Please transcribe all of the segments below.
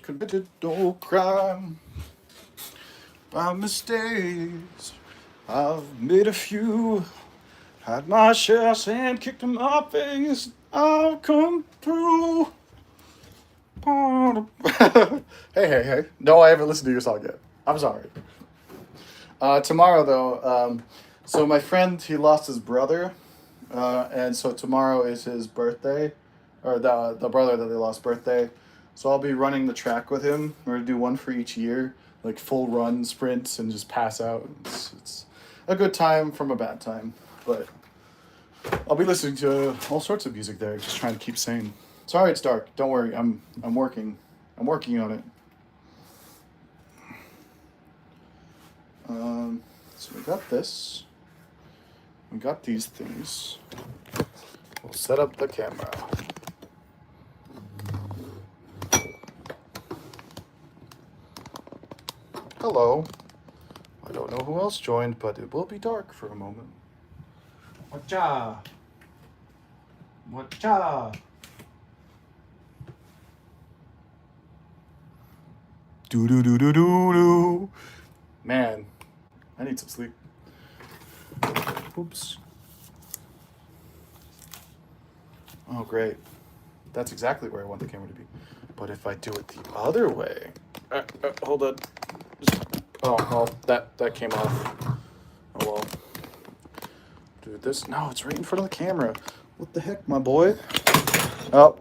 committed no crime by mistakes. I've made a few, had my share of sand kicked in my face. I'll come through. Hey. No, I haven't listened to your song yet. I'm sorry. Tomorrow, though, so my friend, he lost his brother, and so tomorrow is his birthday, or the brother that they lost birthday. So I'll be running the track with him. We're going to do one for each year, like full run sprints and just pass out. It's a good time from a bad time, but I'll be listening to all sorts of music there, just trying to keep sane. Sorry it's dark. Don't worry. I'm working. I'm working on it. So we got this. We got these things. We'll set up the camera. Hello. I don't know who else joined, but it will be dark for a moment. Whatcha? Whatcha? Do. Man, I need some sleep. Oops. Oh, great. That's exactly where I want the camera to be. But if I do it the other way... hold on. Oh, that came off. Oh, well. Do this. No, it's right in front of the camera. What the heck, my boy? Oh.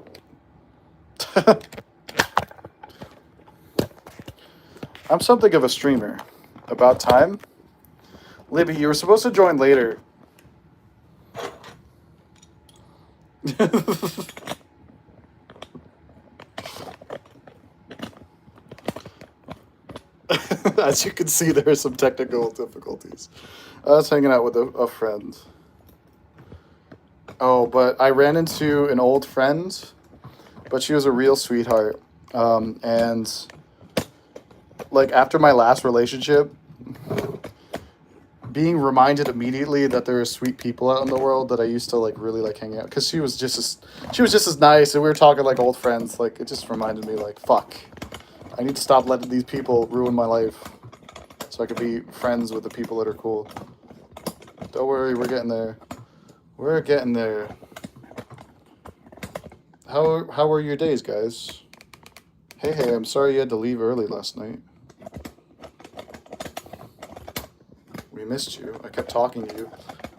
I'm something of a streamer. About time. Libby, you were supposed to join later. As you can see, there are some technical difficulties. I was hanging out with a friend. Oh, but I ran into an old friend, but she was a real sweetheart. And like after my last relationship, being reminded immediately that there are sweet people out in the world that I used to like really like hang out, because she was just as nice, and we were talking like old friends. Like it just reminded me like, fuck, I need to stop letting these people ruin my life so I could be friends with the people that are cool. Don't worry, we're getting there. We're getting there. How were your days, guys? Hey, I'm sorry you had to leave early last night. We missed you. I kept talking to you.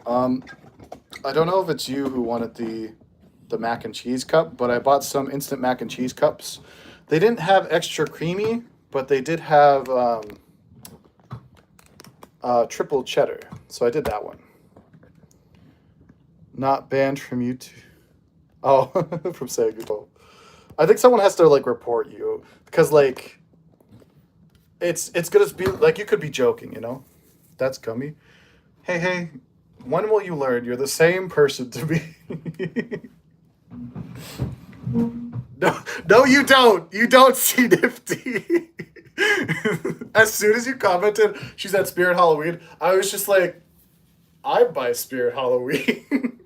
I don't know if it's you who wanted the mac and cheese cup, but I bought some instant mac and cheese cups. They didn't have extra creamy, but they did have triple cheddar. So I did that one. Not banned from YouTube. Oh, from saying people. I think someone has to like report you because like it's gonna be like you could be joking, you know. That's gummy. Hey, when will you learn you're the same person to me? No, you don't. You don't see Nifty. As soon as you commented, she's at Spirit Halloween, I was just like, I'm by Spirit Halloween.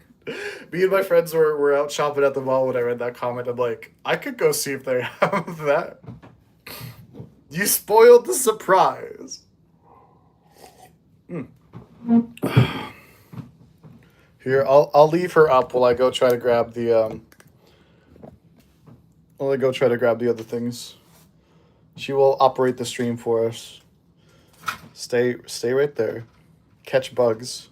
Me and my friends were out shopping at the mall when I read that comment. I'm like, I could go see if they have that. You spoiled the surprise. Here, I'll leave her up while I go try to grab the other things. She will operate the stream for us. Stay right there. Catch bugs.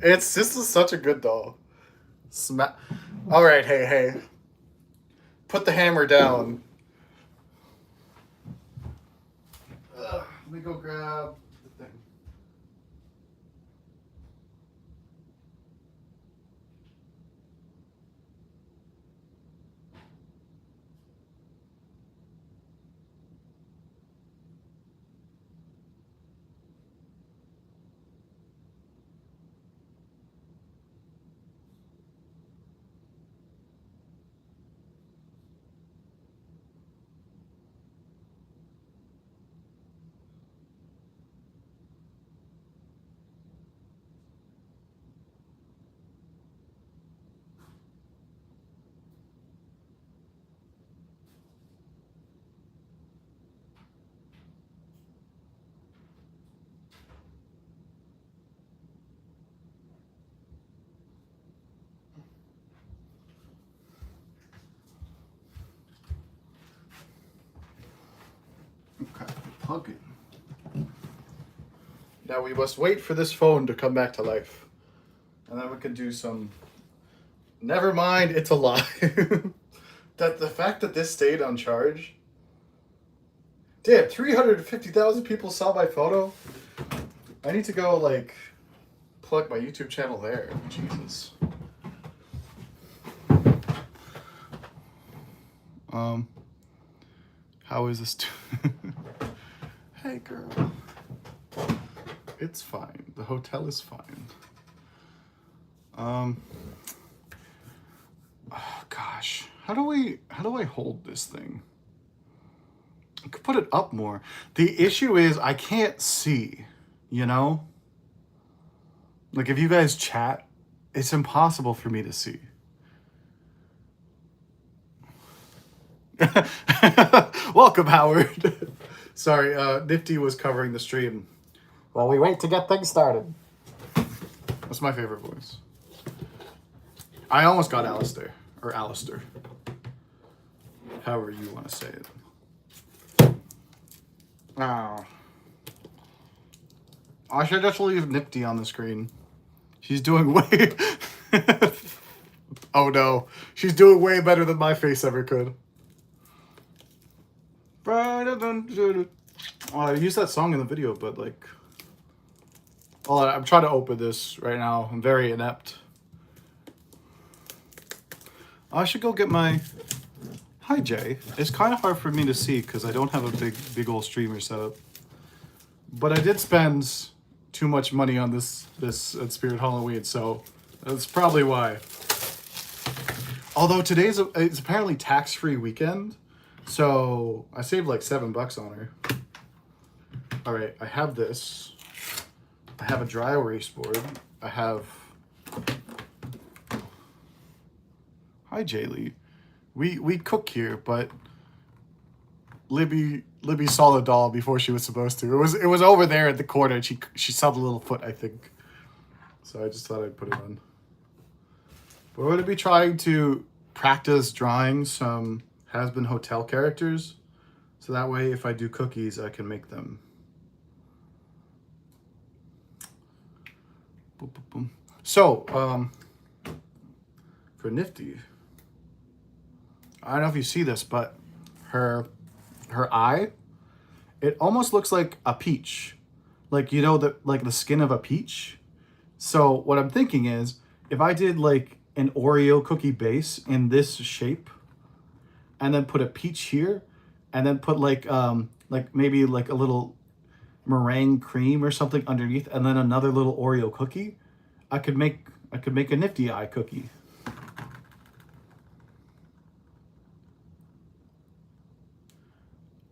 This is such a good doll. All right, hey. Put the hammer down. Let me go grab the thing. Okay, plug it. Now we must wait for this phone to come back to life. And then we can do some... Never mind, it's a lie. That the fact that this stayed on charge... Damn, 350,000 people saw my photo? I need to go, like, plug my YouTube channel there. Jesus. How is this? Hey, girl. It's fine. The hotel is fine. Oh, gosh. How do I hold this thing? I could put it up more. The issue is I can't see, you know? Like, if you guys chat, it's impossible for me to see. Welcome, Howard. Sorry, Nifty was covering the stream while we wait to get things started. That's my favorite voice. I almost got Alistair, or Alistair. However you want to say it. Oh. I should just leave Nifty on the screen. She's doing way... Oh no. She's doing way better than my face ever could. Oh, I used that song in the video, but like... Oh, I'm trying to open this right now. I'm very inept. I should go get my... Hi, Jay. It's kind of hard for me to see because I don't have a big old streamer setup. But I did spend too much money on this at Spirit Halloween, so that's probably why. Although it's apparently tax-free weekend, so I saved like $7 on her. All right, I have this. I have a dry erase board. I have... Hi, Jaylee. We cook here, but Libby saw the doll before she was supposed to. It was over there at the corner, and she saw the little foot, I think. So I just thought I'd put it on. We're going to be trying to practice drawing some Has-Been Hotel characters, so that way if I do cookies, I can make them. Boom, boom, boom. So, for Nifty, I don't know if you see this, but her eye, it almost looks like a peach. Like, you know, the skin of a peach. So what I'm thinking is, if I did like an Oreo cookie base in this shape, and then put a peach here, and then put like maybe like a little meringue cream or something underneath, and then another little Oreo cookie, I could make a Nifty eye cookie.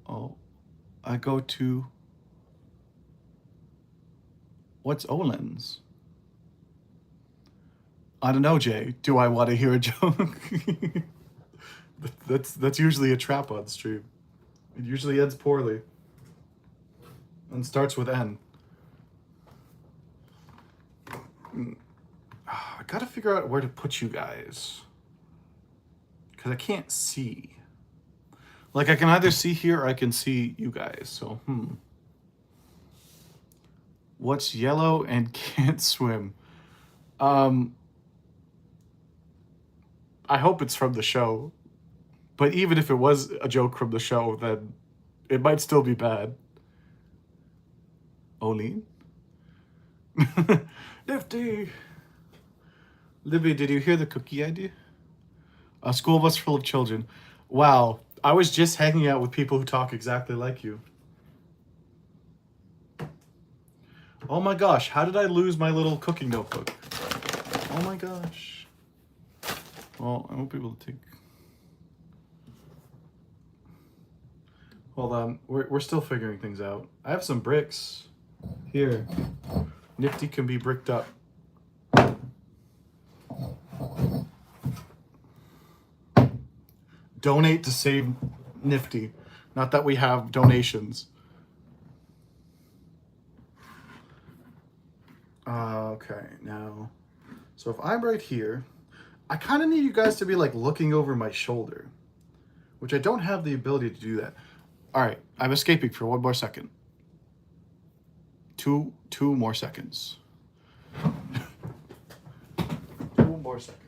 Oh, I go to... What's Olen's? I don't know, Jay. Do I want to hear a joke? That's usually a trap on stream. It usually ends poorly. And starts with N. I gotta figure out where to put you guys. Because I can't see. Like, I can either see here or I can see you guys. So, What's yellow and can't swim? I hope it's from the show. But even if it was a joke from the show, then it might still be bad. Oline? Nifty! Libby, did you hear the cookie idea? A school bus full of children. Wow, I was just hanging out with people who talk exactly like you. Oh my gosh, how did I lose my little cooking notebook? Oh my gosh. Well, I won't be able to take... Hold on, we're still figuring things out. I have some bricks here. Nifty can be bricked up. Donate to save Nifty. Not that we have donations. Okay, now, so if I'm right here, I kind of need you guys to be like looking over my shoulder, which I don't have the ability to do that. All right, I'm escaping for 1 more second. Two more seconds. 2 more seconds.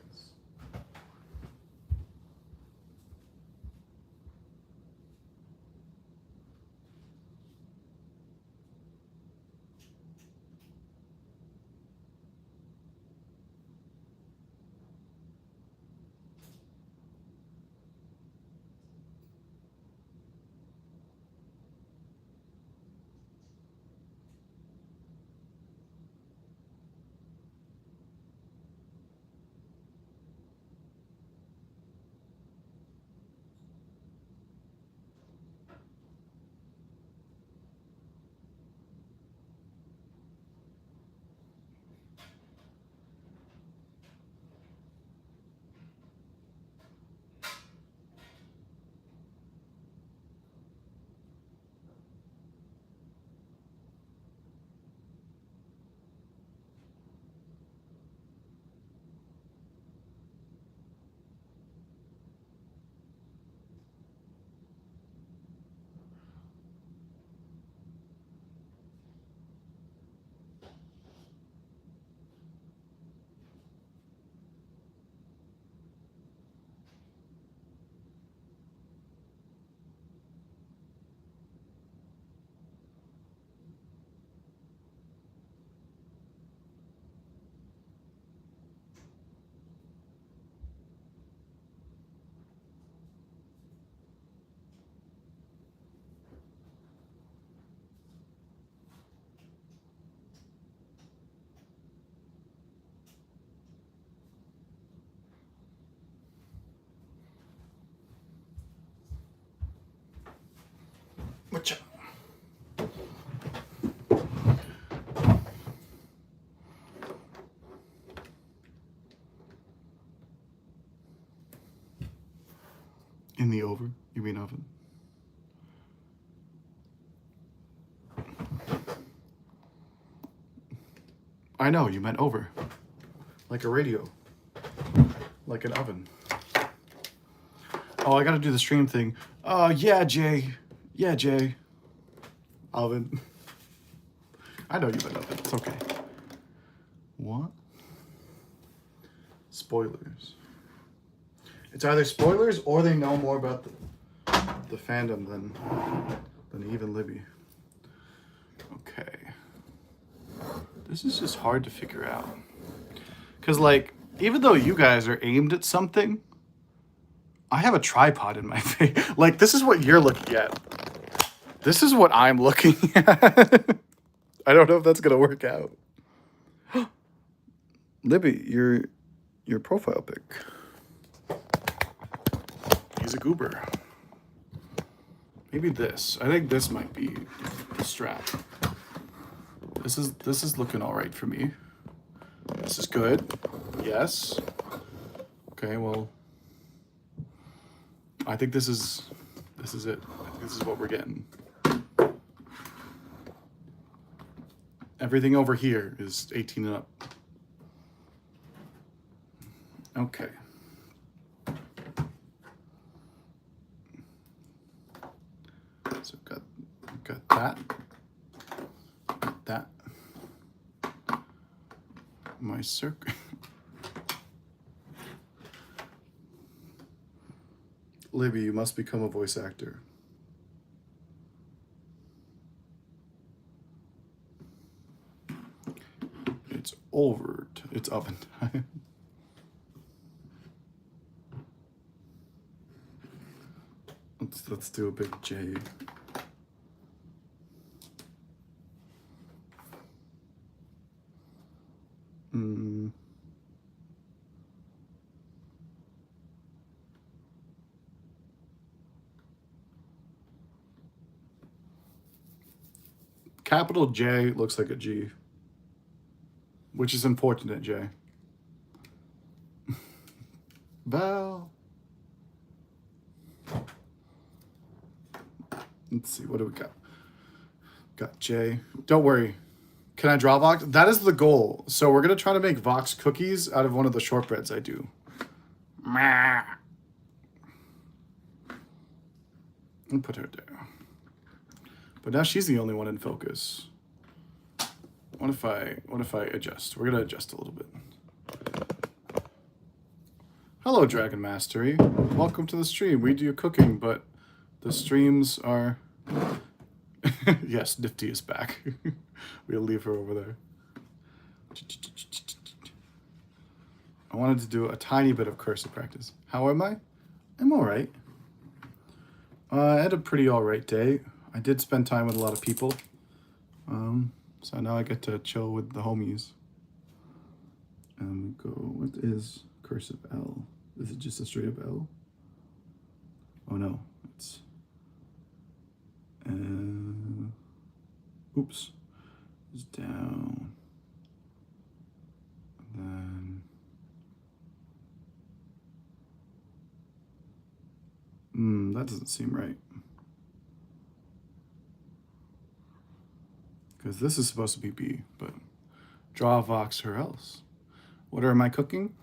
Whatcha? In the oven? You mean oven? I know, you meant over. Like a radio. Like an oven. Oh, I gotta do the stream thing. Yeah, Jay. Yeah, Jay. Oven. I know you meant oven. It's okay. What? Spoilers. It's either spoilers or they know more about the fandom than even Libby. Okay. This is just hard to figure out. Because, like, even though you guys are aimed at something, I have a tripod in my face. Like, this is what you're looking at. This is what I'm looking at. I don't know if that's going to work out. Libby, your profile pic. He's a goober. Maybe this. I think this might be the strap. This is looking all right for me. This is good. Yes. Okay, well, I think this is it. I think this is what we're getting. Everything over here is 18 and up. Okay. So got that. Got that. My circle. Libby, you must become a voice actor. It's over. It's oven time. Let's do a big J. Capital J looks like a G, which is important at J. Val. Let's see, what do we got? Got J. Don't worry. Can I draw Vox? That is the goal. So we're going to try to make Vox cookies out of one of the shortbreads I do. And put her there. But now she's the only one in focus. What if I adjust? We're gonna adjust a little bit. Hello, Dragon Mastery. Welcome to the stream. We do cooking, but the streams are... Yes, Nifty is back. We'll leave her over there. I wanted to do a tiny bit of cursor practice. How am I? I'm all right. I had a pretty all right day. I did spend time with a lot of people. So now I get to chill with the homies. And go, what is cursive L? Is it just a straight up L? Oh no, it's... oops. It's down. And then... that doesn't seem right. Because this is supposed to be B, but draw Vox or else. What am I cooking?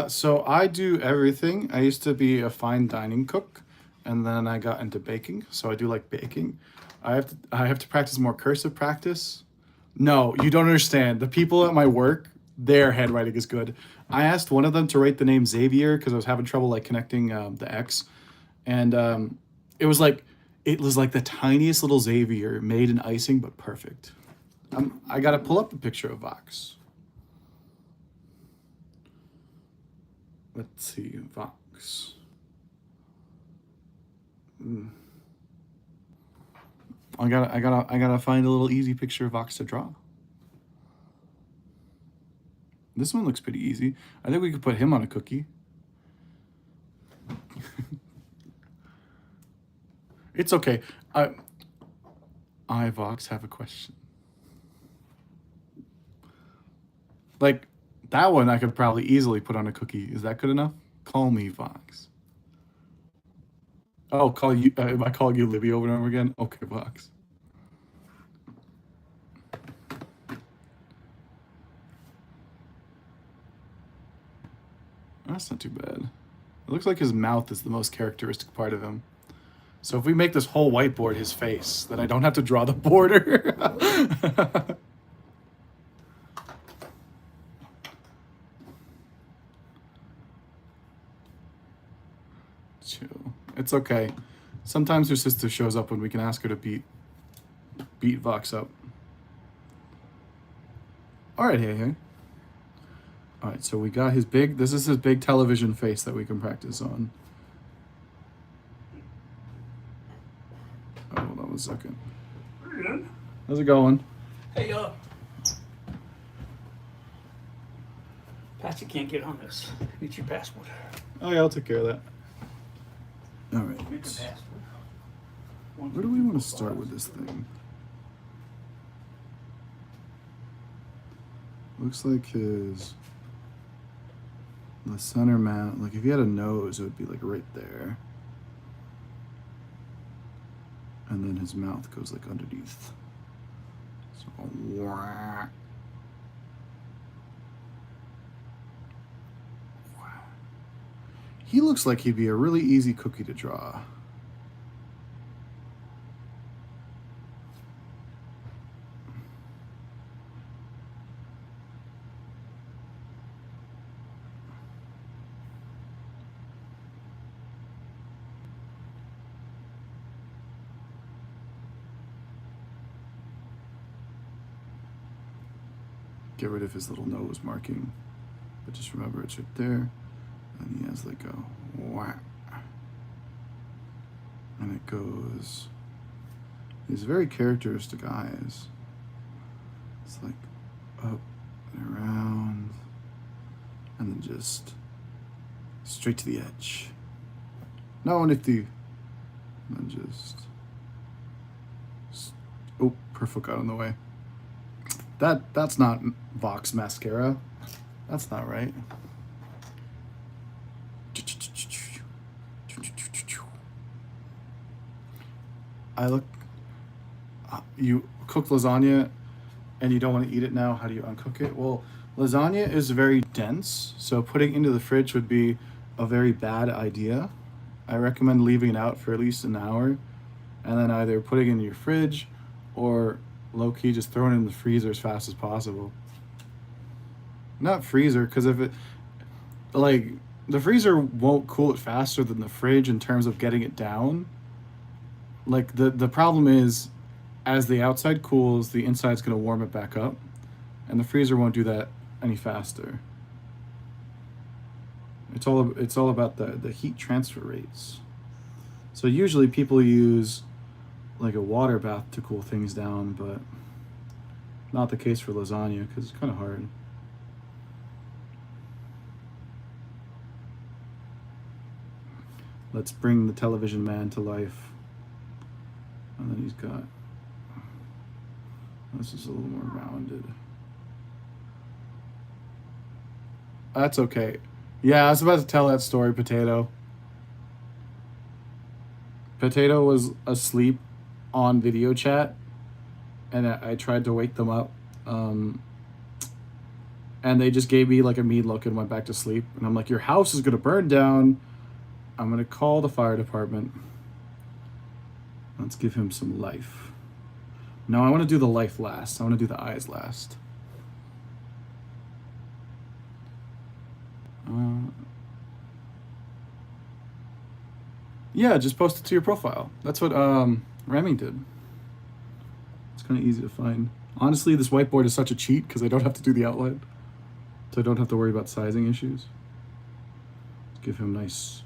So I do everything. I used to be a fine dining cook, and then I got into baking. So I do like baking. I have to practice more cursive practice. No, you don't understand. The people at my work, their handwriting is good. I asked one of them to write the name Xavier because I was having trouble like connecting the X, and it was like the tiniest little Xavier made in icing, but perfect. I gotta pull up the picture of Vox. Let's see, Vox. I gotta find a little easy picture of Vox to draw. This one looks pretty easy. I think we could put him on a cookie. It's okay. I Vox have a question. Like that one I could probably easily put on a cookie. Is that good enough? Call me Vox. Oh, call you. Am I calling you Libby over and over again? Okay, Vox. That's not too bad. It looks like his mouth is the most characteristic part of him. So if we make this whole whiteboard his face, then I don't have to draw the border. Chill. It's okay. Sometimes her sister shows up when we can ask her to beat Vox up. All right, hey. All right, so we got his big, this is his big television face that we can practice on. Oh, hold on a second. How's it going? Hey, Patsy can't get on this. Need your password. Oh yeah, I'll take care of that. All right. Make a password. Where do we want to start with this thing? Looks like the center mount, like if he had a nose, it would be like right there. And then his mouth goes like underneath. So, he looks like he'd be a really easy cookie to draw. Get rid of his little nose marking, but just remember it's right there. And he has like a whack, and it goes. These very characteristic eyes. It's like up and around, and then just straight to the edge. No nifty. And then just. Oh, perfect got in the way. That's not Vox mascara. That's not right. You cook lasagna and you don't want to eat it now. How do you uncook it? Well, lasagna is very dense, so putting it into the fridge would be a very bad idea. I recommend leaving it out for at least an hour and then either putting it in your fridge or low-key just throwing it in the freezer as fast as possible. Not freezer, because if it, like, the freezer won't cool it faster than the fridge in terms of getting it down. Like, the problem is, as the outside cools, the inside's going to warm it back up, and the freezer won't do that any faster. It's all about the heat transfer rates. So usually people use like a water bath to cool things down, but not the case for lasagna because it's kind of hard. Let's bring the television man to life. And then he's got, this is a little more rounded. That's okay. Yeah, I was about to tell that story, Potato. Potato was asleep on video chat, and I tried to wake them up. And they just gave me like a mean look and went back to sleep. And I'm like, your house is going to burn down. I'm going to call the fire department. Let's give him some life. No, I want to do the life last. I want to do the eyes last. Yeah, just post it to your profile. That's what Remy did. It's kind of easy to find. Honestly, this whiteboard is such a cheat because I don't have to do the outline. So I don't have to worry about sizing issues. Let's give him nice.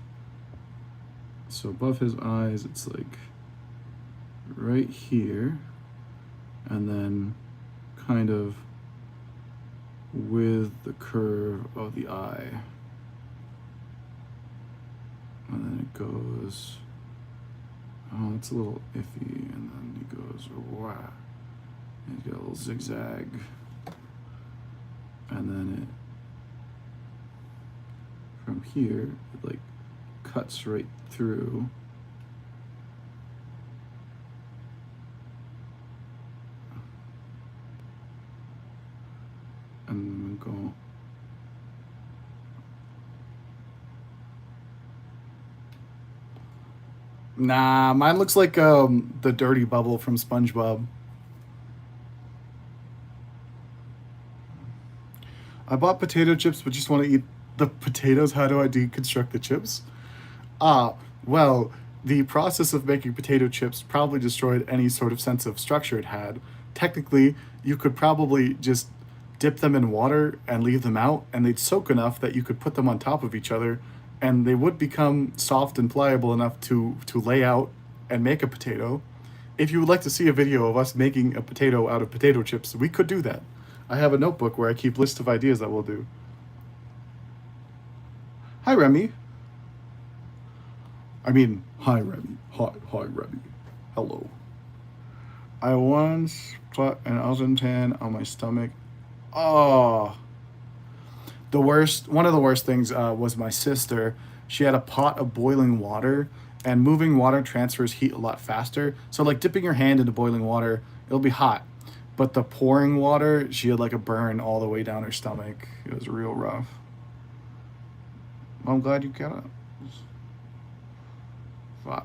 So above his eyes, it's like right here. And then kind of with the curve of the eye. And then it goes, oh, it's a little iffy. And then he goes, wow. And he's got a little zigzag. And then it, from here, it like cuts right through. And then we go. Nah, mine looks like the dirty bubble from SpongeBob. I bought potato chips, but just want to eat the potatoes. How do I deconstruct the chips? Well, the process of making potato chips probably destroyed any sort of sense of structure it had. Technically, you could probably just dip them in water and leave them out, and they'd soak enough that you could put them on top of each other, and they would become soft and pliable enough to lay out and make a potato. If you would like to see a video of us making a potato out of potato chips, we could do that. I have a notebook where I keep lists of ideas that we'll do. Hi, Remy. Hi, Remy. Hi, Remy. Hello. I once put an oven pan on my stomach. Oh. One of the worst things was my sister. She had a pot of boiling water, and moving water transfers heat a lot faster. So like dipping your hand into boiling water, it'll be hot. But the pouring water, she had like a burn all the way down her stomach. It was real rough. Well, I'm glad you got it.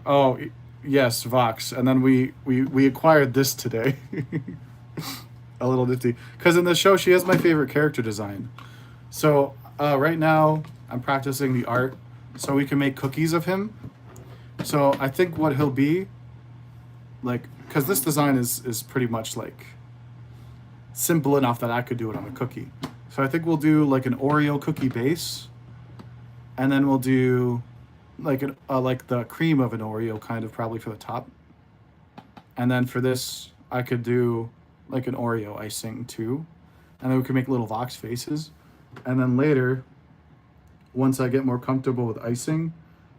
Oh, yes, Vox. And then we acquired this today. A little nifty. Because in the show, she has my favorite character design. So right now, I'm practicing the art so we can make cookies of him. So I think what he'll be, like, because this design is pretty much like simple enough that I could do it on a cookie. So I think we'll do like an Oreo cookie base, and then we'll do like like the cream of an Oreo kind of probably for the top. And then for this, I could do like an Oreo icing too. And then we can make little Vox faces. And then later, once I get more comfortable with icing,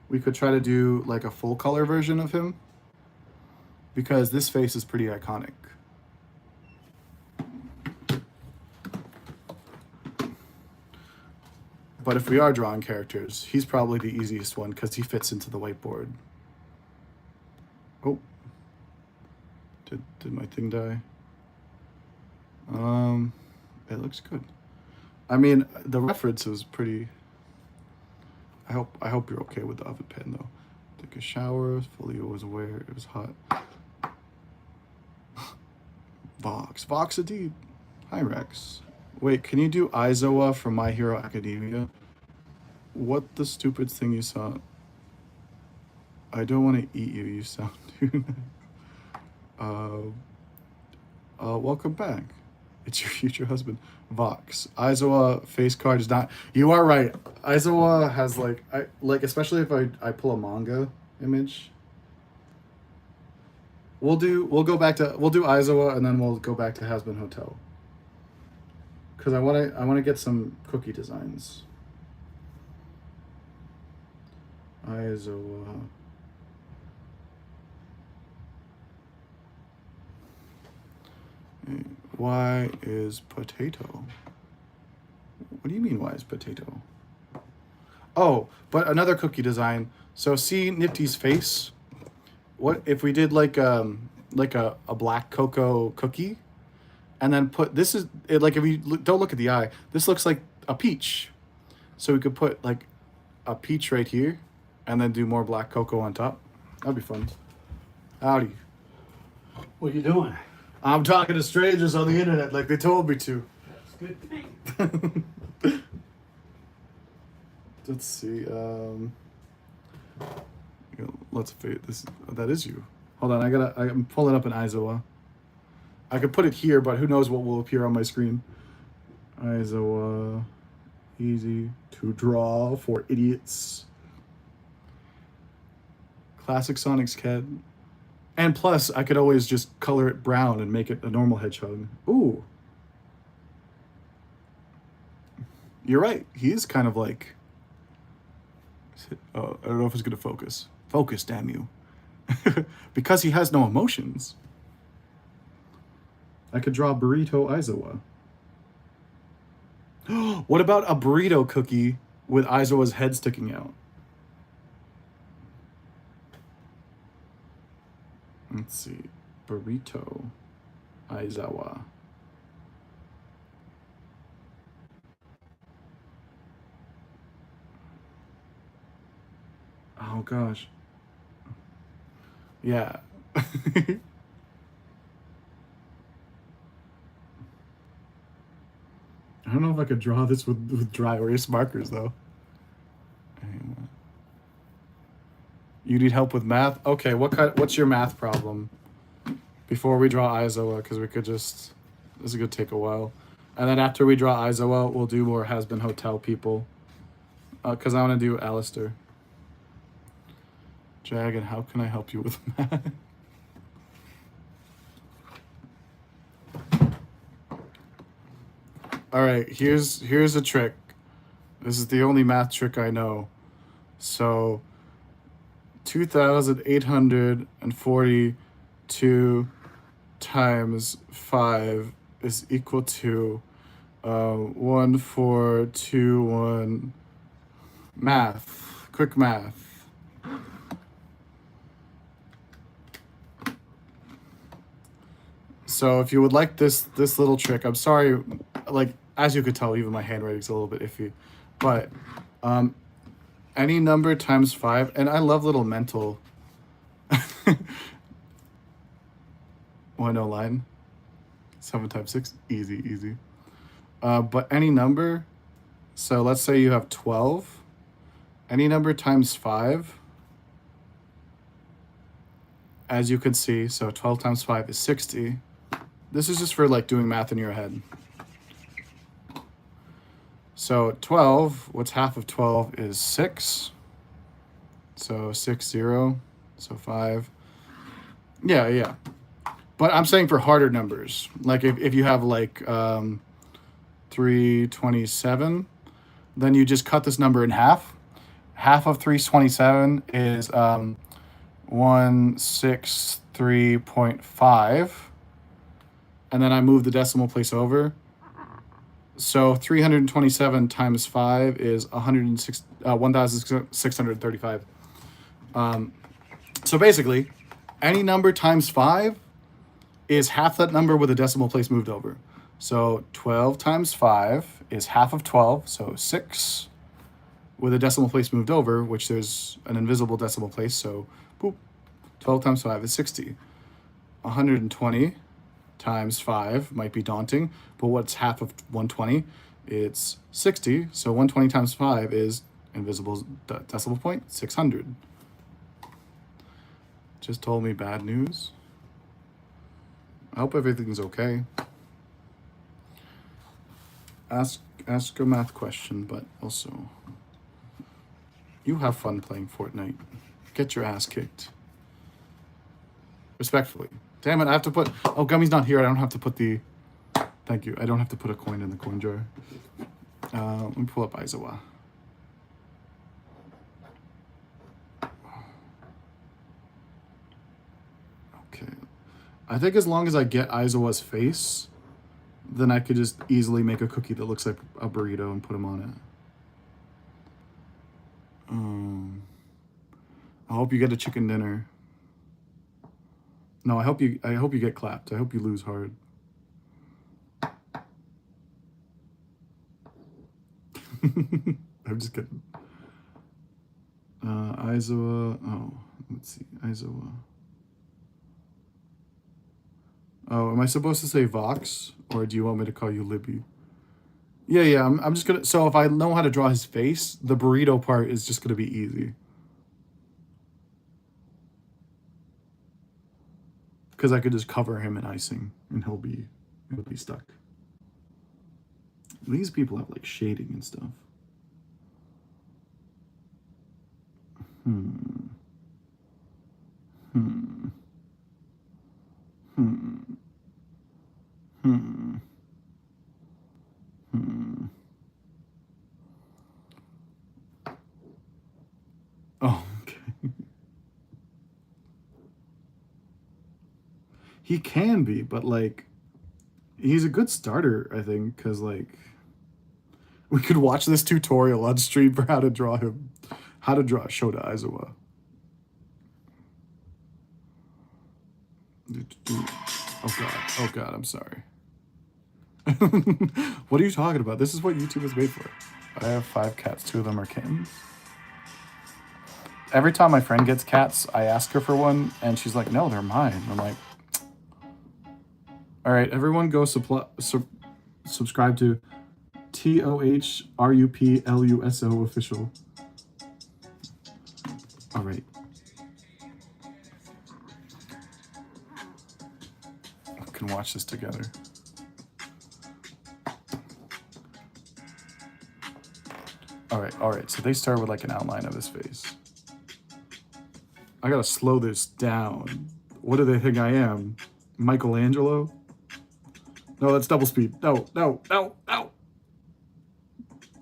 we could try to do like a full color version of him, because this face is pretty iconic. But if we are drawing characters, he's probably the easiest one because he fits into the whiteboard. Oh, did my thing die? It looks good. I mean, the reference is pretty. I hope you're okay with the oven pan though. The Take a shower. Fully was aware it was hot. Vox. Vox indeed. Hi, Rex. Wait, can you do Aizawa from My Hero Academia? What the stupid thing you saw? I don't want to eat you. You sound too nice. Welcome back. It's your future husband. Vox. Aizawa face card is not. You are right. Aizawa has like especially if I pull a manga image. We'll do Aizawa and then we'll go back to Has Been Hotel. Cause I wanna get some cookie designs. Aizawa. Why is potato? What do you mean, why is potato? Oh, but another cookie design. So see Nifty's face? What if we did like a black cocoa cookie? And then put, this is, it, like if you don't look at the eye, this looks like a peach. So we could put like a peach right here and then do more black cocoa on top. That'd be fun. Howdy. What are you doing? I'm talking to strangers on the internet like they told me to. That's a good thing. Let's see. Let's fade this. That is you. Hold on. I'm pulling up an Aizawa. I could put it here, but who knows what will appear on my screen. Aizawa. Easy to draw for idiots. Classic Sonic's cat. And plus, I could always just color it brown and make it a normal hedgehog. Ooh. You're right. He is kind of like... Oh, I don't know if it's going to focus. Focus, damn you. Because he has no emotions. I could draw Burrito Aizawa. What about a burrito cookie with Aizawa's head sticking out? Let's see. Burrito Aizawa. Oh gosh. Yeah. I don't know if I could draw this with dry erase markers though. You need help with math? Okay, what's your math problem? Before we draw Aizawa, because we could just, this is gonna take a while. And then after we draw Aizawa, we'll do more Has Been Hotel people. Because I want to do Alistair. Dragon, how can I help you with math? All right, here's a trick. This is the only math trick I know. So 2,842 times 5 is equal to 1421. Math, quick math. So if you would like this little trick, I'm sorry, like as you could tell, even my handwriting's a little bit iffy, but any number times 5, and I love little mental. No line. 7 times 6, easy. But any number, so let's say you have 12. Any number times 5, as you can see, so 12 times 5 is 60. This is just for like doing math in your head. So 12, what's half of 12 is 6. So 6, 0, so 5. Yeah. But I'm saying for harder numbers, like if you have like 327, then you just cut this number in half. Half of 327 is 163.5. And then I move the decimal place over. So 327 times 5 is 1,635. So basically, any number times 5 is half that number with a decimal place moved over. So 12 times 5 is half of 12, so 6, with a decimal place moved over, which there's an invisible decimal place, so boop, 12 times 5 is 60. 120 times 5 might be daunting, but what's half of 120? It's 60, so 120 times 5 is invisible decimal point, 600. Just told me bad news. I hope everything's okay. Ask a math question, but also you have fun playing Fortnite. Get your ass kicked. Respectfully. Damn it, I have to put... Oh, Gummy's not here. I don't have to put the... Thank you. I don't have to put a coin in the coin jar. Let me pull up Aizawa. Okay. I think as long as I get Aizawa's face, then I could just easily make a cookie that looks like a burrito and put him on it. I hope you get a chicken dinner. No, I hope you get clapped. I hope you lose hard. I'm just kidding. Aizawa. Oh, let's see. Aizawa. Oh, am I supposed to say Vox, or do you want me to call you Libby? Yeah. I'm just gonna. So if I know how to draw his face, the burrito part is just gonna be easy. Because I could just cover him in icing, and he'll be stuck. These people have like shading and stuff. Oh, okay. He can be, but like, he's a good starter, I think, because like, we could watch this tutorial on stream for how to draw him, how to draw Shota Aizawa. Oh God, I'm sorry. What are you talking about? This is what YouTube is made for. I have 5 cats, 2 of them are kittens. Every time my friend gets cats, I ask her for one, and she's like, no, they're mine. I'm like, all right, everyone go subscribe to TOHRUPLUSO official. All right. We can watch this together. All right, so they start with like an outline of his face. I gotta slow this down. What do they think I am? Michelangelo? No, that's double speed. No.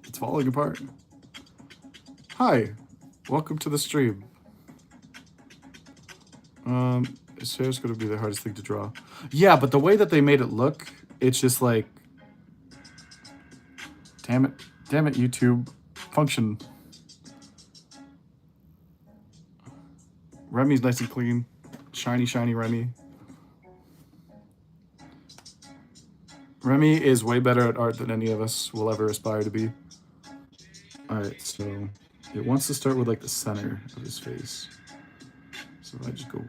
It's falling apart. Hi, welcome to the stream. His hair's gonna be the hardest thing to draw. Yeah, but the way that they made it look, it's just like, damn it, YouTube, function. Remy's nice and clean. Shiny Remy. Remy is way better at art than any of us will ever aspire to be. Alright, so it wants to start with like the center of his face. So if I just go,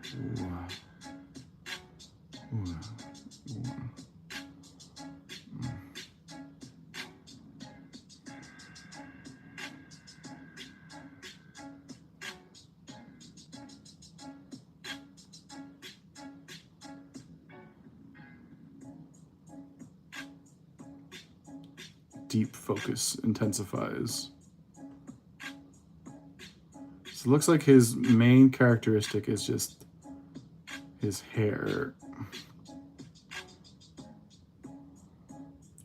deep focus intensifies. So it looks like his main characteristic is just his hair.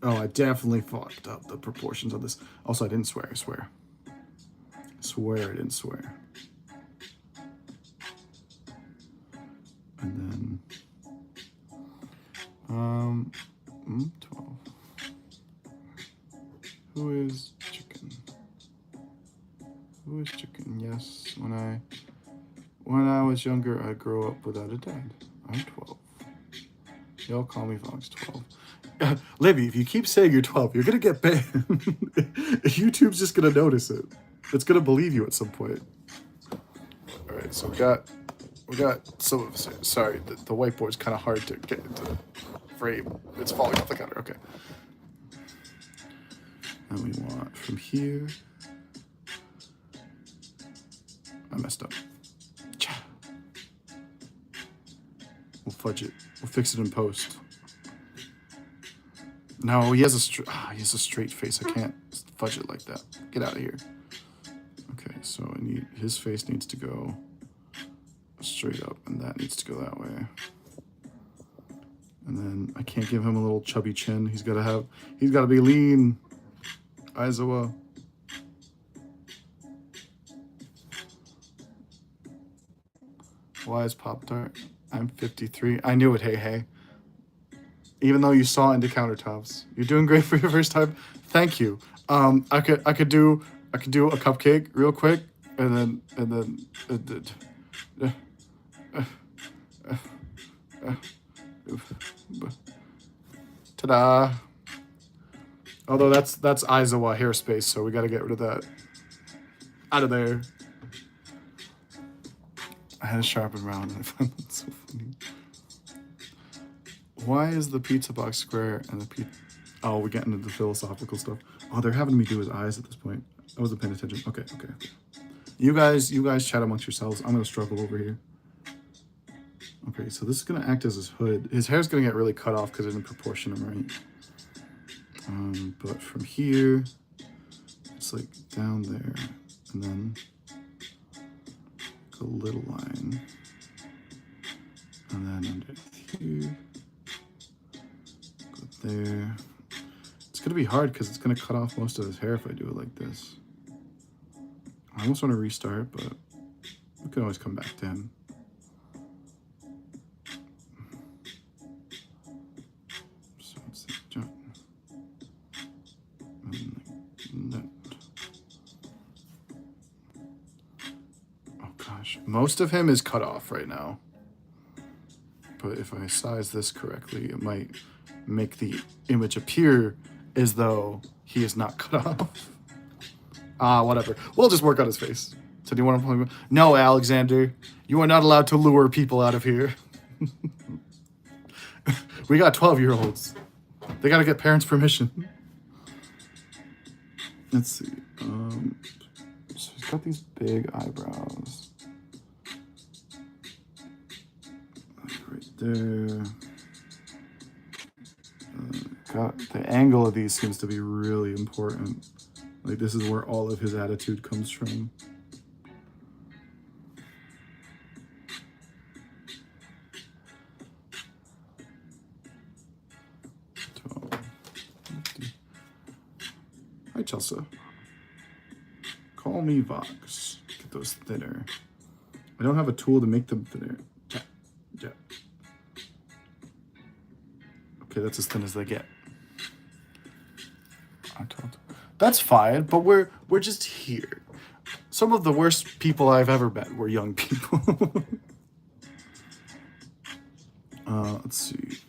Oh, I definitely fucked up the proportions of this. Also, I didn't swear, I swear. I swear I didn't swear. And then, 12. Who is chicken? Who is chicken? Yes, when I was younger, I grew up without a dad. I'm 12. Y'all call me Fox 12. Libby, if you keep saying you're 12, you're gonna get banned. YouTube's just gonna notice it. It's gonna believe you at some point. All right, so we got some of this. Sorry, the whiteboard's kind of hard to get into the frame. It's falling off the counter. Okay. And we want from here. I messed up. We'll fudge it. We'll fix it in post. No, he has a straight face. I can't fudge it like that. Get out of here. Okay, so I need his face needs to go straight up, and that needs to go that way. And then I can't give him a little chubby chin. He's gotta be lean. Aizawa. Why is Pop-Tart? I'm 53. I knew it, hey. Even though you saw into countertops. You're doing great for your first time. Thank you. I could do a cupcake real quick, and then ta-da. Although that's Aizawa hair space, so we gotta get rid of that. Out of there. I had a sharpened round and I find that so funny. Why is the pizza box square and the pizza... Oh, we're getting into the philosophical stuff. Oh, they're having me do his eyes at this point. I wasn't paying attention. Okay. You guys chat amongst yourselves. I'm gonna struggle over here. Okay, so this is gonna act as his hood. His hair's gonna get really cut off because it didn't proportion him right. But from here, it's like down there, and then a little line, and then under here, go there. It's gonna be hard because it's gonna cut off most of his hair if I do it like this. I almost want to restart, but we can always come back to him. So it's the jump. Oh gosh, most of him is cut off right now. But if I size this correctly, it might make the image appear as though he is not cut off. Whatever. We'll just work on his face. So do you want to play? No, Alexander. You are not allowed to lure people out of here. We got 12-year-olds. They got to get parents' permission. Let's see. So he's got these big eyebrows. Like right there. The angle of these seems to be really important. Like this is where all of his attitude comes from. Hi, Chelsea. Call me Vox. Get those thinner. I don't have a tool to make them thinner. Yeah. Okay, that's as thin as they get. That's fine, but we're just here. Some of the worst people I've ever met were young people. Let's see.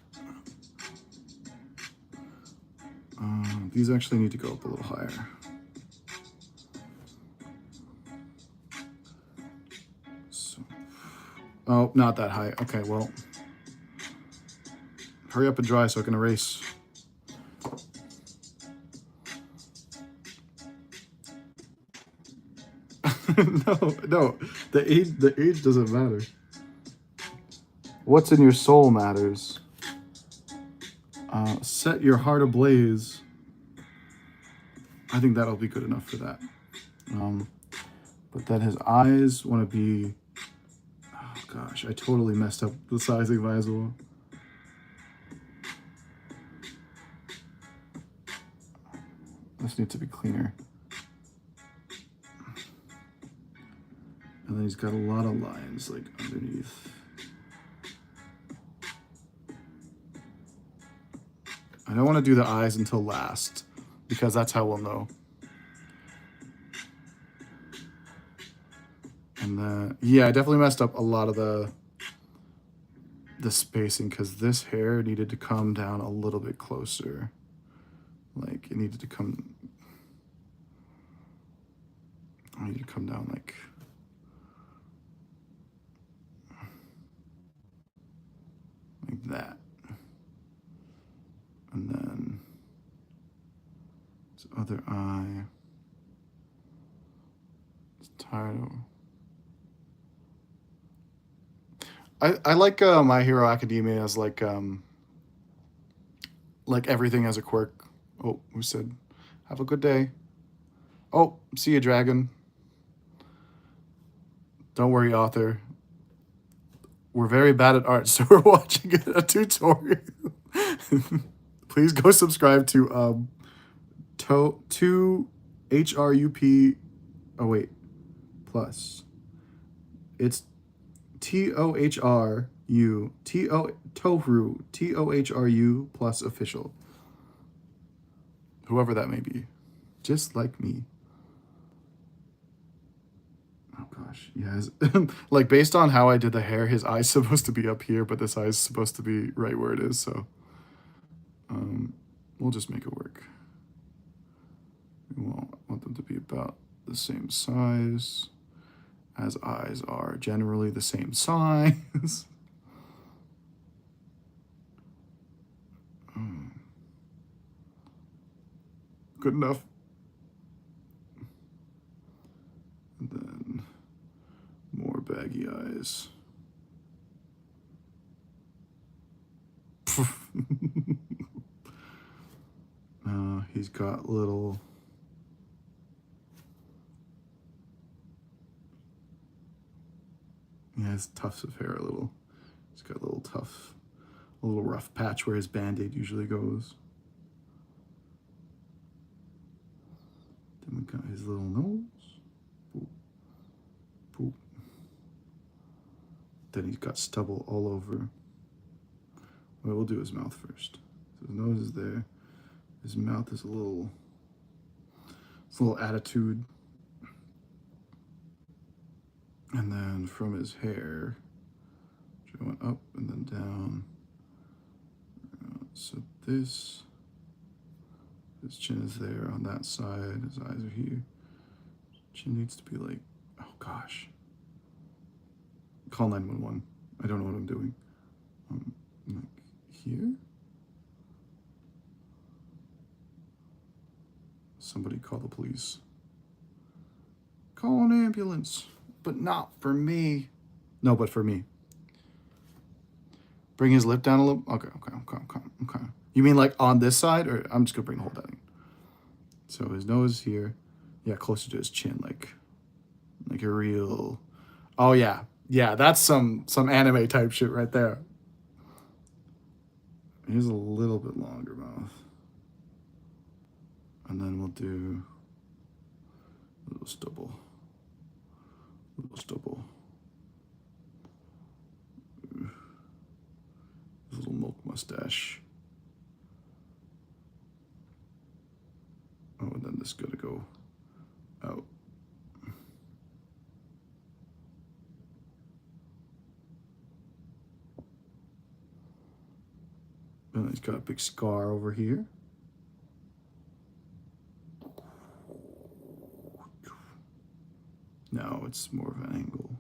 These actually need to go up a little higher. So, oh, not that high. Okay, well, hurry up and dry so I can erase. No, the age doesn't matter. What's in your soul matters. Set your heart ablaze. I think that'll be good enough for that. But then his eyes want to be... Oh gosh, I totally messed up the sizing of Aizawa. This needs to be cleaner. And then he's got a lot of lines like underneath. I don't want to do the eyes until last because that's how we'll know. And then, yeah, I definitely messed up a lot of the spacing because this hair needed to come down a little bit closer. Like it needed to come... I need to come down like that. And then this other eye. It's tired of... I like My Hero Academia as like everything has a quirk. Oh, who said, have a good day. Oh, see you, dragon. Don't worry, author. We're very bad at art, so we're watching a tutorial. Please go subscribe to HRUP. Oh wait, plus. It's TOHRU plus official. Whoever that may be, just like me. Oh gosh, yeah. Like based on how I did the hair, his eye's supposed to be up here, but this eye's supposed to be right where it is. So, we'll just make it work. We want them to be about the same size, as eyes are generally the same size. Good enough. And then more baggy eyes. He's got little... He has tufts of hair a little. He's got a little a little rough patch where his Band-Aid usually goes. Then we got his little nose. Boop. Boop. Then he's got stubble all over. Well, we'll do his mouth first. So his nose is there. His mouth is it's a little attitude. And then from his hair, going up and then down. So his chin is there on that side. His eyes are here. Chin needs to be like, oh gosh. Call 911. I don't know what I'm doing. Like here. Somebody call the police. Call an ambulance, but not for me. No, but for me. Bring his lip down a little. Okay. You mean like on this side, or I'm just gonna bring the whole down. So his nose here, yeah, closer to his chin, like a real. Oh yeah, that's some anime type shit right there. Here's a little bit longer mouth, and then we'll do a little stubble. Little milk mustache. Oh, and then this is gonna go out. And he's got a big scar over here. Now it's more of an angle.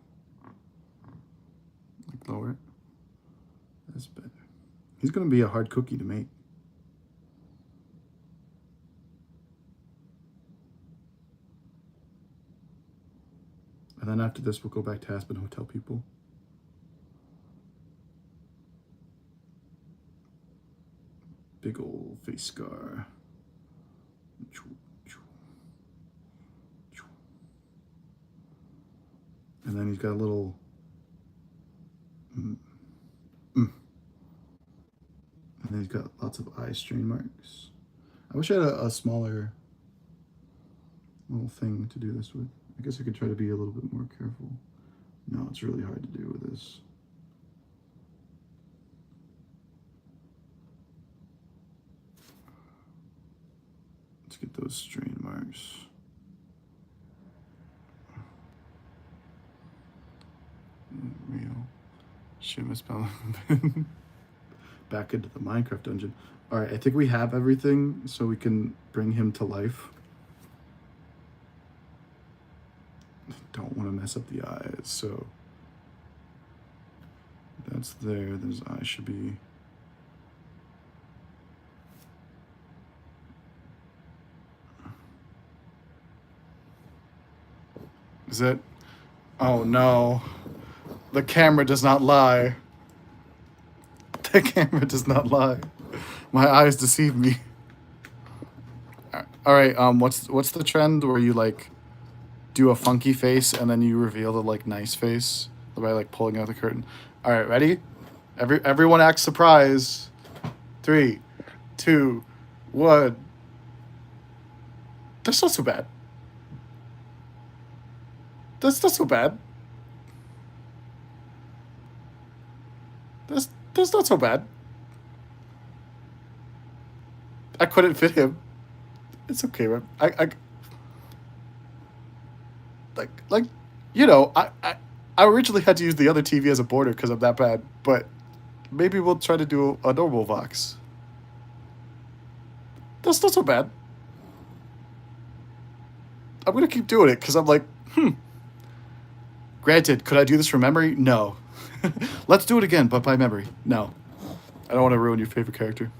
Like lower it. That's better. He's gonna be a hard cookie to make. And then after this, we'll go back to Aspen Hotel people. Big old face scar. And then he's got a little... And then he's got lots of eye strain marks. I wish I had a smaller little thing to do this with. I guess I could try to be a little bit more careful. No, it's really hard to do with this. Let's get those strain marks. Real. Shit, misspelled. Back into the Minecraft dungeon. All right, I think we have everything so we can bring him to life. mess up the eyes. So that's there. Those eyes should be. Is it? Oh no. The camera does not lie. The camera does not lie. My eyes deceive me. All right. What's the trend where you like do a funky face and then you reveal the like nice face by like pulling out the curtain? All right. Ready? Everyone act surprised. 3, 2, 1. That's not so bad. That's not so bad. That's not so bad. I couldn't fit him. It's okay, man. I like you know, I originally had to use the other TV as a border because I'm that bad, but maybe we'll try to do a normal Vox. That's not so bad. I'm gonna keep doing it because I'm like, Granted, could I do this from memory? No. Let's do it again, but by memory. No. I don't want to ruin your favorite character.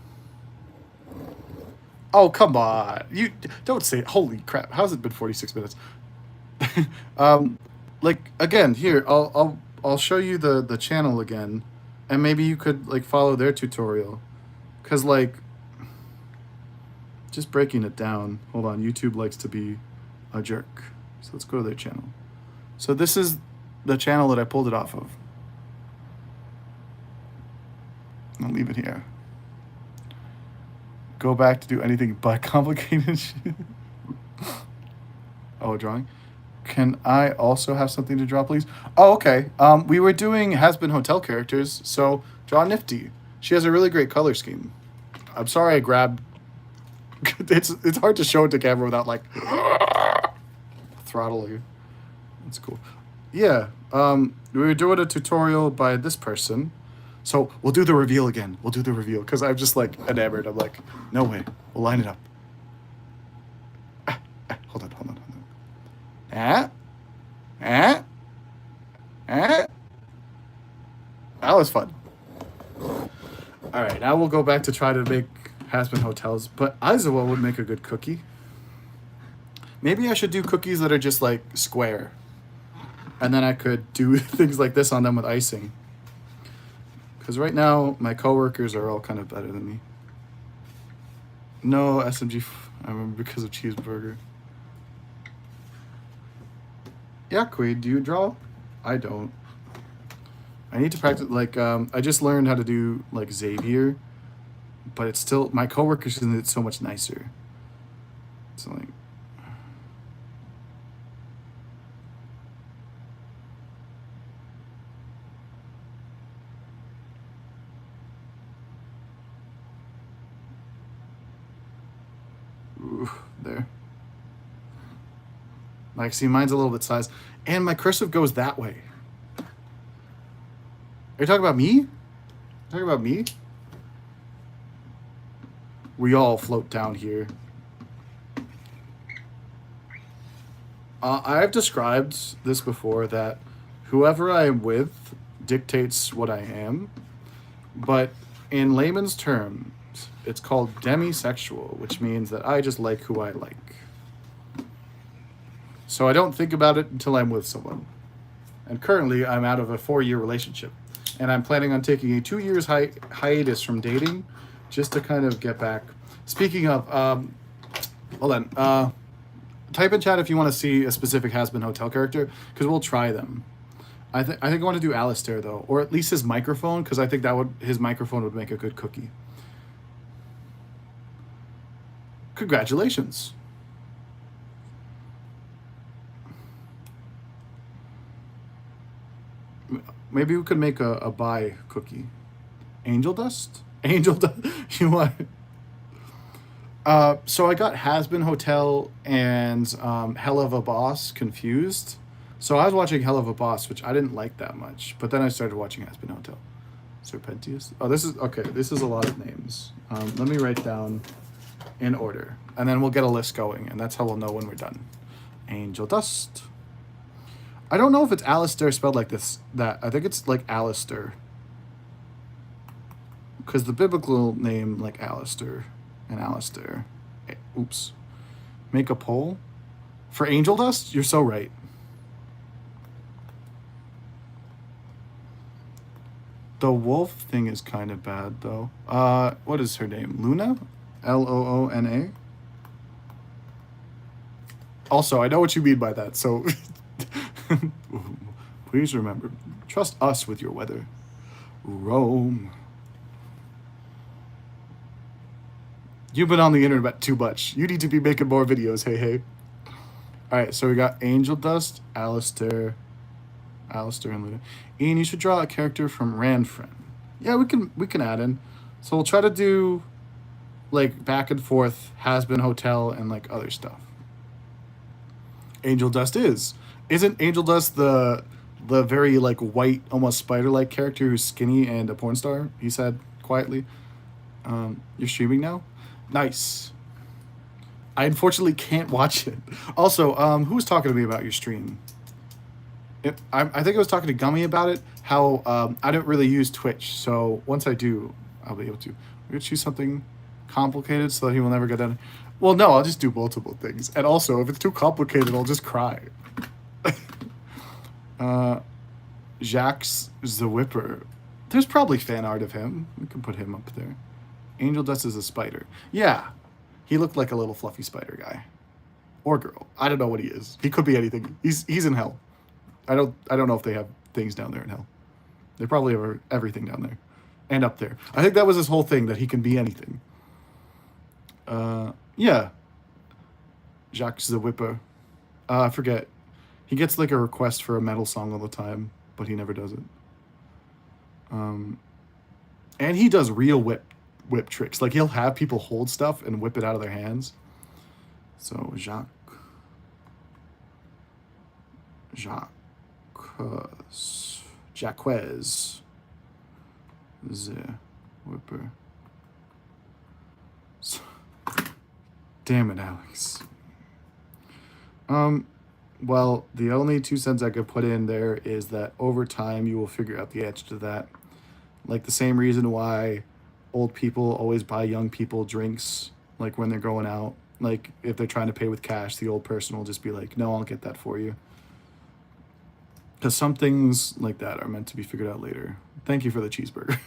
Oh, come on. You don't say it. Holy crap. How's it been 46 minutes? Like again, here, I'll show you the channel again, and maybe you could like follow their tutorial. Cuz like just breaking it down. Hold on. YouTube likes to be a jerk. So let's go to their channel. So this is the channel that I pulled it off of. I'll leave it here. Go back to do anything but complicated shit. Oh, drawing. Can I also have something to draw, please? Oh, okay. We were doing Has-Been Hotel characters, so draw Nifty. She has a really great color scheme. I'm sorry I grabbed... it's hard to show it to camera without, like, throttling. That's cool. Yeah, we were doing a tutorial by this person. So we'll do the reveal again. We'll do the reveal because I'm just like enamored. I'm like, no way. We'll line it up. Hold on. That was fun. All right, now we'll go back to try to make Has-Been Hotels. But Aizawa would make a good cookie. Maybe I should do cookies that are just like square. And then I could do things like this on them with icing. Because right now, my coworkers are all kind of better than me. No, SMG, I remember because of cheeseburger. Yeah, Quaid, do you draw? I don't. I need to practice, like, I just learned how to do, like, Xavier. But it's still, my coworkers did it so much nicer. So, like... There. Like, see, mine's a little bit size. And my cursive goes that way. Are you talking about me? Talking about me? We all float down here. I've described this before, that whoever I am with dictates what I am. But in layman's terms, it's called demisexual, which means that I just like who I like. So I don't think about it until I'm with someone. And currently, I'm out of a 4-year relationship. And I'm planning on taking a 2 years hiatus from dating just to kind of get back. Speaking of, hold on. Type in chat if you want to see a specific Has-Been Hotel character, because we'll try them. I think I want to do Alistair, though. Or at least his microphone, because I think his microphone would make a good cookie. Congratulations. Maybe we could make a buy cookie. Angel dust? Angel dust? You want? So I got Has-Been Hotel and Hell of a Boss confused. So I was watching Hell of a Boss, which I didn't like that much. But then I started watching Has-Been Hotel. Serpentius? Oh, this is... Okay, this is a lot of names. Let me write down in order. And then we'll get a list going. And that's how we'll know when we're done. Angel dust. I don't know if it's Alistair spelled like this. That I think it's like Alistair. Because the biblical name like Alistair and Alistair. Oops. Make a poll for angel dust. You're so right. The wolf thing is kind of bad though. What is her name? Luna? Loona? Also, I know what you mean by that, so please remember, trust us with your weather. Rome. You've been on the internet too much. You need to be making more videos, hey. Alright, so we got Angel Dust, Alistair and Luna. Ian, you should draw a character from Ranfriend. Yeah, we can add in. So we'll try to do like back and forth, Has Been Hotel, and like other stuff. Angel Dust isn't Angel Dust the very like white, almost spider-like character who's skinny and a porn star? He said quietly. You're streaming now? Nice. I unfortunately can't watch it. Also, who was talking to me about your stream? I think I was talking to Gummy about it. How I don't really use Twitch, so once I do, I'll be able to. We're gonna choose something complicated so that he will never get done. Well, no, I'll just do multiple things. And also, if it's too complicated, I'll just cry. Jacques the Whipper. There's probably fan art of him. We can put him up there. Angel Dust is a spider. Yeah, he looked like a little fluffy spider guy, or girl. I don't know what he is. He could be anything. He's in hell. I don't know if they have things down there in hell. They probably have everything down there, and up there. I think that was his whole thing, that he can be anything. Yeah. Jacques the Whipper. I forget. He gets like a request for a metal song all the time, but he never does it. And he does real whip tricks. Like he'll have people hold stuff and whip it out of their hands. So Jacques the Whipper. Damn it, Alex. Well, the only 2 cents I could put in there is that over time you will figure out the answer to that. Like the same reason why old people always buy young people drinks, like when they're going out. Like if they're trying to pay with cash, the old person will just be like, no, I'll get that for you. Because some things like that are meant to be figured out later. Thank you for the cheeseburger.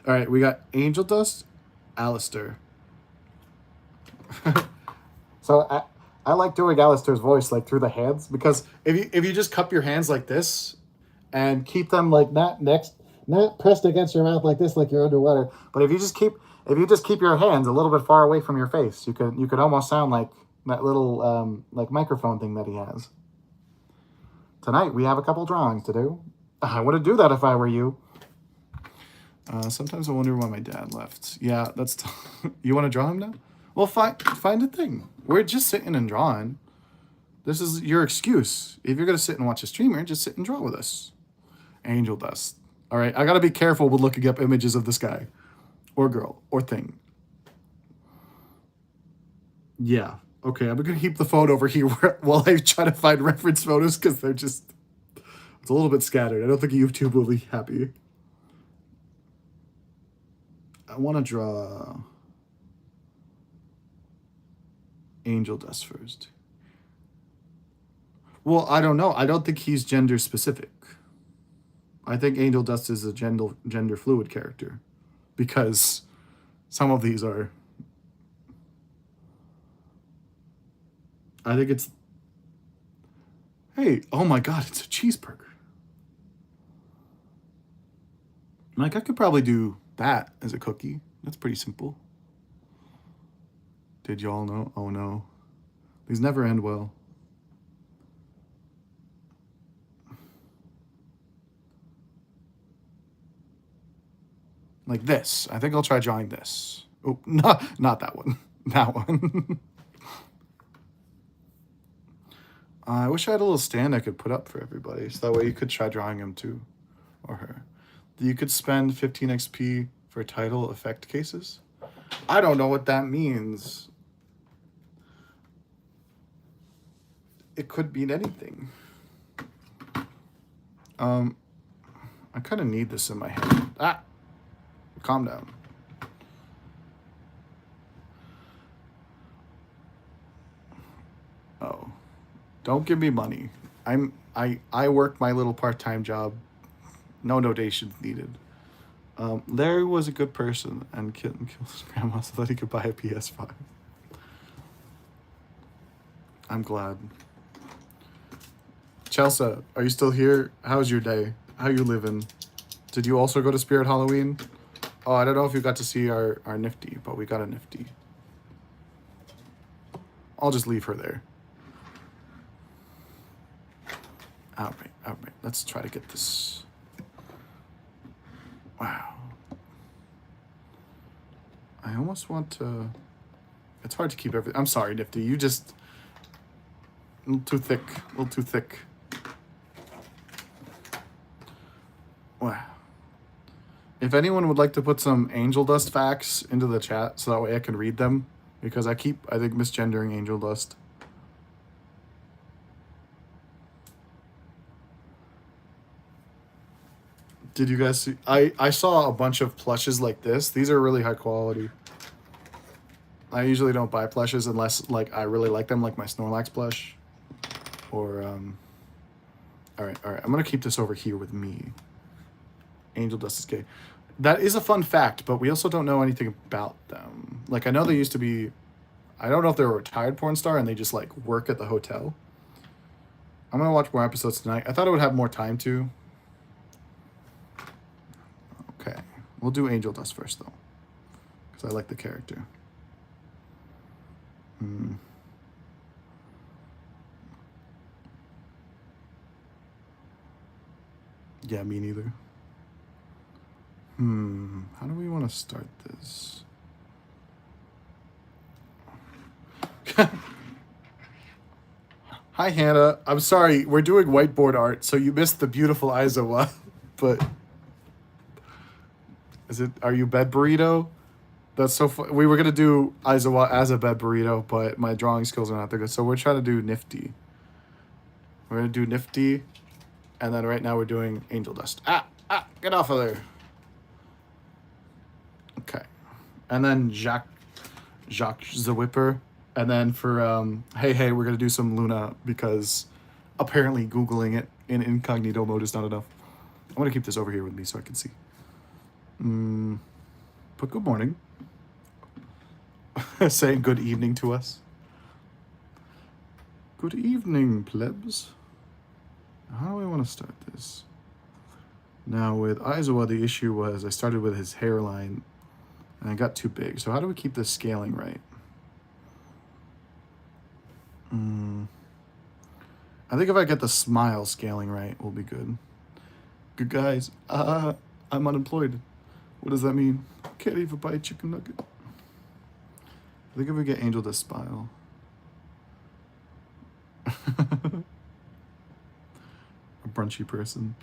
All right, we got Angel Dust, Alistair. So I like doing Alistair's voice like through the hands, because if you just cup your hands like this and keep them like not pressed against your mouth like this, like you're underwater, but if you just keep your hands a little bit far away from your face, you could almost sound like that little like microphone thing that he has. Tonight we have a couple drawings to do. I wouldn't do that if I were you. Sometimes I wonder why my dad left. Yeah, that's you want to draw him now? Well, find a thing. We're just sitting and drawing. This is your excuse. If you're going to sit and watch a streamer, just sit and draw with us. Angel Dust. All right, I got to be careful with looking up images of this guy or girl or thing. Yeah. Okay, I'm going to keep the phone over here while I try to find reference photos, because they're just... It's a little bit scattered. I don't think YouTube will be happy. I want to draw Angel Dust first. Well, I don't know. I don't think he's gender specific. I think Angel Dust is a gender fluid character, because some of these are... I think it's... Hey, oh my god, it's a cheeseburger. Like, I could probably do that as a cookie. That's pretty simple. Did y'all know? Oh no. These never end well. Like this. I think I'll try drawing this. Oh, not that one. That one. I wish I had a little stand I could put up for everybody, so that way you could try drawing him too, or her. You could spend 15 XP for title effect cases. I don't know what that means. it could mean anything. I kind of need this in my hand. Ah, calm down. Oh, don't give me money. I work my little part-time job. No donations needed. Larry was a good person and killed his grandma so that he could buy a PS5. I'm glad. Chelsea, are you still here? How's your day? How you living? Did you also go to Spirit Halloween? Oh, I don't know if you got to see our Nifty, but we got a Nifty. I'll just leave her there. All right. Let's try to get this. Wow. I almost want to... It's hard to keep everything... I'm sorry, Nifty. You just... A little too thick. Wow. If anyone would like to put some angel dust facts into the chat so that way I can read them, because I think, misgendering angel dust. Did you guys see? I saw a bunch of plushes like this. These are really high quality. I usually don't buy plushes unless like I really like them, like my Snorlax plush. Or all right. I'm gonna keep this over here with me. Angel dust is gay. That is a fun fact, but we also don't know anything about them. Like I know they used to be. I don't know if they're a retired porn star and they just like work at the hotel. I'm gonna watch more episodes tonight. I thought I would have more time to. Okay, we'll do Angel Dust first though, because I like the character. Yeah, me neither. How do we want to start this? Hi, Hannah. I'm sorry. We're doing whiteboard art, so you missed the beautiful Aizawa. But are you bed burrito? That's so fun. We were going to do Aizawa as a bed burrito, but my drawing skills are not that good. So we're trying to do Nifty. We're going to do Nifty. And then right now we're doing Angel Dust. Get off of there. Okay. And then Jacques the Whipper. And then for hey, we're going to do some Luna because apparently Googling it in incognito mode is not enough. I'm going to keep this over here with me so I can see. But good morning. Saying good evening to us. Good evening, plebs. How do I want to start this? Now with Aizawa, the issue was I started with his hairline and I got too big. So how do we keep this scaling right? I think if I get the smile scaling right, we'll be good. Good guys. I'm unemployed. What does that mean? Can't even buy a chicken nugget. I think if we get Angel to smile. A brunchy person.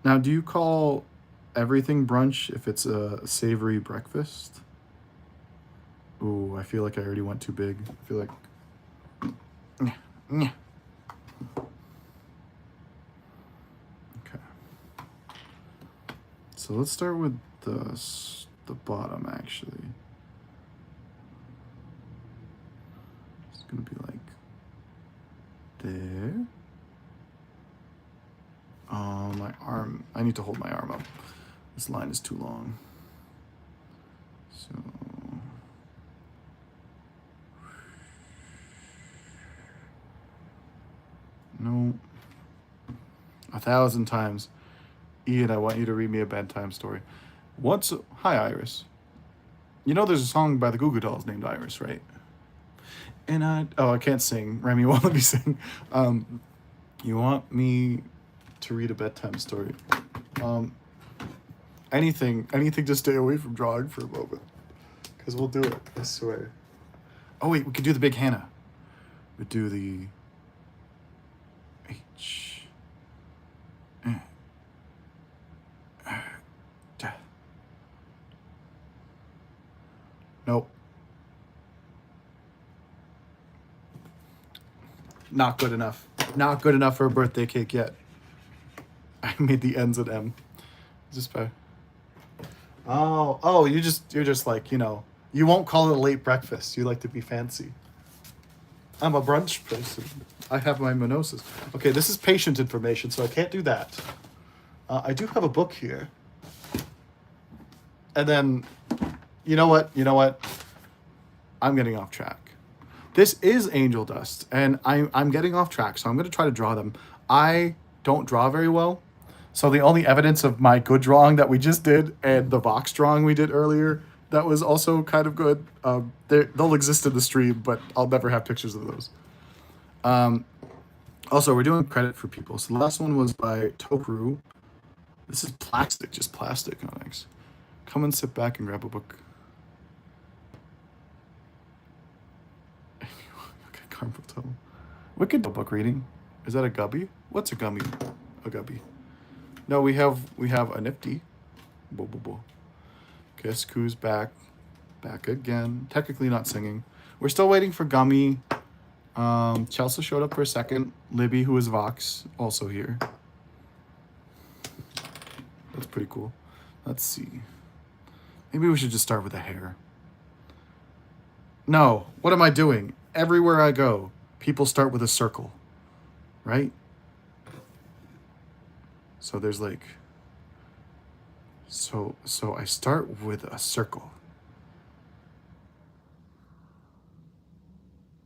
Now, do you call everything brunch if it's a savory breakfast? Ooh, I feel like I already went too big. I feel like... Okay. So let's start with the bottom, actually. It's gonna be like there. Oh, my arm. I need to hold my arm up. This line is too long. So... No. 1,000 times. Ian, I want you to read me a bedtime story. Hi, Iris. You know there's a song by the Goo Goo Dolls named Iris, right? And I can't sing. Remy won't let me sing. You want me to read a bedtime story? Anything to stay away from drawing for a moment. Because we'll do it, I swear. Oh, wait, we could do the big Hannah. We do the... H... Nope. Not good enough. Not good enough for a birthday cake yet. I made the ends at M. Just by. Oh, you're just like, you won't call it a late breakfast. You like to be fancy. I'm a brunch person. I have my mimousas. Okay, this is patient information, so I can't do that. I do have a book here. And then, you know what? I'm getting off track. This is angel dust, and I'm getting off track, so I'm going to try to draw them. I don't draw very well, so the only evidence of my good drawing that we just did and the Vox drawing we did earlier that was also kind of good, they'll exist in the stream, but I'll never have pictures of those. Also, we're doing credit for people. So the last one was by Tohru. This is plastic, just plastic comics. Come and sit back and grab a book. Okay, Carmel Tunnel. Wicked book reading. Is that a gubby? What's a gummy? A gubby. No, we have a nifty. Bo bo bo. Guess who's back? Back again. Technically not singing. We're still waiting for Gummy. Chelsea showed up for a second. Libby, who is Vox, also here. That's pretty cool. Let's see. Maybe we should just start with the hair. No, what am I doing? Everywhere I go, people start with a circle, right? So there's like, so I start with a circle.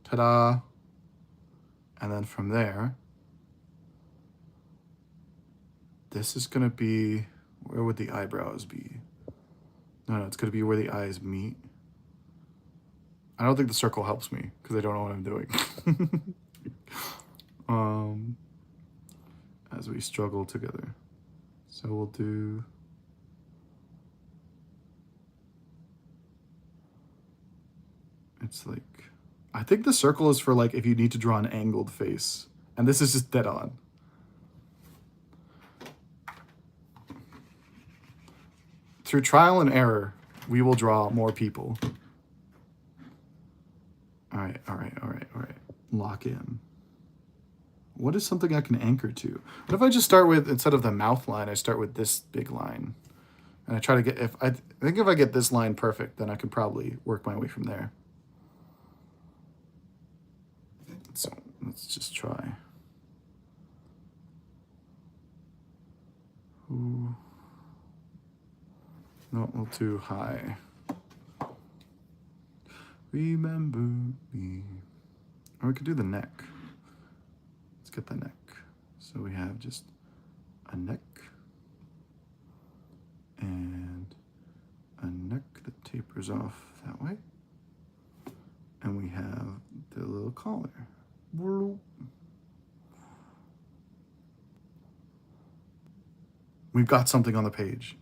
Ta-da. And then from there, this is gonna be, where would the eyebrows be? No, it's gonna be where the eyes meet. I don't think the circle helps me because I don't know what I'm doing. As we struggle together. So we'll do, it's like, I think the circle is for like if you need to draw an angled face. And this is just dead on. Through trial and error, we will draw more people. All right. Lock in. What is something I can anchor to? What if I just start with, instead of the mouth line, I start with this big line? And I try to get, I think if I get this line perfect, then I can probably work my way from there. So let's just try. Ooh. No, we'll do high. Remember me. Or we could do the neck. Let's get the neck. So we have just a neck and a neck that tapers off that way. And we have the little collar. We've got something on the page.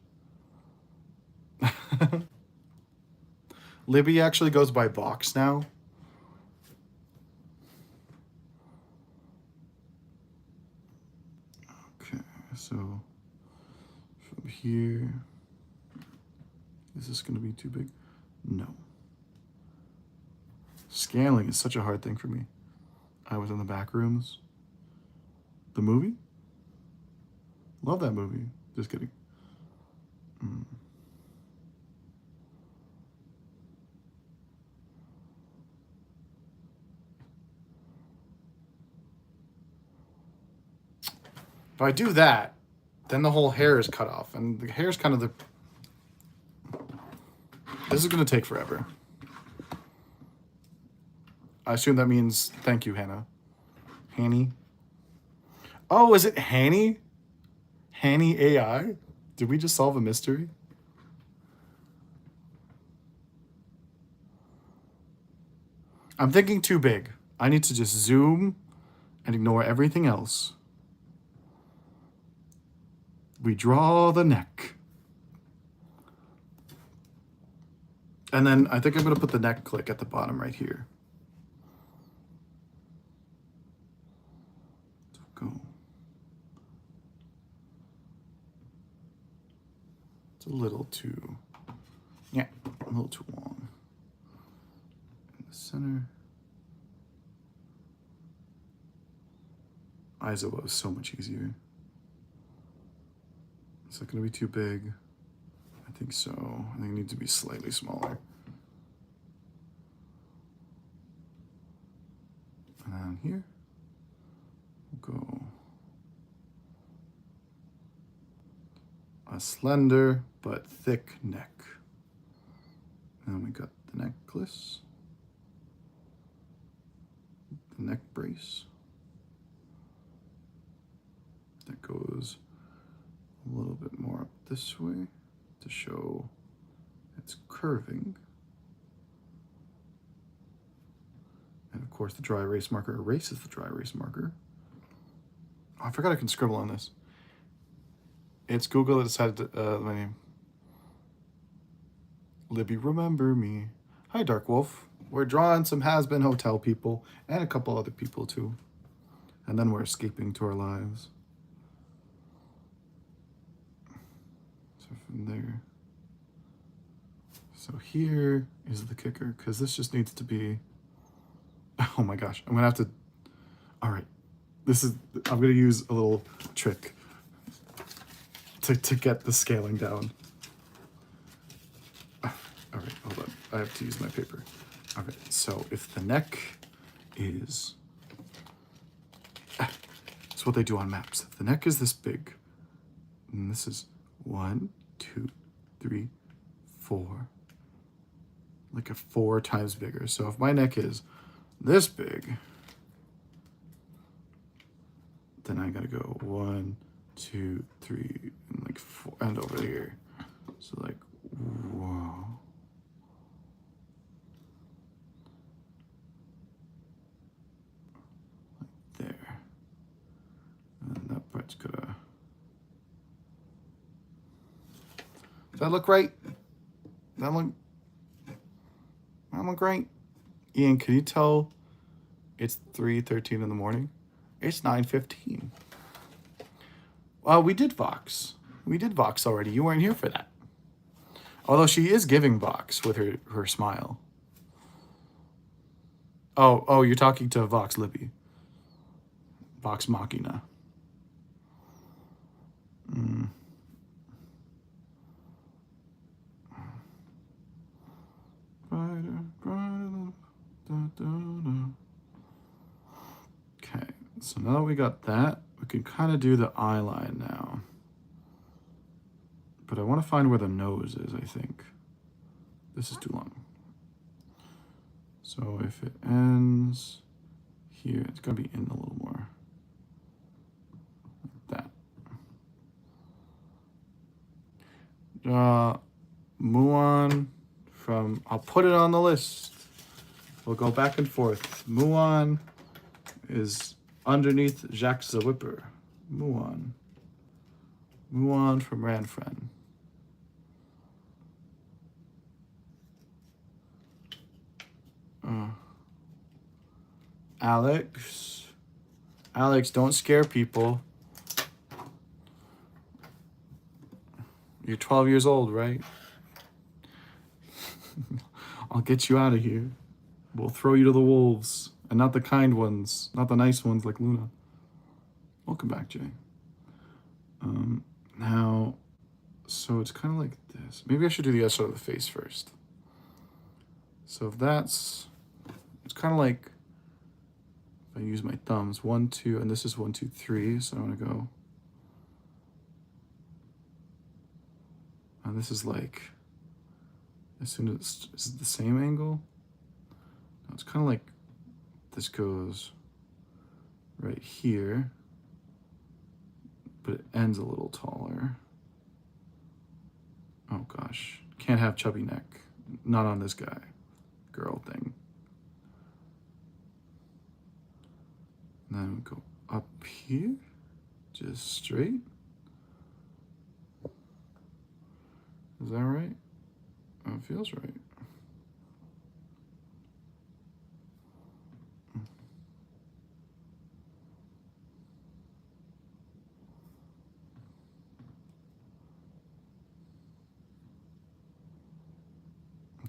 Libby actually goes by Vox now. Okay, so from here, is this going to be too big? No. Scaling is such a hard thing for me. I was in the back rooms. The movie? Love that movie. Just kidding. If I do that, then the whole hair is cut off. And the hair is kind of the... This is going to take forever. I assume that means thank you, Hannah. Hanny. Oh, is it Hanny? Hanny AI? Did we just solve a mystery? I'm thinking too big. I need to just zoom and ignore everything else. We draw the neck. And then I think I'm going to put the neck click at the bottom right here. Go. It's a little too, yeah, a little too long. In the center. Aizawa is so much easier. Is that going to be too big? I think so. I think it needs to be slightly smaller. And then here, we'll go a slender but thick neck. And then we got the necklace, the neck brace. That goes a little bit more up this way to show it's curving. And of course the dry erase marker erases the dry erase marker. Oh, I forgot I can scribble on this. It's Google that decided to, my name. Libby, remember me. Hi, Dark Wolf. We're drawing some has-been hotel people and a couple other people too. And then we're escaping to our lives. So from there. So here is the kicker, because this just needs to be, oh my gosh, I'm gonna have to, all right. I'm gonna use a little trick to get the scaling down. All right, hold on. I have to use my paper. All right, so if the neck is, it's what they do on maps. If the neck is this big, and this is 1, 2, 3, 4, like a 4 times bigger. So if my neck is this big, then I gotta go 1, 2, 3, and like 4, and over here. So like, whoa. Like there. And then that part's gonna, does that look right? That look right? Ian, can you tell it's 3:13 in the morning? It's 9:15. Well, we did Vox. We did Vox already. You weren't here for that. Although she is giving Vox with her smile. Oh, you're talking to Vox Libby. Vox Machina. Okay, so now that we got that, we can kind of do the eye line now. But I want to find where the nose is, I think. This is too long. So if it ends here, it's going to be in a little more. Like that. Muon from, I'll put it on the list. We'll go back and forth. Muon is underneath Jacques the Whipper. Muon. Muon from Ranfren. Alex. Alex, don't scare people. You're 12 years old, right? I'll get you out of here. We'll throw you to the wolves. And not the kind ones. Not the nice ones like Luna. Welcome back, Jay. Now, so it's kind of like this. Maybe I should do the other side of the face first. So if that's, it's kind of like, if I use my thumbs, 1, 2, and this is 1, 2, 3. So I'm gonna go, and this is like, as soon as it's the same angle. No, it's kind of like this goes right here, but it ends a little taller. Oh gosh, can't have chubby neck. Not on this guy, girl thing. And then we go up here, just straight. Is that right? Oh, it feels right.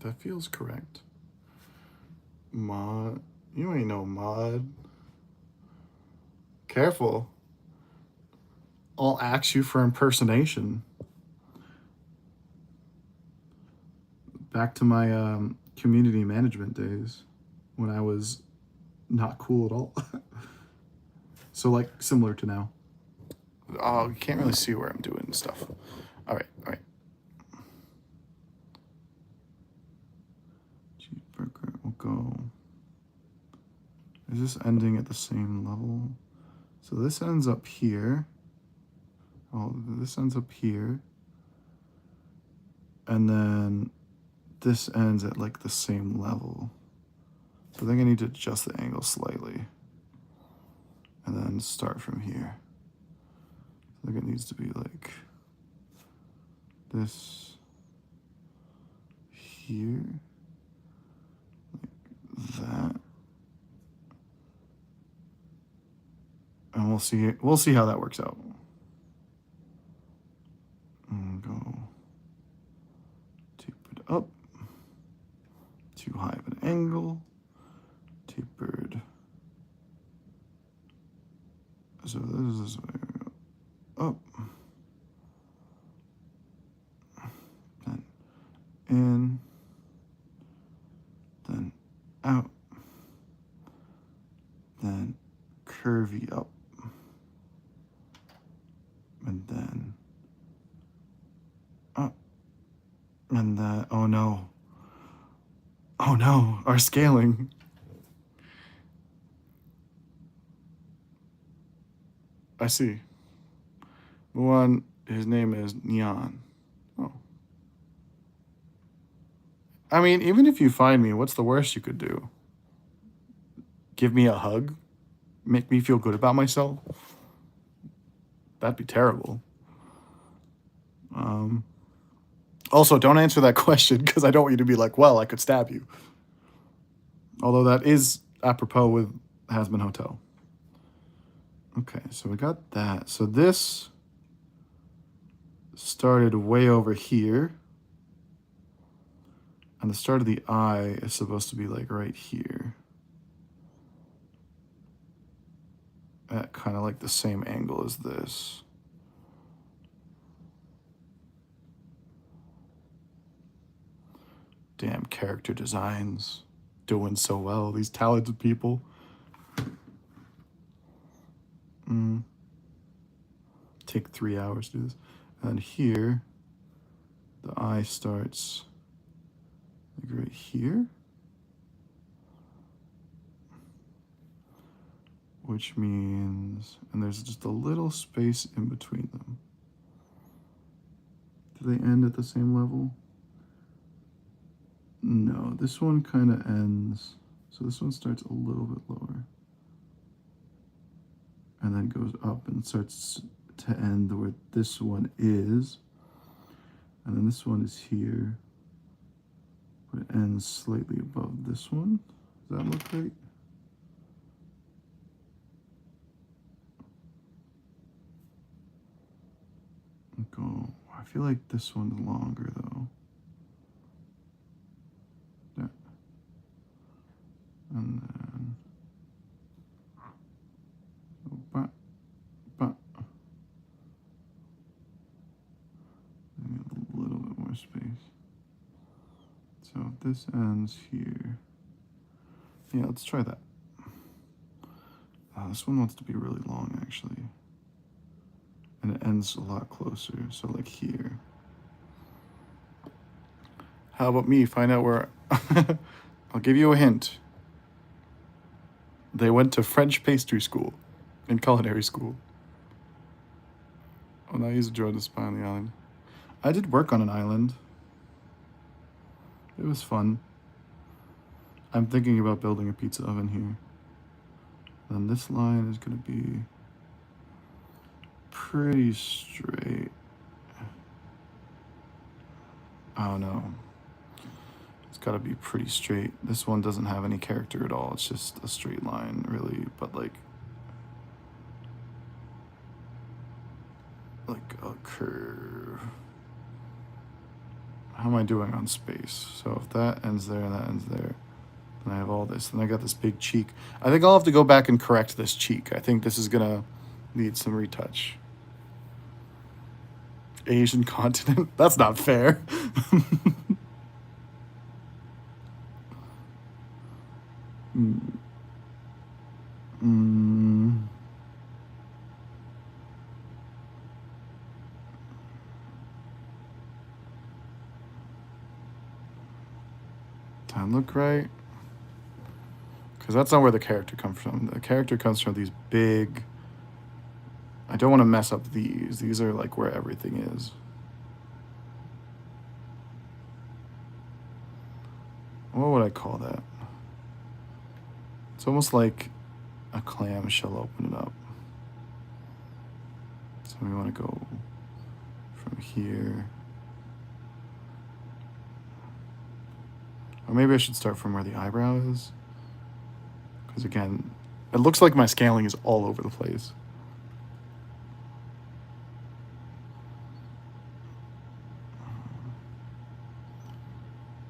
That feels correct. Mod, you ain't no mod. Careful. I'll axe you for impersonation. Back to my community management days when I was not cool at all. So, like, similar to now. Oh, you can't really see where I'm doing stuff. All right. Cheeseburger will go. Is this ending at the same level? So this ends up here. Oh, this ends up here. And then this ends at like the same level. So I think I need to adjust the angle slightly. And then start from here. I think it needs to be like this here. Like that. And we'll see how that works out. And go tapered up. Too high of an angle. Tapered. So this is where we go up. Then in. Then out. Then curvy up. And then up. And then, oh no, our scaling. I see. The one, his name is Nyon. Oh. I mean, even if you find me, what's the worst you could do? Give me a hug? Make me feel good about myself? That'd be terrible. Also, don't answer that question because I don't want you to be like, well, I could stab you. Although that is apropos with Hasman Hotel. Okay, so we got that. So this started way over here. And the start of the eye is supposed to be like right here. At kind of like the same angle as this. Damn character designs. Doing so well, these talented people. Take 3 hours to do this. And here, the eye starts like right here. Which means, and there's just a little space in between them. Do they end at the same level? No, this one kind of ends. So this one starts a little bit lower. And then goes up and starts to end where this one is. And then this one is here. But it ends slightly above this one. Does that look right? Go. I feel like this one's longer though. There. And then so need a little bit more space. So if this ends here. Yeah, let's try that. This one wants to be really long actually. And it ends a lot closer, so like here. How about me? Find out where... I'll give you a hint. They went to French pastry school and culinary school. Oh, now he's enjoying the spy on the island. I did work on an island. It was fun. I'm thinking about building a pizza oven here. Then this line is going to be pretty straight. Oh no. It's got to be pretty straight. This one doesn't have any character at all. It's just a straight line, really, but like a curve. How am I doing on space? So if that ends there and that ends there, And I have all this. And I got this big cheek. I think I'll have to go back and correct this cheek. I think this is going to need some retouch. Asian continent? That's not fair. That look right? Because that's not where the character comes from. The character comes from these big... I don't want to mess up these. These are like where everything is. What would I call that? It's almost like a clam shell opening up. So we want to go from here. Or maybe I should start from where the eyebrow is. Because again, it looks like my scaling is all over the place.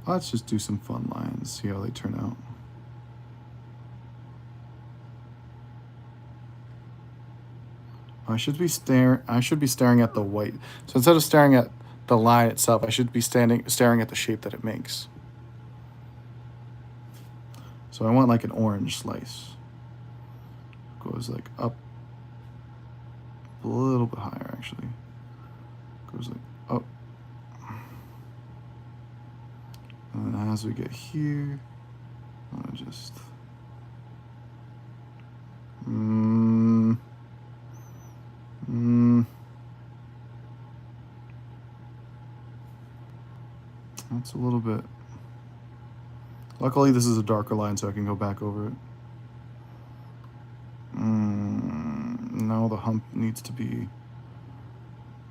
Let's just do some fun lines, see how they turn out. I should be staring at the white. So instead of staring at the line itself, I should be staring at the shape that it makes. So I want like an orange slice. Goes like up a little bit higher actually. Goes like up. And then as we get here, I'll just that's a little bit. Luckily, this is a darker line, so I can go back over it. Now the hump needs to be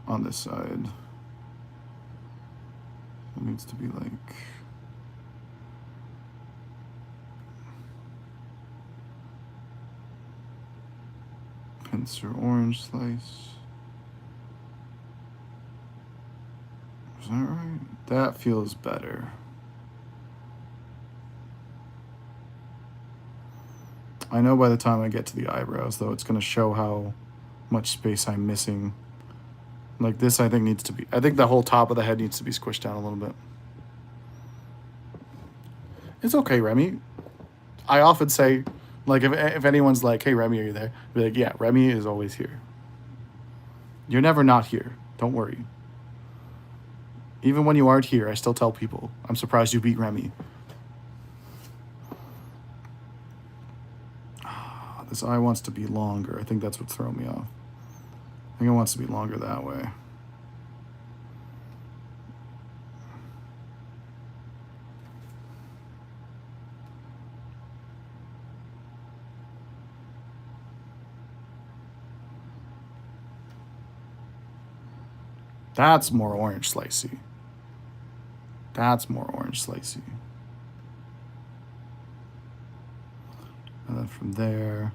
on this side. It needs to be like. Pincer orange slice. Is that right? That feels better. I know by the time I get to the eyebrows, though, it's going to show how much space I'm missing. Like this, I think needs to be... I think the whole top of the head needs to be squished down a little bit. It's okay, Remy. I often say... Like, if anyone's like, hey, Remy, are you there? I'd be like, yeah, Remy is always here. You're never not here. Don't worry. Even when you aren't here, I still tell people, I'm surprised you beat Remy. This eye wants to be longer. I think that's what's throwing me off. I think it wants to be longer that way. That's more orange slicey. That's more orange slicey. And then from there,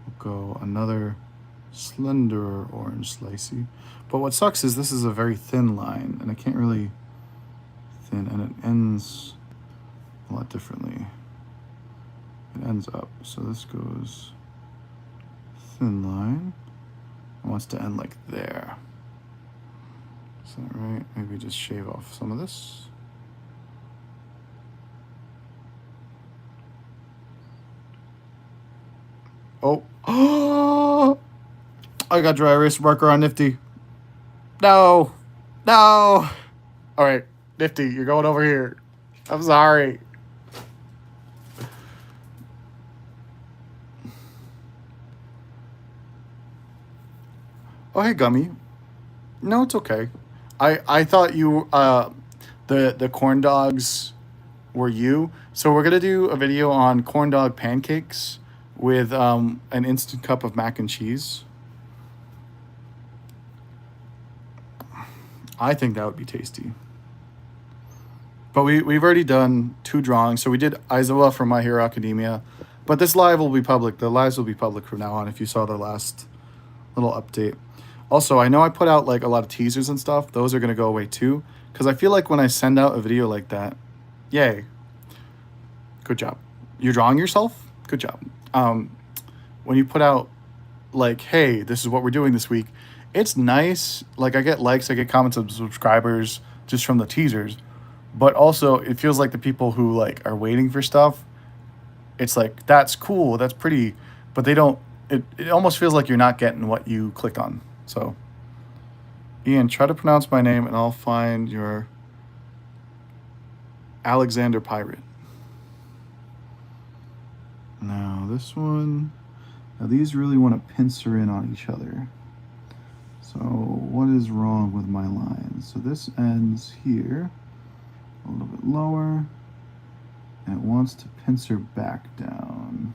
we'll go another slender orange slicey. But what sucks is this is a very thin line, and I can't really thin, and it ends a lot differently. It ends up, so this goes thin line. It wants to end like there. Is that right? Maybe just shave off some of this. Oh. Oh! I got dry erase marker on Nifty. No. No. All right, Nifty, you're going over here. I'm sorry. Oh, hey, Gummy. No, it's okay. I thought you the corn dogs were you. So we're gonna do a video on corn dog pancakes with an instant cup of mac and cheese. I think that would be tasty. But we've already done 2 drawings. So we did Aizawa from My Hero Academia. But this live will be public. The lives will be public from now on if you saw the last little update. Also, I know I put out like a lot of teasers and stuff. Those are going to go away too. Because I feel like when I send out a video like that, yay. Good job. You're drawing yourself? Good job. When you put out, like, hey, this is what we're doing this week, it's nice. Like, I get likes, I get comments of subscribers just from the teasers. But also, it feels like the people who, like, are waiting for stuff, it's like, that's cool, that's pretty. But they don't, it almost feels like you're not getting what you clicked on. So, Ian, try to pronounce my name and I'll find your Alexander Pirate. Now, this one. Now, these really want to pincer in on each other. So, what is wrong with my line? So, this ends here, a little bit lower, and it wants to pincer back down.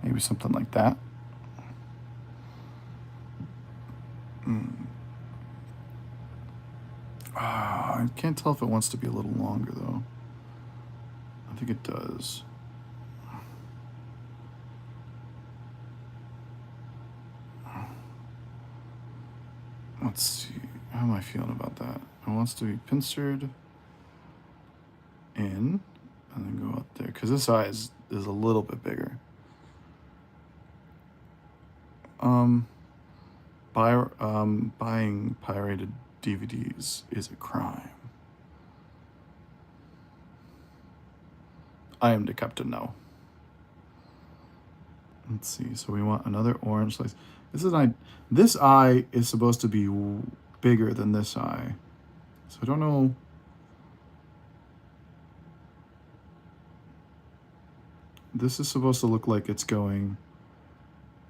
Maybe something like that. I can't tell if it wants to be a little longer, though. I think it does. Let's see. How am I feeling about that? It wants to be pincered in and then go up there. Because this eye is a little bit bigger. Buying pirated DVDs is a crime. I am the captain now. Let's see. So we want another orange slice. This eye is supposed to be bigger than this eye. So I don't know. This is supposed to look like it's going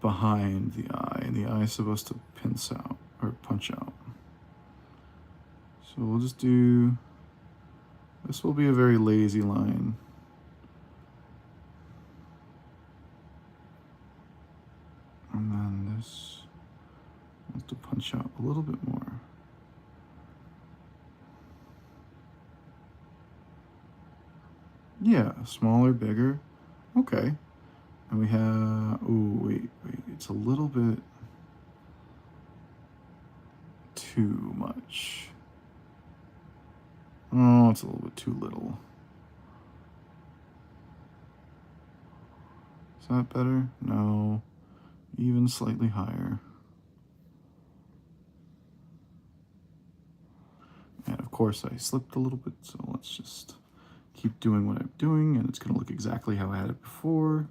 behind the eye, and the eye is supposed to pinch out or punch out. So we'll just do, this will be a very lazy line. And then this wants to punch out a little bit more. Yeah, smaller, bigger. Okay. And we have, oh, wait, it's a little bit too much. Oh, it's a little bit too little. Is that better? No, even slightly higher. And of course I slipped a little bit, so let's just keep doing what I'm doing, and it's gonna look exactly how I had it before.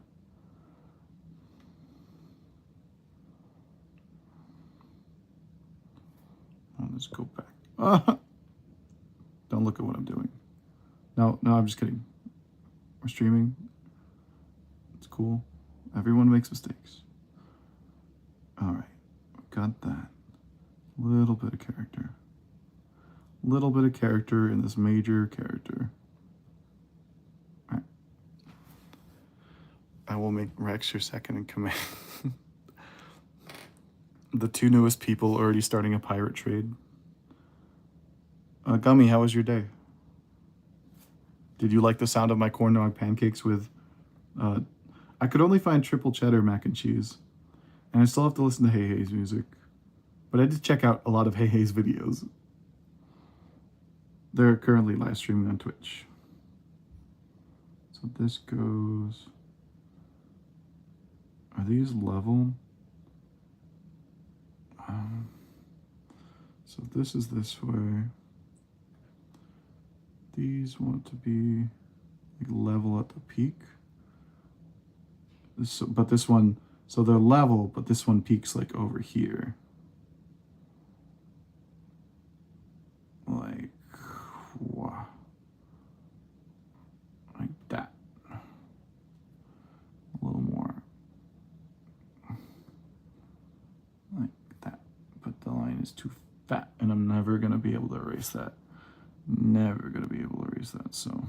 Let's go back. Don't look at what I'm doing. No, I'm just kidding. We're streaming. It's cool. Everyone makes mistakes. All right, got that. Little bit of character. Little bit of character in this major character. All right. I will make Rex your second in command. The two newest people already starting a pirate trade. Gummy, how was your day? Did you like the sound of my corn dog pancakes with... I could only find triple cheddar mac and cheese. And I still have to listen to Hey Hey's music. But I did check out a lot of Hey Hey's videos. They're currently live streaming on Twitch. So this goes... Are these level? So this is this way. These want to be like level at the peak. But this one, so they're level, but this one peaks like over here. Like, wow. Like that. A little more. Like that. But the line is too fat, and I'm never going to be able to erase that. Never going to be able to erase that, so.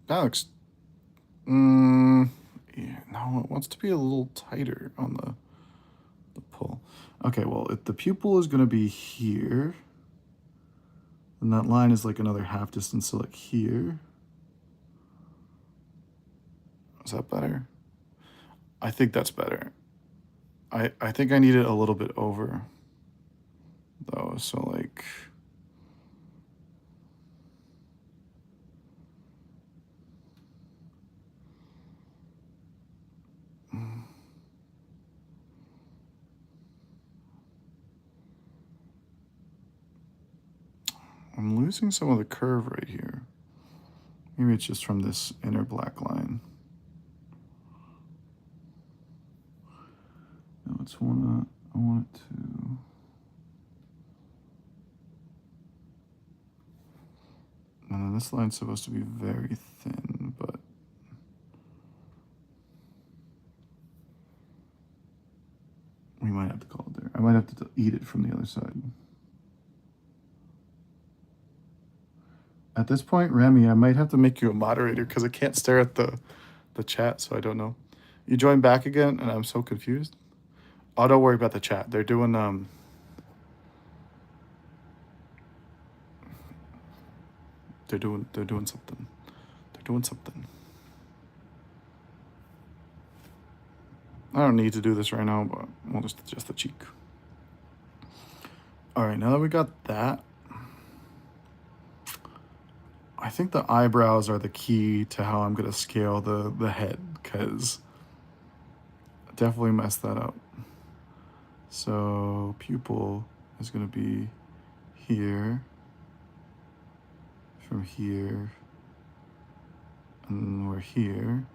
That looks, yeah, no, it wants to be a little tighter on the pull. Okay, well, if the pupil is going to be here, then that line is like another half distance, so like here. Is that better? I think that's better. I think I need it a little bit over, though, so like... I'm losing some of the curve right here. Maybe it's just from this inner black line. Now I want it to... And then this line's supposed to be very thin, but... we might have to call it there. I might have to eat it from the other side. At this point, Remy, I might have to make you a moderator because I can't stare at the chat, so I don't know. You joined back again, and I'm so confused. Oh, don't worry about the chat. They're doing They're doing something. They're doing something. I don't need to do this right now, but we'll just adjust the cheek. All right, now that we got that, I think the eyebrows are the key to how I'm gonna scale the head, because I definitely messed that up. So pupil is gonna be here, from here, and we're here,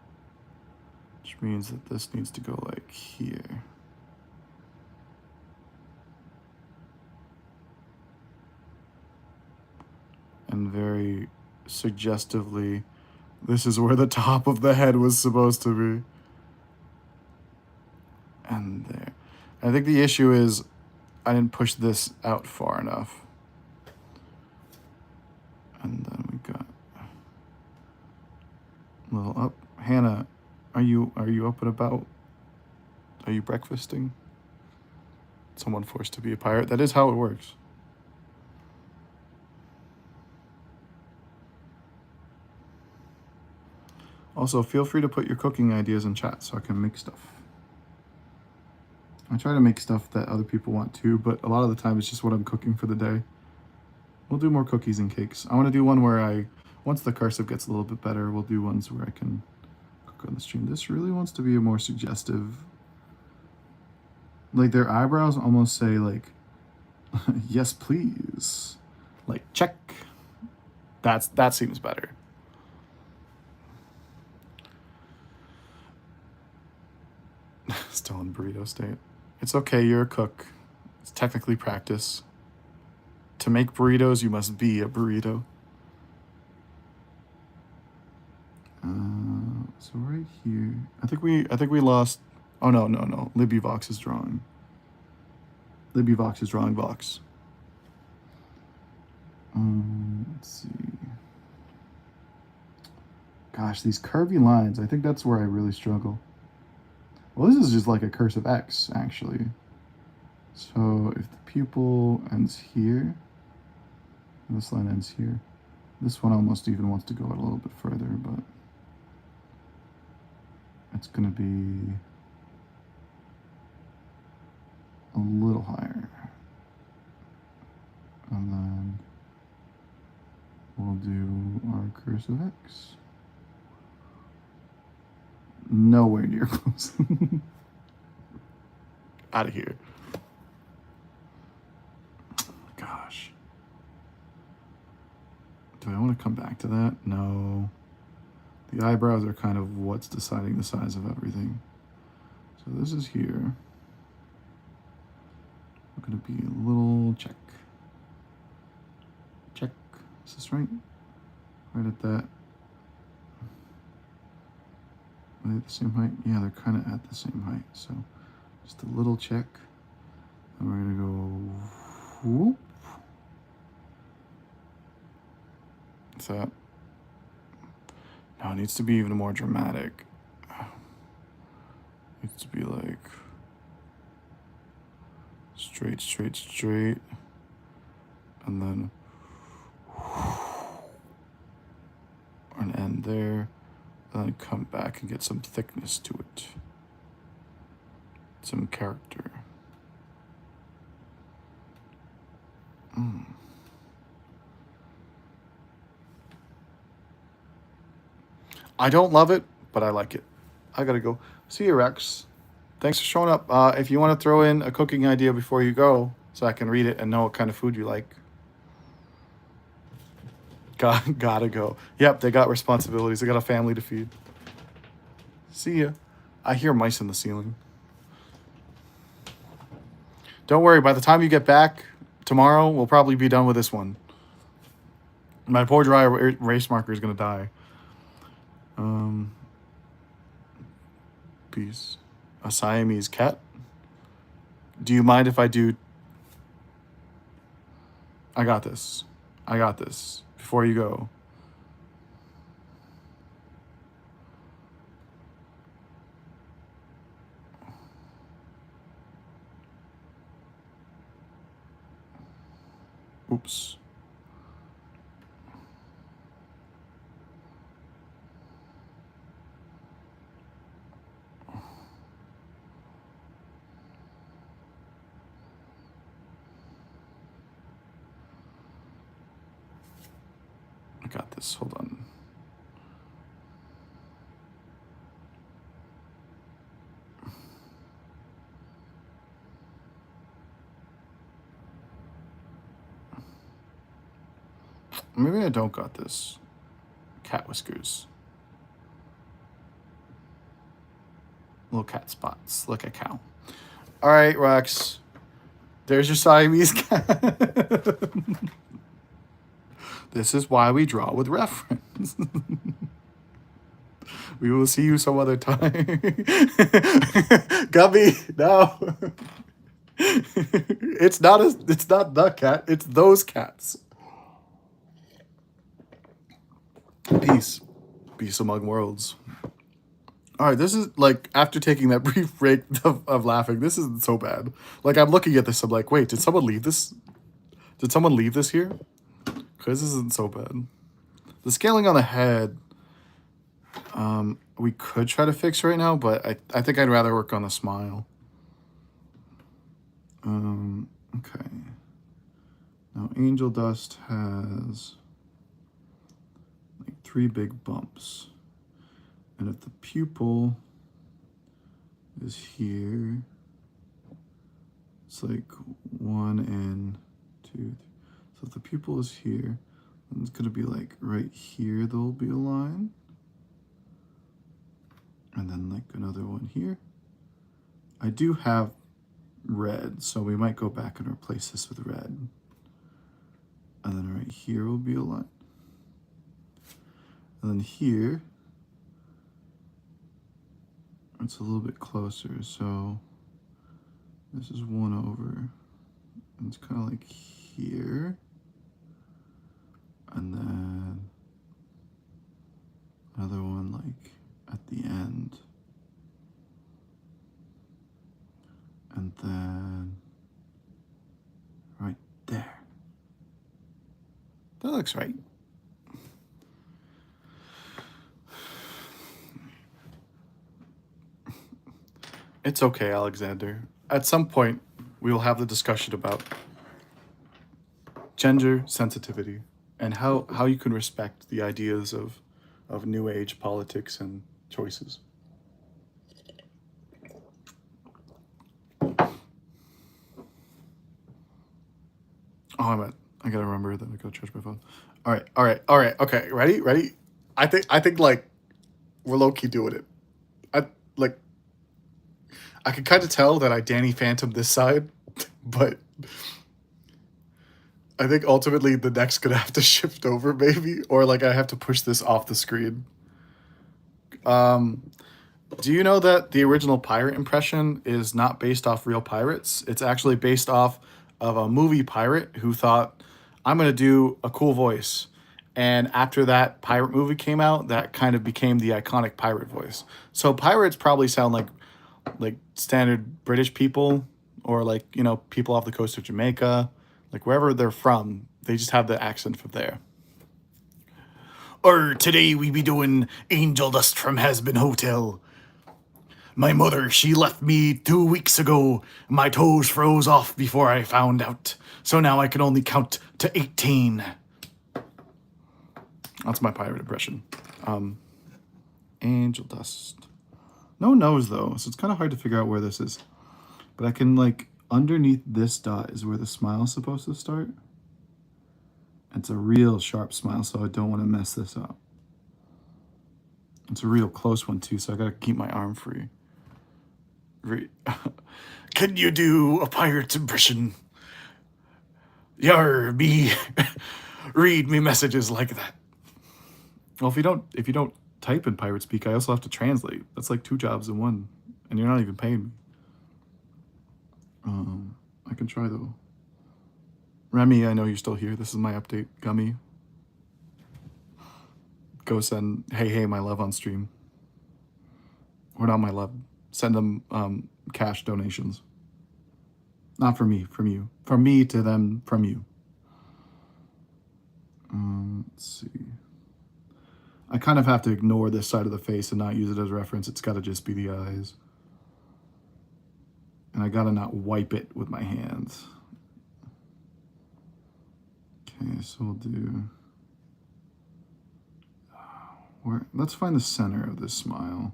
which means that this needs to go like here. And very suggestively, this is where the top of the head was supposed to be. And there. I think the issue is I didn't push this out far enough. And then we got a little up. Hannah, are you up and about? Are you breakfasting? Someone forced to be a pirate. That is how it works. Also, feel free to put your cooking ideas in chat so I can make stuff. I try to make stuff that other people want too, but a lot of the time it's just what I'm cooking for the day. We'll do more cookies and cakes. I want to do one where once the cursive gets a little bit better, we'll do ones where I can cook on the stream. This really wants to be a more suggestive, like their eyebrows almost say like, yes, please. Like, check. That seems better. Still in burrito state. It's okay, you're a cook. It's technically practice. To make burritos, you must be a burrito. So right here, I think we lost. Oh no. LibbyVox is drawing. LibbyVox is drawing Vox. Let's see. Gosh, these curvy lines. I think that's where I really struggle. Well, this is just like a cursive X, actually. So if the pupil ends here, and this line ends here, this one almost even wants to go out a little bit further, but it's going to be a little higher. And then we'll do our cursive X. Nowhere near close. Out of here. Gosh. Do I want to come back to that? No. The eyebrows are kind of what's deciding the size of everything. So this is here. We're going to be a little check. Check. Is this right? Right at that. Are they the same height? Yeah, they're kind of at the same height. So just a little check. And we're going to go whoop. What's that? No, it needs to be even more dramatic. It needs to be like straight, straight, straight. And then an end there. And then come back and get some thickness to it. Some character. I don't love it, but I like it. I gotta go. See you, Rex. Thanks for showing up. If you want to throw in a cooking idea before you go, so I can read it and know what kind of food you like. Gotta go. Yep, they got responsibilities. They got a family to feed. See ya. I hear mice in the ceiling. Don't worry, by the time you get back tomorrow, we'll probably be done with this one. My poor dry erase marker is going to die. Peace. A Siamese cat? Do you mind if I do... I got this. I got this. Before you go. Oops. I got this. Hold on. Maybe I don't got this. Cat whiskers. Little cat spots. Like a cow. All right, Rex. There's your Siamese cat. This is why we draw with reference. We will see you some other time. Gubby, no. It's not the cat, it's those cats. Peace. Peace among worlds. All right, this is like, after taking that brief break of laughing, this isn't so bad. Like, I'm looking at this, I'm like, wait, did someone leave this? Did someone leave this here? Because this isn't so bad. The scaling on the head, we could try to fix right now, but I think I'd rather work on the smile. Okay. Now, Angel Dust has like 3 big bumps. And if the pupil is here, it's like 1 and 2. So if the pupil is here, then it's going to be like right here, there'll be a line. And then like another one here. I do have red, so we might go back and replace this with red. And then right here will be a line. And then here, it's a little bit closer, so this is 1 over. And it's kind of like here. And then another one like at the end. And then right there. That looks right. It's okay, Alexander. At some point, we will have the discussion about gender sensitivity and how you can respect the ideas of new age politics and choices. Oh, I gotta remember that I gotta charge my phone. All right. Okay, ready? I think like we're low key doing it. I can kind of tell that I Danny Phantom this side, but I think ultimately the neck's gonna have to shift over maybe, or like I have to push this off the screen. Do you know that the original pirate impression is not based off real pirates? It's actually based off of a movie pirate who thought, I'm going to do a cool voice. And after that pirate movie came out, that kind of became the iconic pirate voice. So pirates probably sound like standard British people, or like, you know, people off the coast of Jamaica, like wherever they're from, they just have the accent from there. Today we be doing Angel Dust from Hasbin Hotel. My mother, she left me 2 weeks ago. My toes froze off before I found out. So now I can only count to 18. That's my pirate impression. Angel Dust. No nose though, so it's kind of hard to figure out where this is. But I can, like, underneath this dot is where the smile is supposed to start. It's a real sharp smile, so I don't want to mess this up. It's a real close one too, so I gotta keep my arm free. Can you do a pirate's impression? Yar, me. Read me messages like that. Well, if you don't type in pirate speak, I also have to translate. That's like 2 jobs in one, and you're not even paying me. I can try though. Remy, I know you're still here. This is my update. Gummy. Go send hey my love on stream. Or not my love. Send them cash donations. Not from me, from you. From me to them, from you. Let's see. I kind of have to ignore this side of the face and not use it as reference. It's got to just be the eyes. And I got to not wipe it with my hands. Okay, so we'll do... let's find the center of this smile.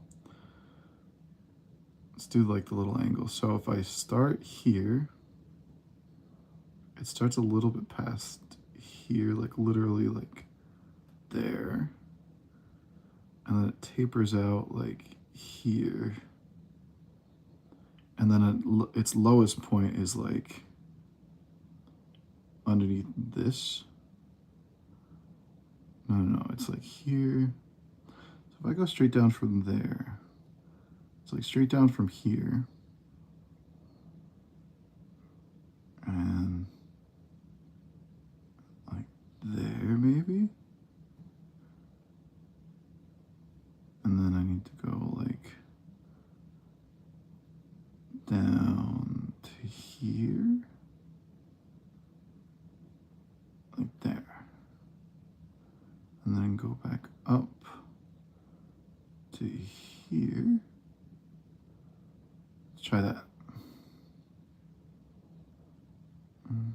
Let's do like the little angle. So if I start here, it starts a little bit past here, like literally like there. And then it tapers out like here. And then its lowest point is like underneath this. No, it's like here. So if I go straight down from there, it's like straight down from here. And like there maybe. And then I need to go like down to here. Like there. And then go back up to here. Let's try that. And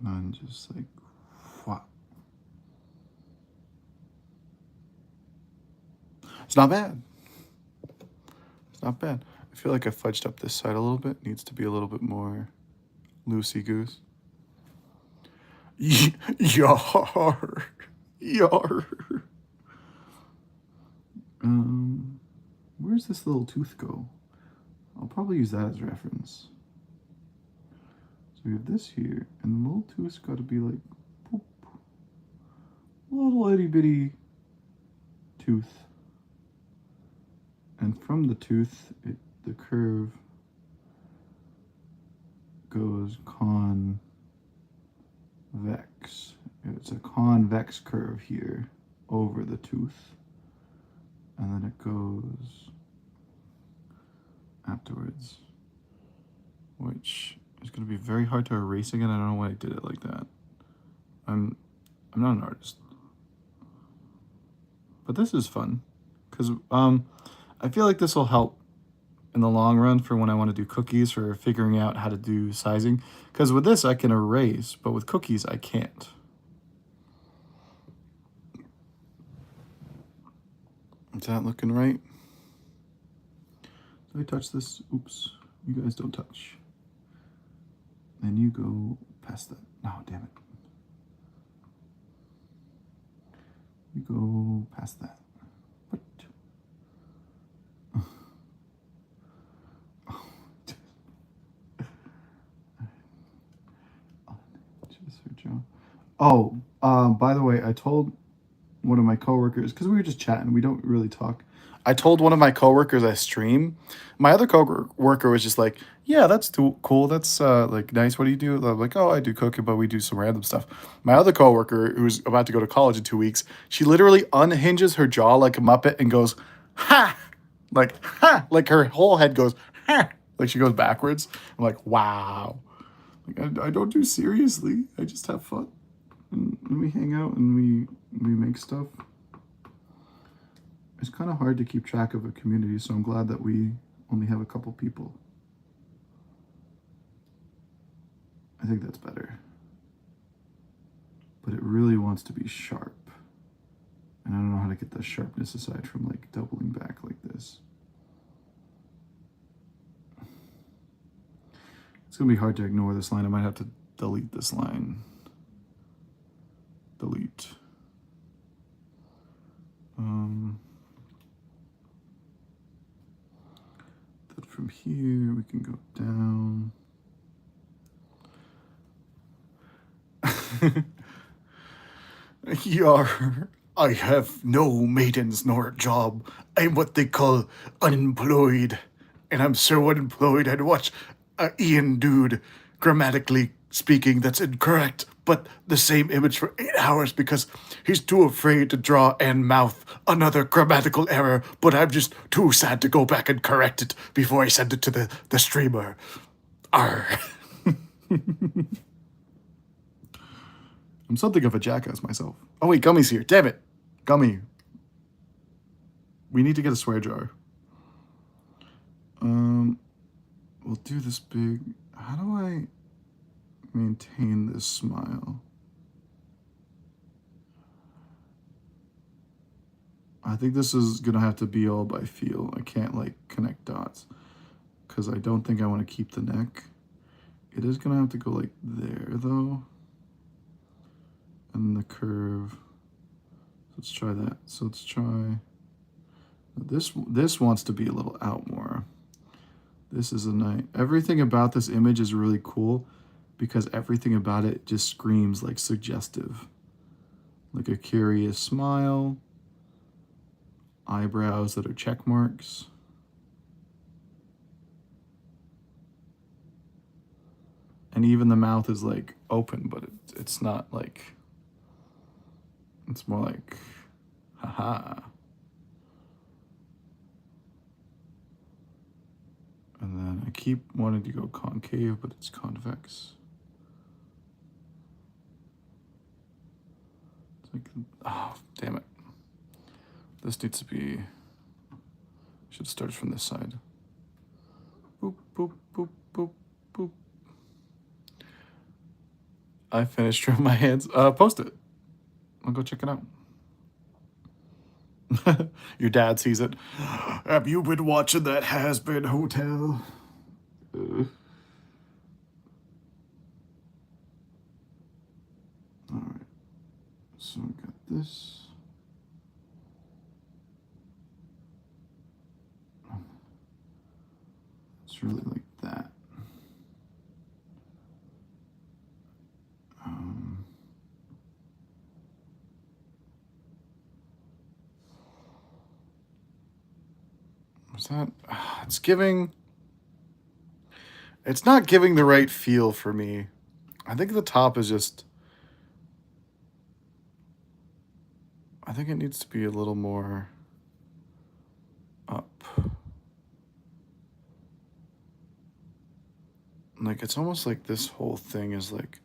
then just like, whop. It's not bad. It's not bad. I feel like I fudged up this side a little bit. Needs to be a little bit more loosey-goose. Yar. Yar. Where's this little tooth go? I'll probably use that as reference. So we have this here, and the little tooth's got to be like, boop, little itty bitty tooth. And from the tooth, the curve goes convex. It's a convex curve here over the tooth. And then it goes afterwards, which is going to be very hard to erase again. I don't know why I did it like that. I'm not an artist. But this is fun, because I feel like this will help in the long run for when I want to do cookies, for figuring out how to do sizing. Because with this I can erase, but with cookies I can't. Is that looking right? Did I touch this? Oops. You guys don't touch. Then you go past that. No, damn it. You go past that. What? Oh, by the way, I told one of my coworkers, because we were just chatting, we don't really talk. I told one of my coworkers I stream. My other coworker was just like, "Yeah, that's too cool. That's like nice. What do you do?" I'm like, "Oh, I do cooking, but we do some random stuff." My other coworker, who's about to go to college in 2 weeks, she literally unhinges her jaw like a Muppet and goes, "Ha! Like, ha! Like her whole head goes, ha! Like she goes backwards. I'm like, wow. Like I don't do seriously. I just have fun. And we hang out and we make stuff. It's kind of hard to keep track of a community, so I'm glad that we only have a couple people. I think that's better. But it really wants to be sharp. And I don't know how to get the sharpness aside from like doubling back like this. It's gonna be hard to ignore this line. I might have to delete this line. Delete. Then from here we can go down. Yar, I have no maidens nor job. I'm what they call unemployed. And I'm so unemployed I'd watch a Ian dude, grammatically speaking, that's incorrect, but the same image for 8 hours because he's too afraid to draw and mouth another grammatical error, but I'm just too sad to go back and correct it before I send it to the streamer. Arr. I'm something of a jackass myself. Oh wait, Gummy's here. Damn it. Gummy. We need to get a swear jar. We'll do this big. How do I maintain this smile? I think this is gonna have to be all by feel. I can't like connect dots because I don't think I want to keep the neck. It is gonna have to go like there though. And the curve. Let's try that. So let's try this wants to be a little out more. This is a nice. Everything about this image is really cool because everything about it just screams like suggestive. Like a curious smile, eyebrows that are check marks. And even the mouth is like open, but it's not like, it's more like, haha. And then I keep wanting to go concave, but it's convex. It's like, oh, damn it. This needs to be, should start from this side. Boop, boop, boop, boop, boop. I finished drawing my hands. Post it. I'll go check it out. Your dad sees it. Have you been watching that Has-Been Hotel? All right. So I got this. It's really like that. What's that? It's giving. It's not giving the right feel for me. I think the top is just. I think it needs to be a little more up. Like it's almost like this whole thing is like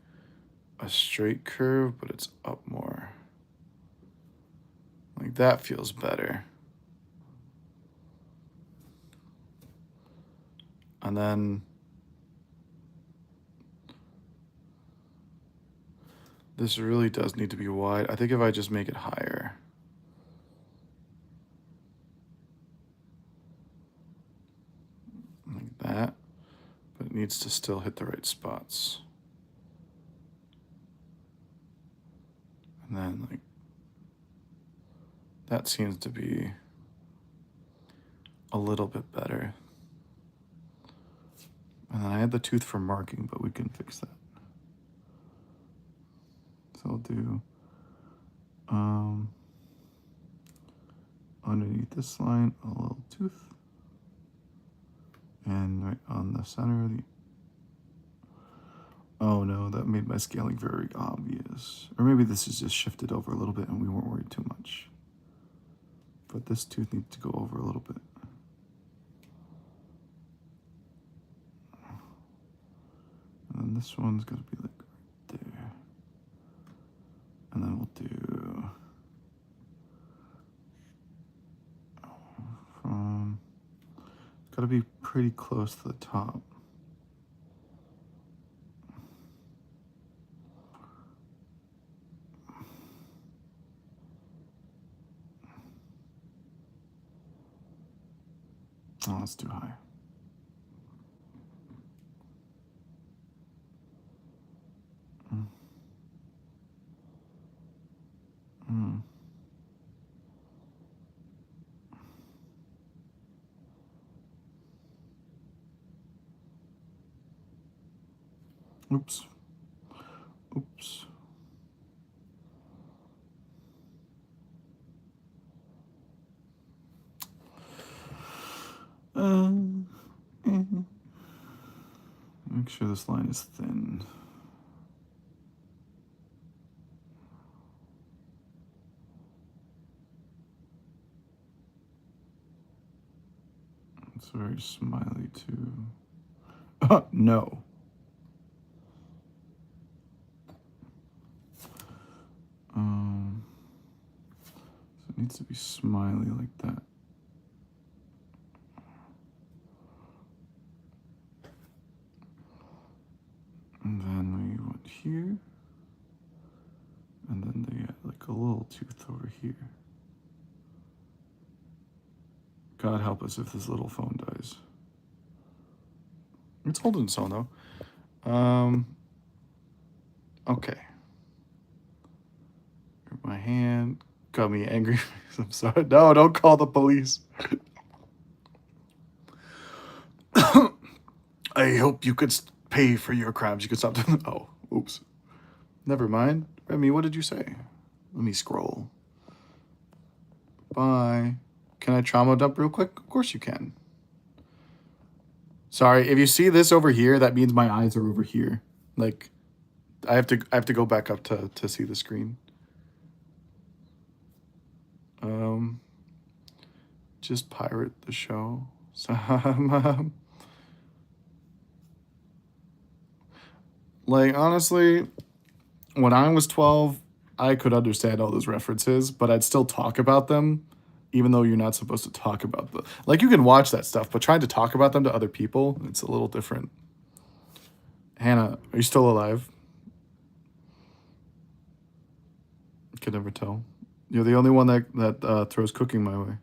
a straight curve, but it's up more. Like that feels better. And then this really does need to be wide. I think if I just make it higher. Like that. But it needs to still hit the right spots. And then like that seems to be a little bit better. And then I had the tooth for marking, but we can fix that. So I'll do underneath this line a little tooth, and right on the center of the. Oh no, that made my scaling very obvious. Or maybe this is just shifted over a little bit and we weren't worried too much. But this tooth needs to go over a little bit. And then this one's gonna be like right there. And then we'll do from, it's gotta be pretty close to the top. Oh, that's too high. Mm. Oops. Oops. Make sure this line is thin. It's very smiley too. No. So it needs to be smiley like that. And then we went here. And then they had like a little tooth over here. God help us if this little phone dies. It's holding its own though. Okay. My hand got me angry. I'm sorry. No, don't call the police. I hope you could pay for your crimes. You could stop doing. Oh, oops. Never mind. Remy, what did you say? Let me scroll. Bye. Can I trauma dump real quick? Of course you can. Sorry, if you see this over here, that means my eyes are over here. Like, I have to go back up to see the screen. Just pirate the show. Like, honestly, when I was 12, I could understand all those references, but I'd still talk about them, even though you're not supposed to talk about them. Like, you can watch that stuff, but trying to talk about them to other people, it's a little different. Hannah, are you still alive? I could never tell. You're the only one that throws cooking my way.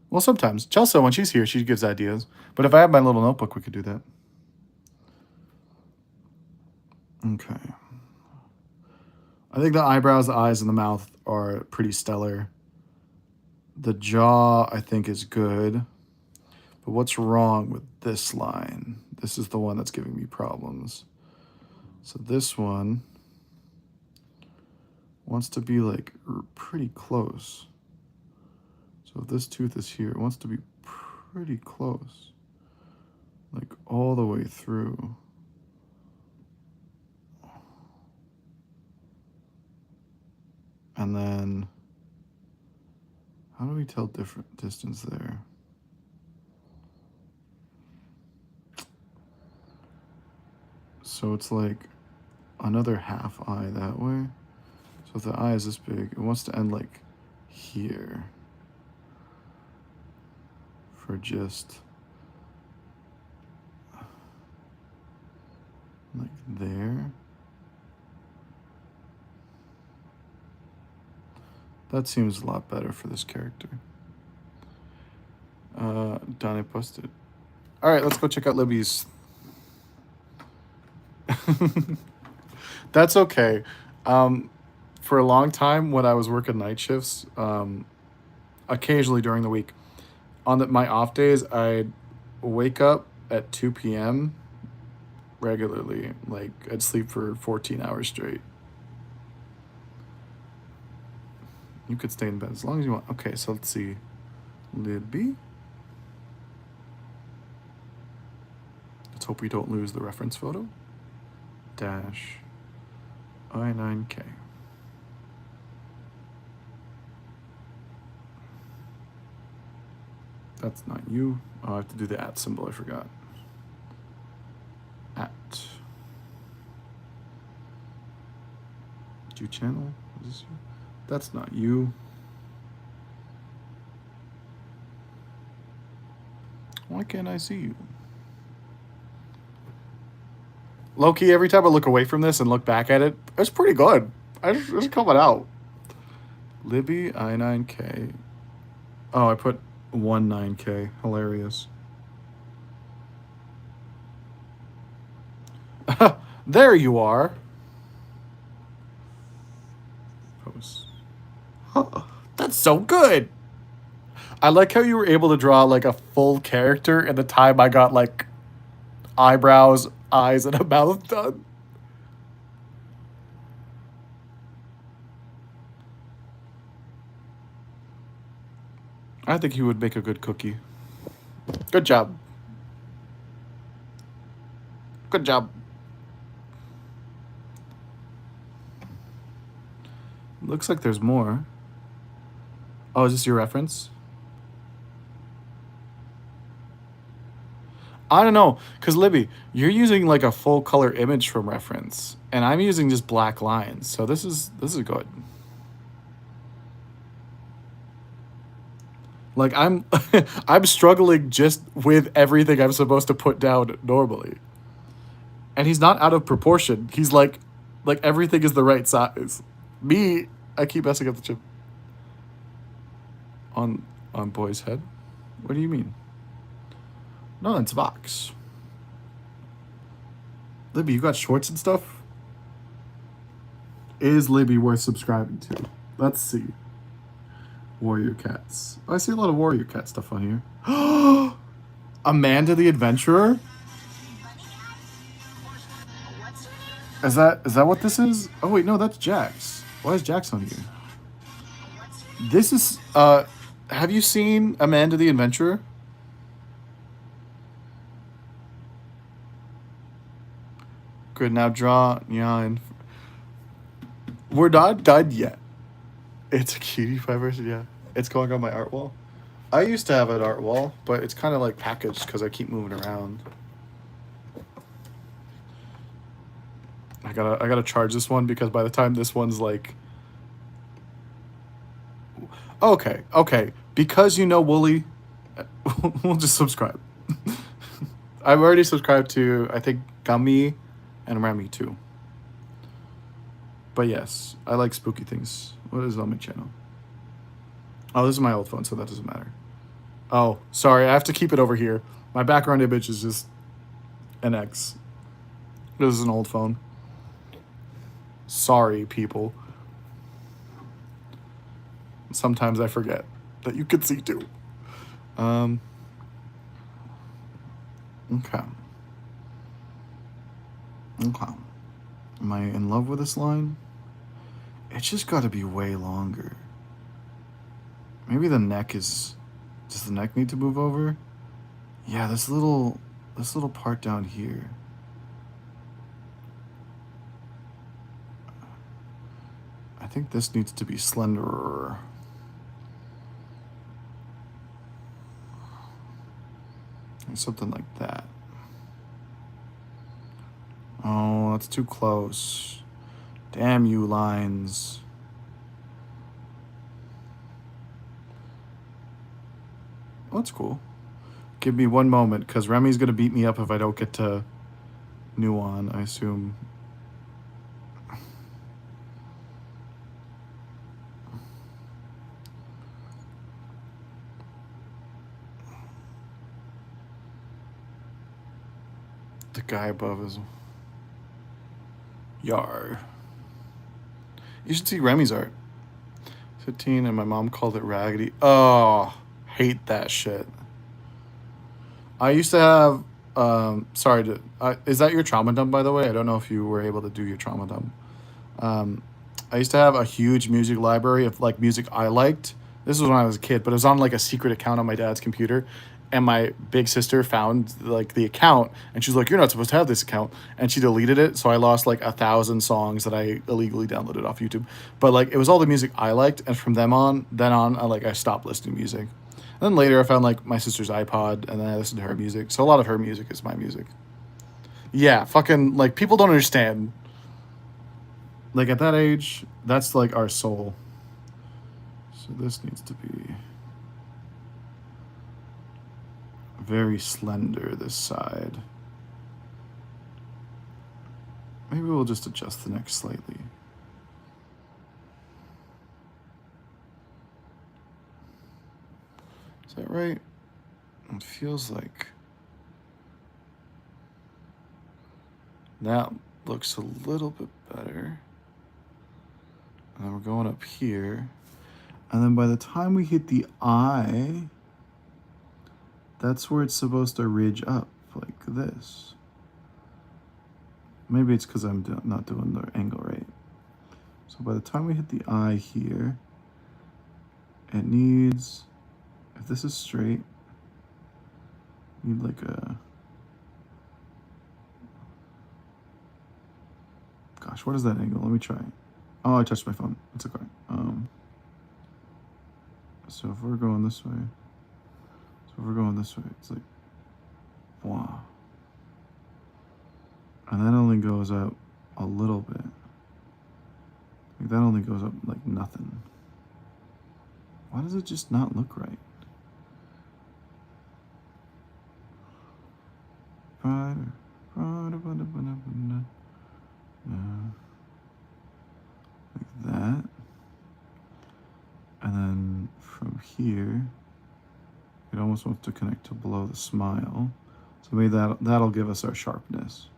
Well, sometimes. Chelsea, when she's here, she gives ideas. But if I have my little notebook, we could do that. Okay. I think the eyebrows, the eyes, and the mouth are pretty stellar. The jaw, I think, is good. But what's wrong with this line? This is the one that's giving me problems. So this one wants to be like pretty close. So if this tooth is here, it wants to be pretty close. Like all the way through. And then, how do we tell different distance there? So it's like another half eye that way. So if the eye is this big, it wants to end like here. For just like there. That seems a lot better for this character. Done it posted. All right, let's go check out Libby's. That's okay. For a long time when I was working night shifts, occasionally during the week, on my off days, I'd wake up at 2 p.m. regularly. Like, I'd sleep for 14 hours straight. You could stay in bed as long as you want. Okay, so let's see. Libby. Let's hope we don't lose the reference photo. Dash I9K. That's not you. Oh, I have to do the @ symbol. I forgot. Did you channel? Is this you? That's not you. Why can't I see you? Low-key, every time I look away from this and look back at it, it's pretty good. It's coming out. Libby, I9K. Oh, I put 19K. Hilarious. There you are. Post. That's so good. I like how you were able to draw like a full character in the time I got like eyebrows, eyes, and a mouth done. I think he would make a good cookie. Good job. Good job. Looks like there's more. Oh, is this your reference? I don't know, because Libby, you're using like a full color image from reference, and I'm using just black lines. So this is good. Like I'm I'm struggling just with everything I'm supposed to put down normally. And he's not out of proportion. He's like everything is the right size. Me, I keep messing up the chip. On boy's head? What do you mean? No, it's Vox. Libby, you got shorts and stuff? Is Libby worth subscribing to? Let's see. Warrior Cats. Oh, I see a lot of Warrior Cat stuff on here. Amanda the Adventurer? Is that what this is? Oh wait, no, that's Jax. Why is Jax on here? This is have you seen Amanda the Adventurer? Good, now draw Nyon. We're not done yet. It's a cutie pie version, yeah. It's going on my art wall. I used to have an art wall, but it's kind of like packaged because I keep moving around. I gotta charge this one because by the time this one's like... Okay. Because you know Wooly, we'll just subscribe. I've already subscribed to, I think, Gummy and Remy too. But yes, I like spooky things. What is on my channel? Oh, this is my old phone, so that doesn't matter. Oh, sorry, I have to keep it over here. My background image is just an X. This is an old phone. Sorry, people. Sometimes I forget that you can see too. Okay. Am I in love with this line? It's just got to be way longer. Maybe the neck is... Does the neck need to move over? Yeah, this little part down here. I think this needs to be slenderer. Or something like that. Oh, that's too close. Damn you, lines. Oh, that's cool. Give me one moment, because Remy's going to beat me up if I don't get to Nyon, I assume. The guy above is... Yar. You should see Remy's art. 15, and my mom called it raggedy. Oh, hate that shit. I used to have... is that your trauma dump, by the way? I don't know if you were able to do your trauma dump. I used to have a huge music library of like music I liked. This was when I was a kid, but it was on like a secret account on my dad's computer. And my big sister found like the account, and she's like, "You're not supposed to have this account," and she deleted it. So I lost like 1,000 songs that I illegally downloaded off YouTube. But like it was all the music I liked, and from then on, I stopped listening to music. And then later I found like my sister's iPod, and then I listened to her music. So a lot of her music is my music. Yeah, fucking like people don't understand. like at that age, that's like our soul. So this needs to be very slender, this side. Maybe we'll just adjust the neck slightly. Is that right? It feels like that looks a little bit better. And then we're going up here. And then by the time we hit the eye, that's where it's supposed to ridge up like this. Maybe it's because I'm not doing the angle right. So by the time we hit the eye here, it needs, if this is straight, need like a, gosh, what is that angle? Let me try. Oh, I touched my phone. It's okay. So if we're going this way, it's like, wow. And that only goes up a little bit. Like that only goes up like nothing. Why does it just not look right? Like that. And then from here, it almost wants to connect to below the smile. So maybe that'll give us our sharpness.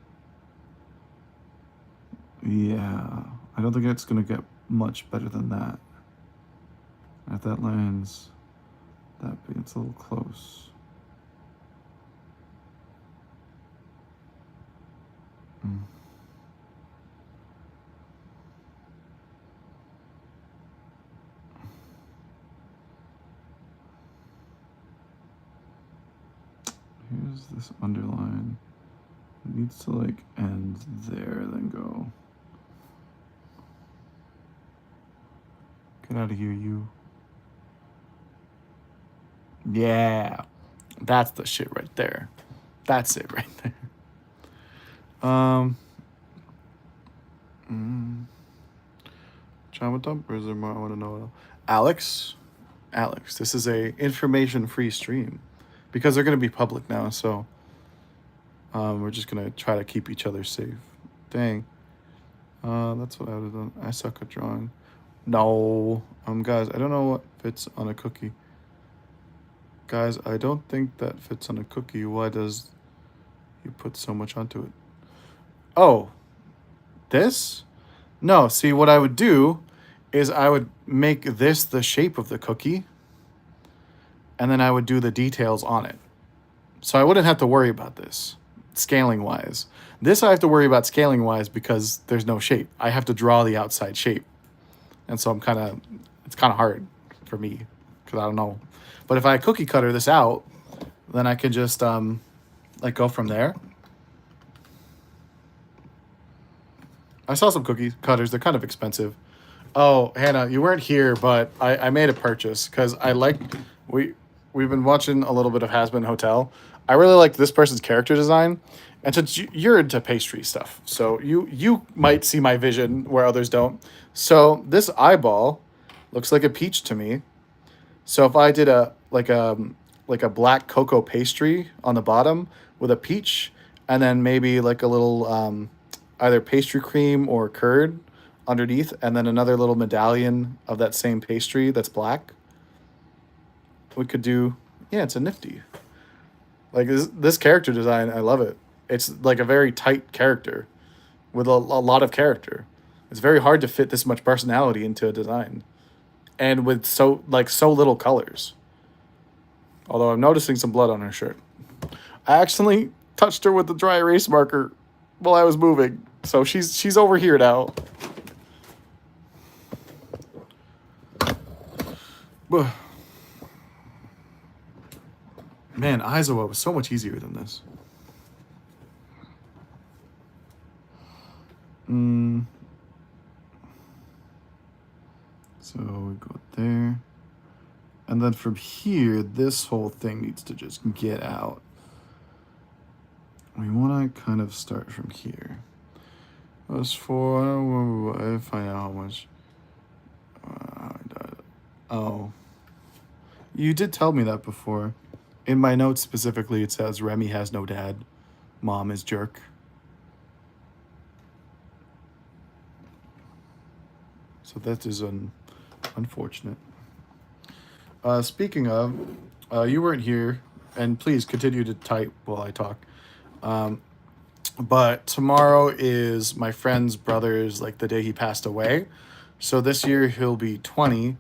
Yeah, I don't think it's gonna get much better than that. If that lands that big, it's a little close. Here's this underline. It needs to like end there, then go. Get out of here, you. Yeah, that's the shit right there. That's it right there. Trauma dump, or is there more I want to know? Alex, this is a information-free stream because they're gonna be public now. So we're just gonna try to keep each other safe. Dang. That's what I would have done. I suck at drawing. No, guys, I don't know what fits on a cookie. Guys, I don't think that fits on a cookie. Why does you put so much onto it? Oh, this? No, see, what I would do is I would make this the shape of the cookie, and then I would do the details on it. So I wouldn't have to worry about this, scaling-wise. This I have to worry about scaling-wise because there's no shape. I have to draw the outside shape. And so it's kind of hard for me because I don't know. But if I cookie cutter this out, then I can just like go from there. I saw some cookie cutters. They're kind of expensive. Oh, Hannah, you weren't here, but I made a purchase because we've been watching a little bit of Has Been Hotel. I really liked this person's character design. And since you're into pastry stuff, so you might see my vision where others don't. So this eyeball looks like a peach to me. So if I did a black cocoa pastry on the bottom with a peach, and then maybe like a little either pastry cream or curd underneath, and then another little medallion of that same pastry that's black, we could do, yeah, it's a nifty. Like this character design, I love it. It's like a very tight character with a lot of character. It's very hard to fit this much personality into a design, and with so little colors. Although I'm noticing some blood on her shirt. I accidentally touched her with the dry erase marker while I was moving, so she's over here now. Man, Aizawa was so much easier than this. So we go there. And then from here, this whole thing needs to just get out. We want to kind of start from here. was for, I don't remember, I find out how much. Oh. You did tell me that before. In my notes specifically, it says Remy has no dad. Mom is jerk. So that is unfortunate. Speaking of, you weren't here, and please continue to type while I talk. But tomorrow is my friend's brother's, like the day he passed away. So this year he'll be 20.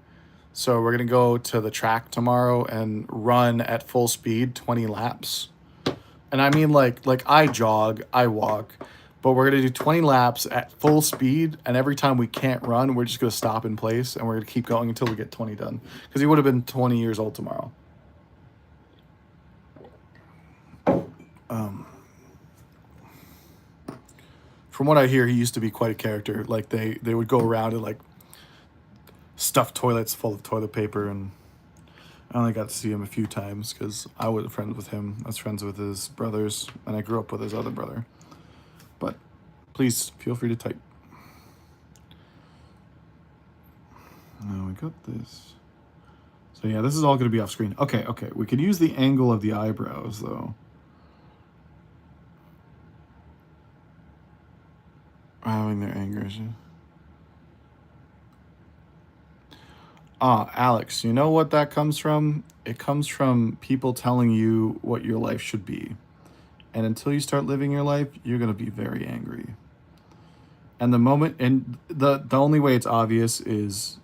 So we're gonna go to the track tomorrow and run at full speed 20 laps. And I mean like I jog, I walk, but we're gonna do 20 laps at full speed, and every time we can't run, we're just gonna stop in place and we're gonna keep going until we get 20 done. Because he would have been 20 years old tomorrow. From what I hear, he used to be quite a character. Like they would go around and like stuff toilets full of toilet paper, and I only got to see him a few times because I was friends with him. I was friends with his brothers, and I grew up with his other brother. But please feel free to type. Now we got this. So yeah, this is all going to be off screen. Okay. We could use the angle of the eyebrows though. Having their anger issue. Alex, you know what that comes from? It comes from people telling you what your life should be. And until you start living your life, you're going to be very angry. And the only way it's obvious is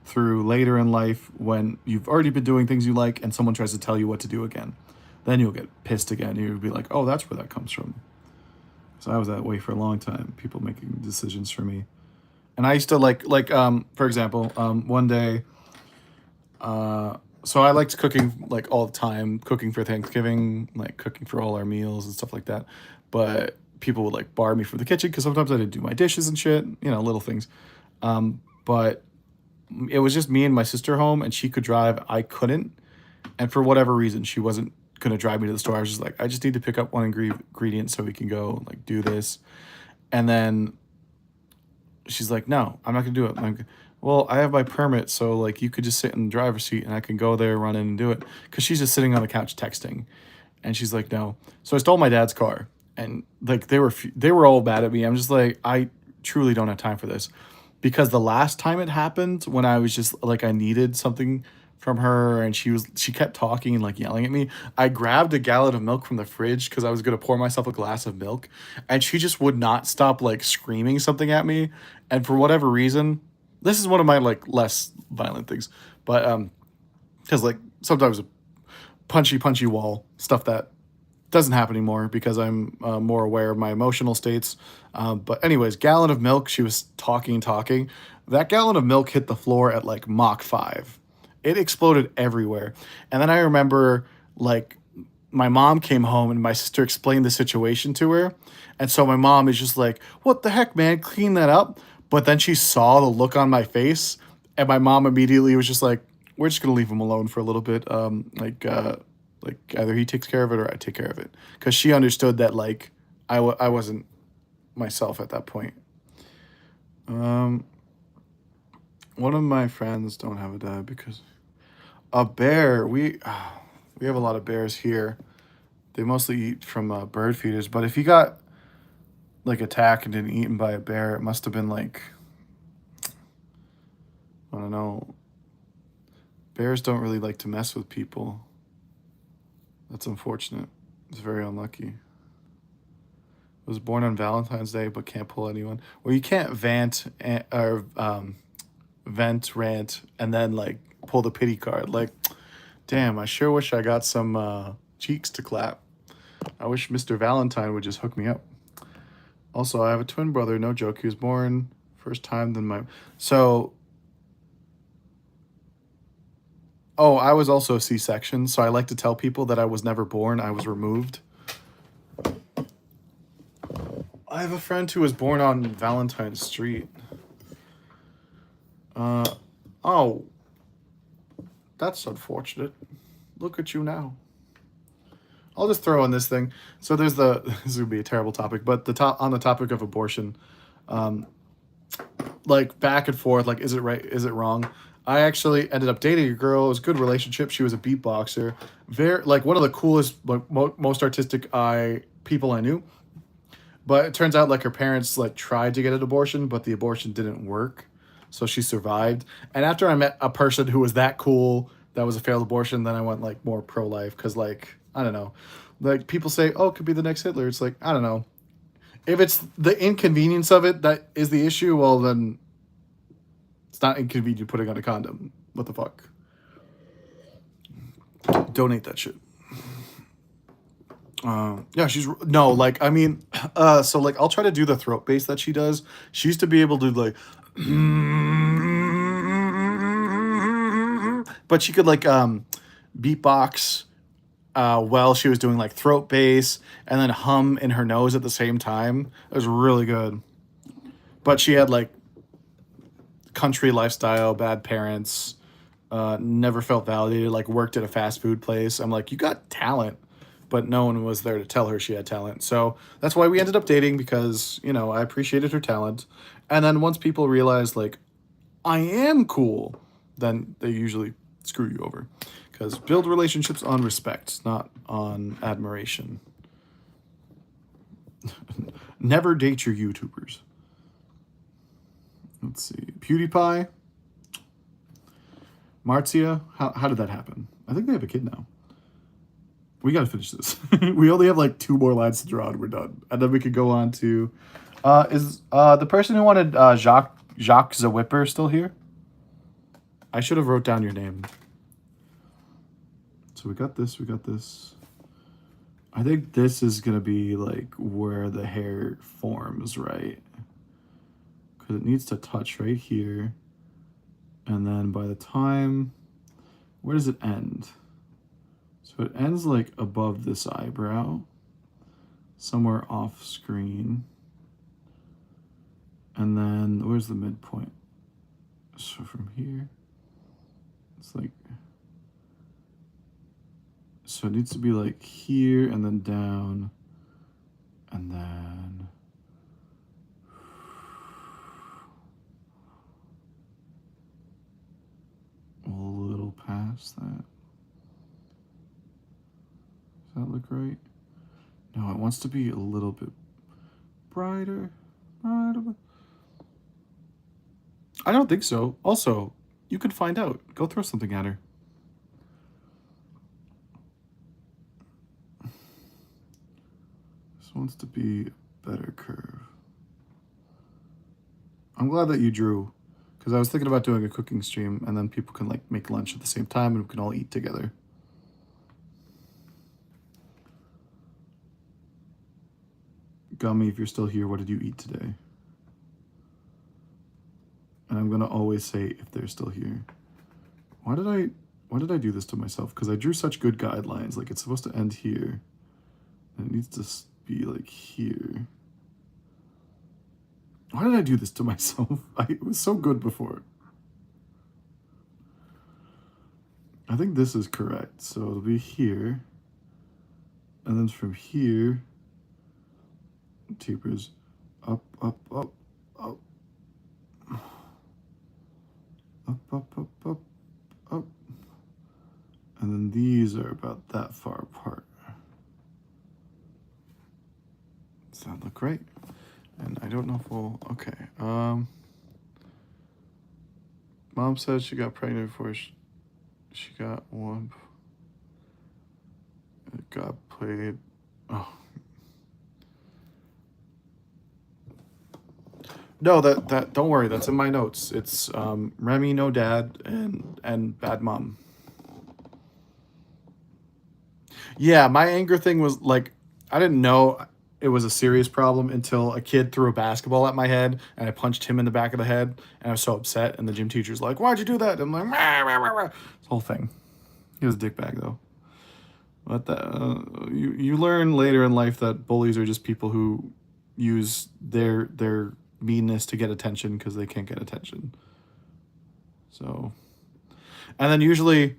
through later in life when you've already been doing things you like and someone tries to tell you what to do again. Then you'll get pissed again. You'll be like, oh, that's where that comes from. So I was that way for a long time, people making decisions for me. And I used to for example, one day, so I liked cooking like all the time, cooking for Thanksgiving, like cooking for all our meals and stuff like that. But people would like bar me from the kitchen because sometimes I didn't do my dishes and shit, little things. But it was just me and my sister home, and she could drive, I couldn't. And for whatever reason, she wasn't going to drive me to the store. I was just like, I just need to pick up one ingredient so we can go like do this. And then she's like, no, I'm not going to do it. Well, I have my permit, so like you could just sit in the driver's seat and I can go there, run in and do it. Because she's just sitting on the couch texting. And she's like, no. So I stole my dad's car, and like they were all mad at me. I'm just like, I truly don't have time for this. Because the last time it happened, when I was just like, I needed something from her, and she kept talking and like yelling at me. I grabbed a gallon of milk from the fridge because I was gonna pour myself a glass of milk, and she just would not stop like screaming something at me. And for whatever reason, this is one of my like less violent things, but because like sometimes a punchy wall stuff that doesn't happen anymore because I'm more aware of my emotional states. But anyways, gallon of milk. She was talking. That gallon of milk hit the floor at like Mach 5. It exploded everywhere. And then I remember like my mom came home and my sister explained the situation to her. And so my mom is just like, what the heck, man? Clean that up. But then she saw the look on my face, and my mom immediately was just like, we're just going to leave him alone for a little bit. Like either he takes care of it or I take care of it. Because she understood that like I wasn't myself at that point. One of my friends don't have a dad because a bear. We have a lot of bears here. They mostly eat from bird feeders. But if he got like attacked and didn't eaten by a bear, it must have been like, I don't know. Bears don't really like to mess with people. That's unfortunate. It's very unlucky. Was born on Valentine's Day but can't pull anyone. Well, you can't vent, rant, and then like pull the pity card. Like, damn, I sure wish I got some cheeks to clap. I wish Mr. Valentine would just hook me up. Also, I have a twin brother. No joke. He was born first time than my. So. Oh, I was also a C-section, so I like to tell people that I was never born. I was removed. I have a friend who was born on Valentine's Street. Oh. That's unfortunate. Look at you now. I'll just throw in this thing. So there's this would be a terrible topic, but on the topic of abortion, like back and forth, like is it right, is it wrong. I actually ended up dating a girl. It was a good relationship. She was a beatboxer, very like one of the coolest, like most artistic people I knew. But it turns out like her parents like tried to get an abortion, but the abortion didn't work, so she survived. And after I met a person who was that cool, that was a failed abortion, then I went like more pro life because like I don't know, like people say, oh, it could be the next Hitler. It's like I don't know. If it's the inconvenience of it that is the issue, well then it's not inconvenient putting on a condom. What the fuck? Donate that shit. Yeah, she's no, like I mean, so like I'll try to do the throat bass that she does. She used to be able to like, but she could like beatbox while she was doing like throat bass and then hum in her nose at the same time. It was really good. But she had like country lifestyle, bad parents, never felt validated, like worked at a fast food place. I'm like, you got talent, but no one was there to tell her she had talent. So that's why we ended up dating because, you know, I appreciated her talent. And then once people realize like I am cool, then they usually screw you over. Because build relationships on respect, not on admiration. Never date your YouTubers. Let's see. PewDiePie. Marzia. How did that happen? I think they have a kid now. We got to finish this. We only have like 2 more lines to draw and we're done. And then we could go on to... is the person who wanted Jacques the Whipper still here? I should have wrote down your name. So we got this, we got this. I think this is going to be like where the hair forms, right? Because it needs to touch right here. And then by the time... Where does it end? So it ends like above this eyebrow. Somewhere off screen. And then where's the midpoint? So from here, it's like... So it needs to be like here and then down. And then... a little past that. Does that look right? No, it wants to be a little bit brighter. I don't think so. Also, you could find out. Go throw something at her. This wants to be a better curve. I'm glad that you drew. Because I was thinking about doing a cooking stream and then people can like make lunch at the same time and we can all eat together. Gummy, if you're still here, what did you eat today? And I'm gonna always say if they're still here. Why did I do this to myself? Because I drew such good guidelines. Like it's supposed to end here. And it needs to be like here. Why did I do this to myself? It was so good before. I think this is correct. So it'll be here. And then from here, it tapers up, up, up, up. Up, up, up, up, up. And then these are about that far apart. Does that look right? And I don't know if we'll... Okay. Mom said she got pregnant before she got one. It got played... Oh. No, that don't worry. That's in my notes. It's Remy, no dad, and bad mom. Yeah, my anger thing was like... I didn't know... It was a serious problem until a kid threw a basketball at my head and I punched him in the back of the head and I was so upset and the gym teacher's like, why'd you do that? And I'm like, rah, rah, rah, rah. This whole thing. He was a dickbag though. But you learn later in life that bullies are just people who use their meanness to get attention because they can't get attention. So, and then usually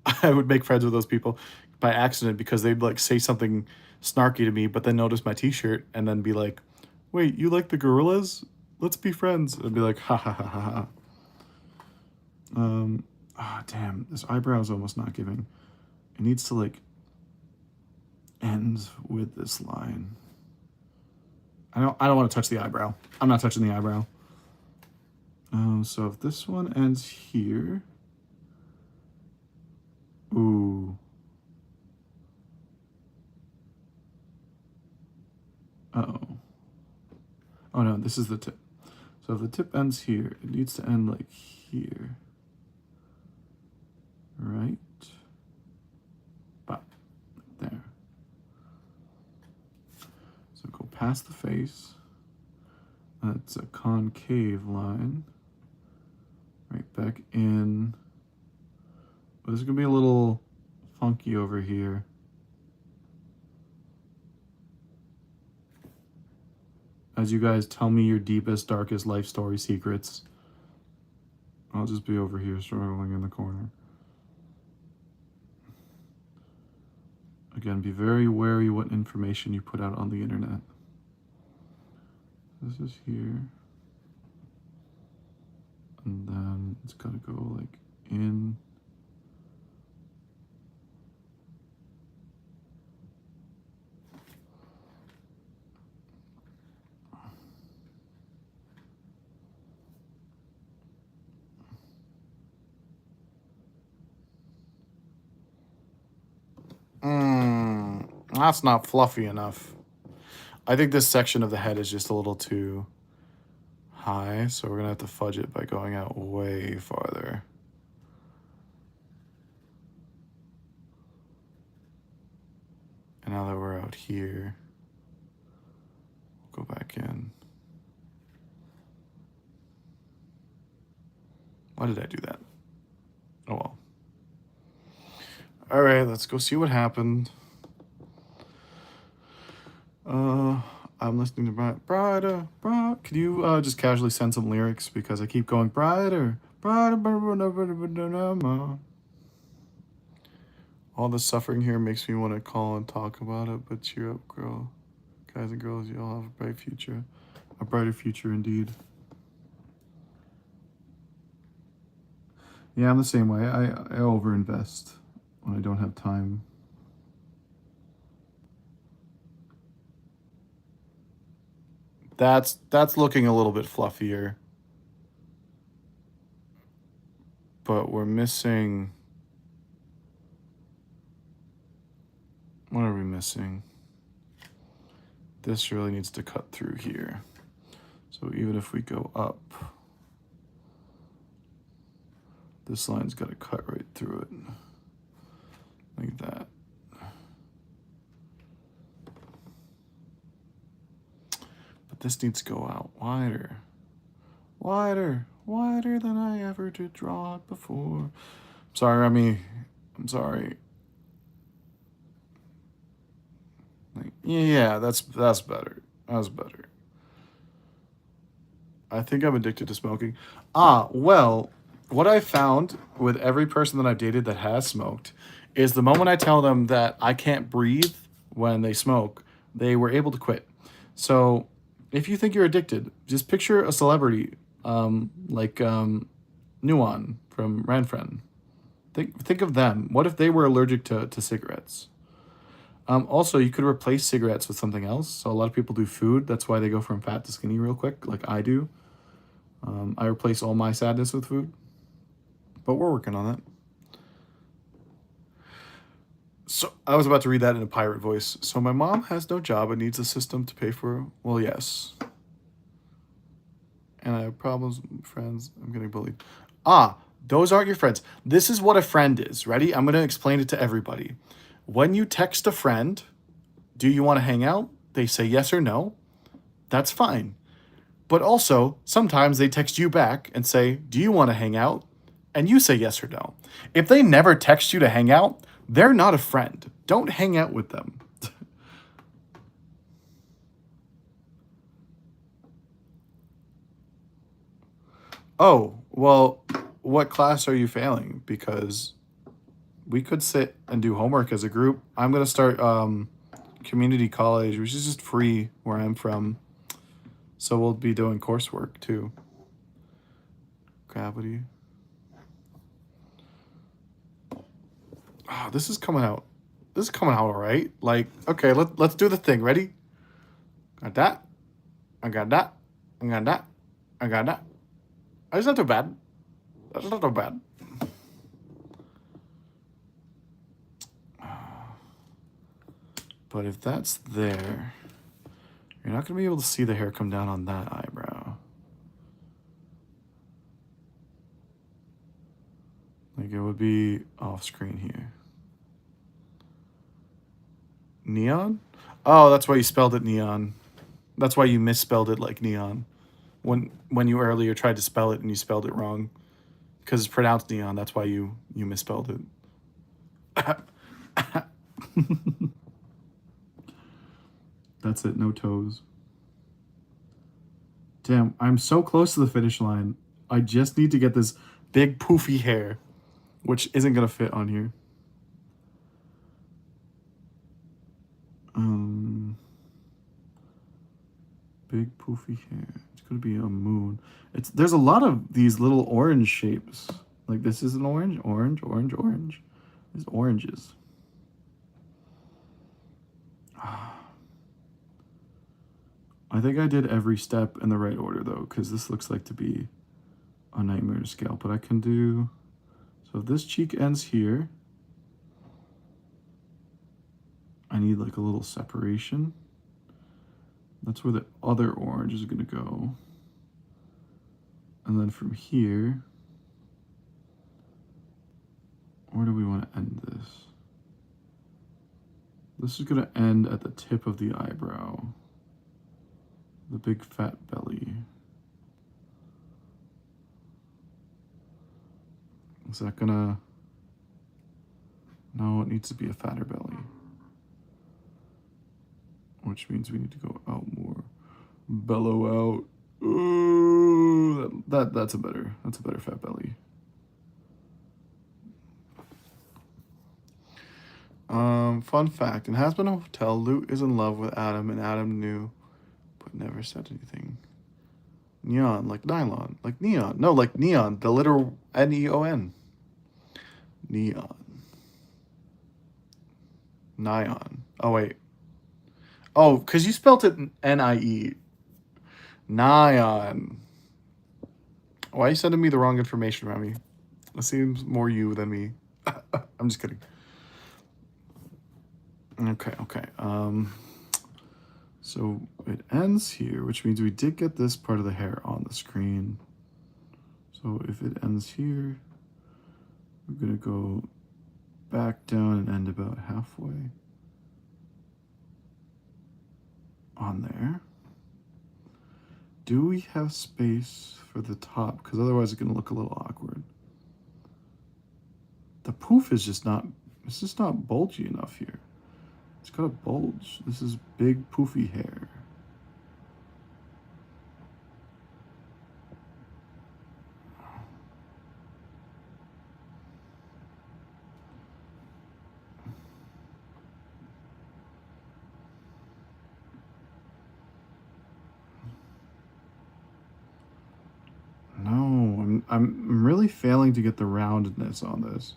I would make friends with those people by accident because they'd like say something snarky to me, but then notice my t-shirt and then be like, Wait, you like the gorillas? Let's be friends. I'd be like, ha ha ha ha ha. Damn, this eyebrow is almost not giving. It needs to like end with this line. I don't want to touch the eyebrow. I'm not touching the eyebrow. So if this one ends here. Ooh. Uh-oh. Oh no, this is the tip. So if the tip ends here, it needs to end like here. Right? But there. So go past the face. That's a concave line. Right back in. But this is gonna be a little funky over here. As you guys tell me your deepest, darkest life story secrets, I'll just be over here struggling in the corner. Again, be very wary what information you put out on the internet. This is here. And then it's gotta go like in. That's not fluffy enough. I think this section of the head is just a little too high, so we're gonna have to fudge it by going out way farther. And now that we're out here, we'll go back in. Why did I do that? Oh well. All right, let's go see what happened. I'm listening to Brighter. Could you just casually send some lyrics, because I keep going brighter. All the suffering here makes me want to call and talk about it, but cheer up, girl. Guys and girls, you all have a bright future. A brighter future indeed. Yeah, I'm the same way. I overinvest when I don't have time. That's looking a little bit fluffier. But we're missing... What are we missing? This really needs to cut through here. So even if we go up, this line's got to cut right through it. Like that. But this needs to go out wider. Wider. Wider than I ever did draw it before. Sorry, Remy. I'm sorry. Like, yeah, that's better. That's better. I think I'm addicted to smoking. Well, what I found with every person that I've dated that has smoked is the moment I tell them that I can't breathe when they smoke, they were able to quit. So if you think you're addicted, just picture a celebrity like Nyon from Ranfriend. Think of them. What if they were allergic to cigarettes? Also, you could replace cigarettes with something else. So a lot of people do food. That's why they go from fat to skinny real quick, like I do. I replace all my sadness with food. But we're working on that. So I was about to read that in a pirate voice. So my mom has no job and needs a system to pay for. Well, yes. And I have problems with friends. I'm getting bullied. Those aren't your friends. This is what a friend is. Ready? I'm going to explain it to everybody. When you text a friend, do you want to hang out? They say yes or no. That's fine. But also, sometimes they text you back and say, do you want to hang out? And you say yes or no. If they never text you to hang out, they're not a friend. Don't hang out with them. Oh, well, what class are you failing? Because we could sit and do homework as a group. I'm going to start community college, which is just free where I'm from. So we'll be doing coursework too. Gravity. Oh, this is coming out. This is coming out all right. Like, okay, let's do the thing. Ready? Got that. I got that. I got that. I got that. That's not too bad. That's not too bad. But if that's there, you're not going to be able to see the hair come down on that eyebrow. Like, it would be off screen here. Neon? Oh, that's why you spelled it neon. That's why you misspelled it like neon. When you earlier tried to spell it and you spelled it wrong. Because it's pronounced neon, that's why you misspelled it. That's it, no toes. Damn, I'm so close to the finish line. I just need to get this big poofy hair, which isn't gonna fit on here. Big poofy hair. It's gonna be a moon. There's a lot of these little orange shapes. Like this is an orange, orange, orange, orange. There's oranges. I think I did every step in the right order though, because this looks like to be a nightmare to scale. But I can do, so if this cheek ends here, I need like a little separation. That's where the other orange is gonna go. And then from here, where do we want to end this? This is gonna end at the tip of the eyebrow. The big fat belly. Is that gonna... No, it needs to be a fatter belly. Which means we need to go out more. Bellow out. Ooh, that's a better fat belly. Fun fact, in Has Been a Hotel, Luke is in love with Adam and Adam knew but never said anything. Nyon, like nylon, like neon. No, like neon, the literal N-E-O-N. Neon. Nyon. Oh, wait. Oh, because you spelt it N-I-E. Nyon. Why are you sending me the wrong information, Remy? It seems more you than me. I'm just kidding. Okay. So it ends here, which means we did get this part of the hair on the screen. So if it ends here, we're gonna go back down and end about halfway on there. Do we have space for the top? Because otherwise it's gonna look a little awkward. The poof is just not, it's just not bulgy enough here. It's got a bulge. This is big poofy hair. No, I'm really failing to get the roundedness on this.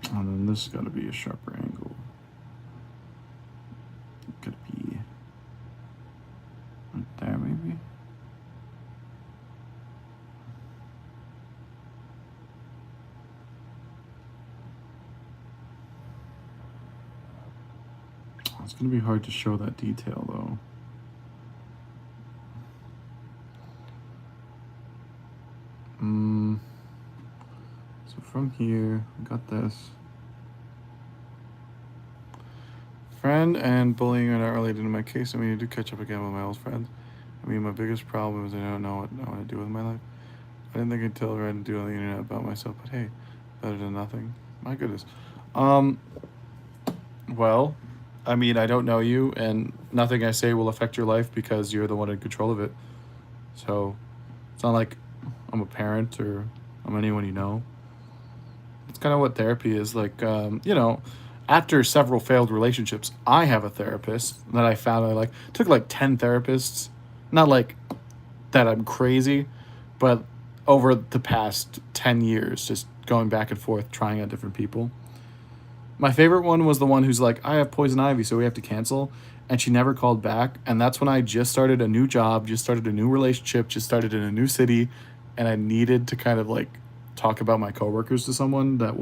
And then this has got to be a sharper angle. It could be right there, maybe. It's going to be hard to show that detail, though. So from here, we got this. Friend and bullying are not related in my case. I mean, I do catch up again with my old friends. I mean, my biggest problem is I don't know what I want to do with my life. I didn't think I'd tell Red and do on the internet about myself, but hey, Better than nothing. My goodness. Um, well, I mean, I don't know you, and nothing I say will affect your life because you're the one in control of it. So it's not like I'm a parent or I'm anyone you know. It's kind of what therapy is like. After several failed relationships, I have a therapist that I found I like. Took like 10 therapists. Not like that I'm crazy, but over the past 10 years, just going back and forth, trying out different people. My favorite one was the one who's like, I have poison ivy, so we have to cancel. And she never called back. And that's when I just started a new job, just started a new relationship, just started in a new city. And I needed to kind of like talk about my coworkers to someone that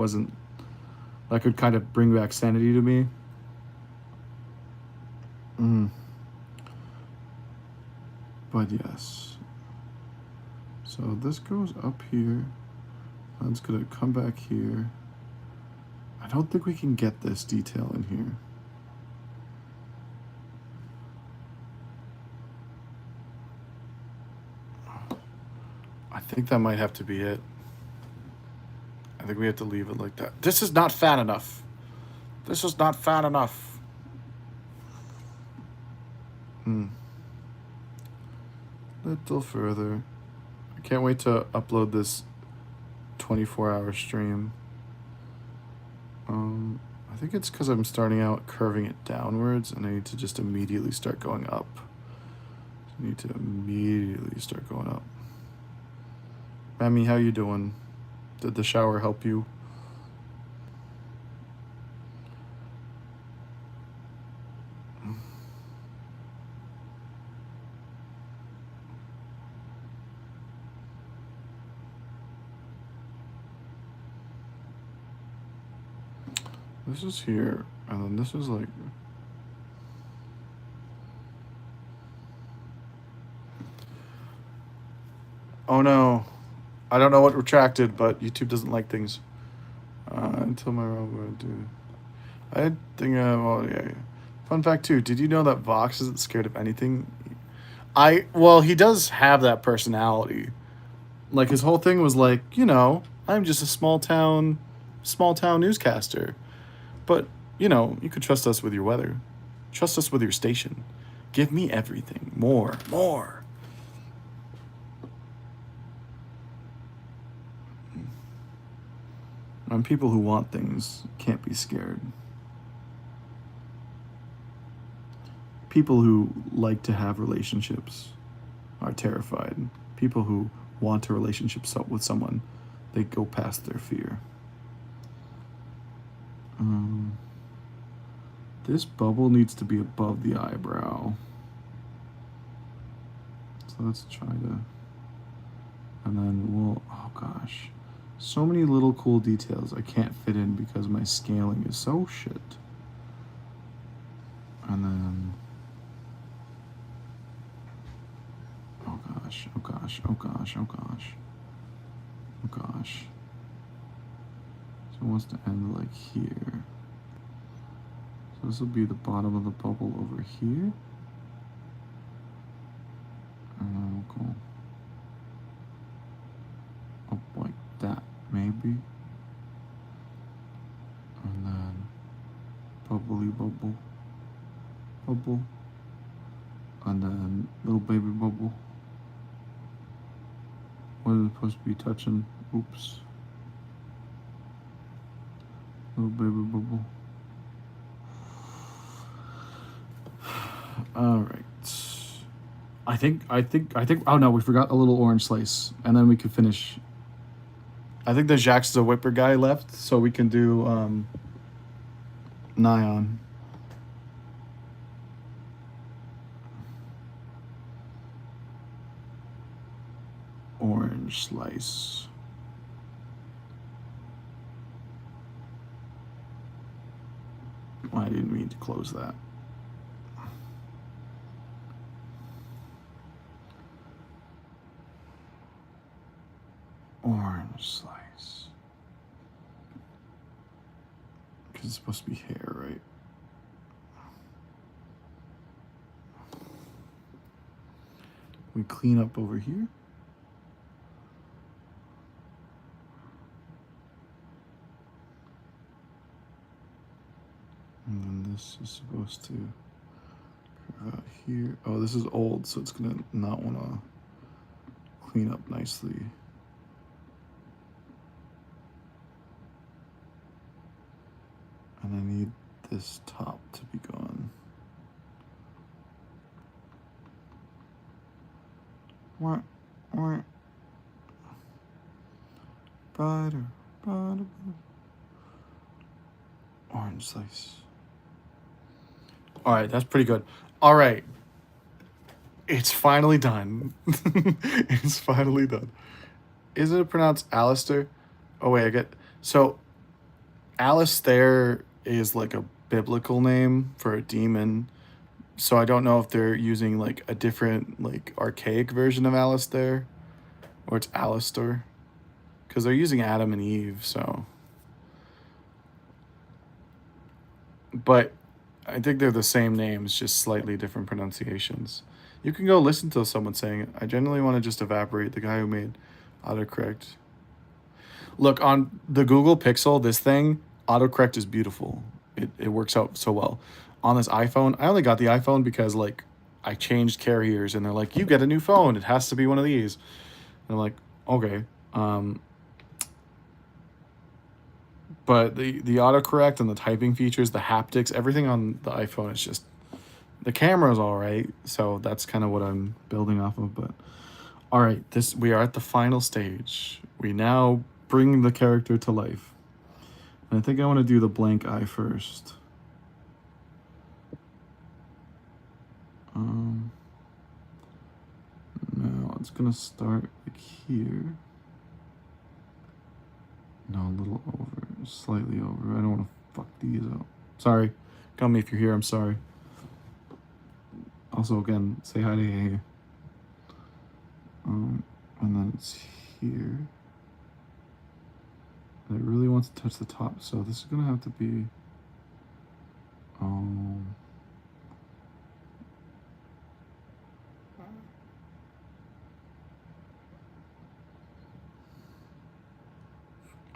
could kind of bring back sanity to me. Mm. But yes. So this goes up here. It's going to come back here. I don't think we can get this detail in here. I think that might have to be it. I think we have to leave it like that. This is not fat enough. This is not fat enough. Little further. I can't wait to upload this 24-hour stream. I think it's because I'm starting out curving it downwards, and I need to just immediately start going up. I need to immediately start going up. Mammy, how you doing? Did the shower help you? This is here, and then this is like... Oh no. I don't know what retracted, but YouTube doesn't like things. Until my robot, dude. I think, well, yeah. Fun fact, too. Did you know that Vox isn't scared of anything? Well, he does have that personality. Like, his whole thing was like, I'm just a small town newscaster. But, you could trust us with your weather. Trust us with your station. Give me everything. More. And people who want things can't be scared. People who like to have relationships are terrified. People who want a relationship with someone, they go past their fear. This bubble needs to be above the eyebrow. So let's try to... And then oh gosh. So many little cool details I can't fit in because my scaling is so shit. And then... Oh gosh. So it wants to end like here. So this will be the bottom of the bubble over here. And then we'll go up like that, maybe. And then bubbly bubble. And then little baby bubble. What is it supposed to be touching? Oops. Little baby bubble. All right. I think. Oh no, we forgot a little orange slice, and then we could finish. I think the Jacques the Whipper guy left, so we can do Nyon. Orange slice. Well, I didn't mean to close that. Orange slice. Because it's supposed to be hair, right? We clean up over here. this is supposed to curve out here. Oh, this is old, so it's gonna not want to clean up nicely. And I need this top to be gone. What? Butter. Orange slice. All right, that's pretty good. All right. It's finally done. It's finally done. Is it pronounced Alistair? Oh, wait, I get... So, Alistair is like a biblical name for a demon. So I don't know if they're using like a different, like, archaic version of Alistair. Or it's Alistair. Because they're using Adam and Eve, so... But I think they're the same names, just slightly different pronunciations. You can go listen to someone saying it. I generally want to just evaporate the guy who made autocorrect. Look, on the Google Pixel, this thing, autocorrect is beautiful. It works out so well. On this iPhone, I only got the iPhone because, like, I changed carriers, and they're like, you get a new phone. It has to be one of these. And I'm like, okay. But the autocorrect and the typing features, the haptics, everything on the iPhone is just... The camera's all right, so that's kind of what I'm building off of. But all right, we are at the final stage. We now bring the character to life. And I think I want to do the blank eye first. Now it's gonna start like here. No, a little over, slightly over. I don't want to fuck these up. Sorry, got me if you're here. I'm sorry. Also, again, say hi to Hey. And then it's here. And it really wants to touch the top, so this is gonna have to be.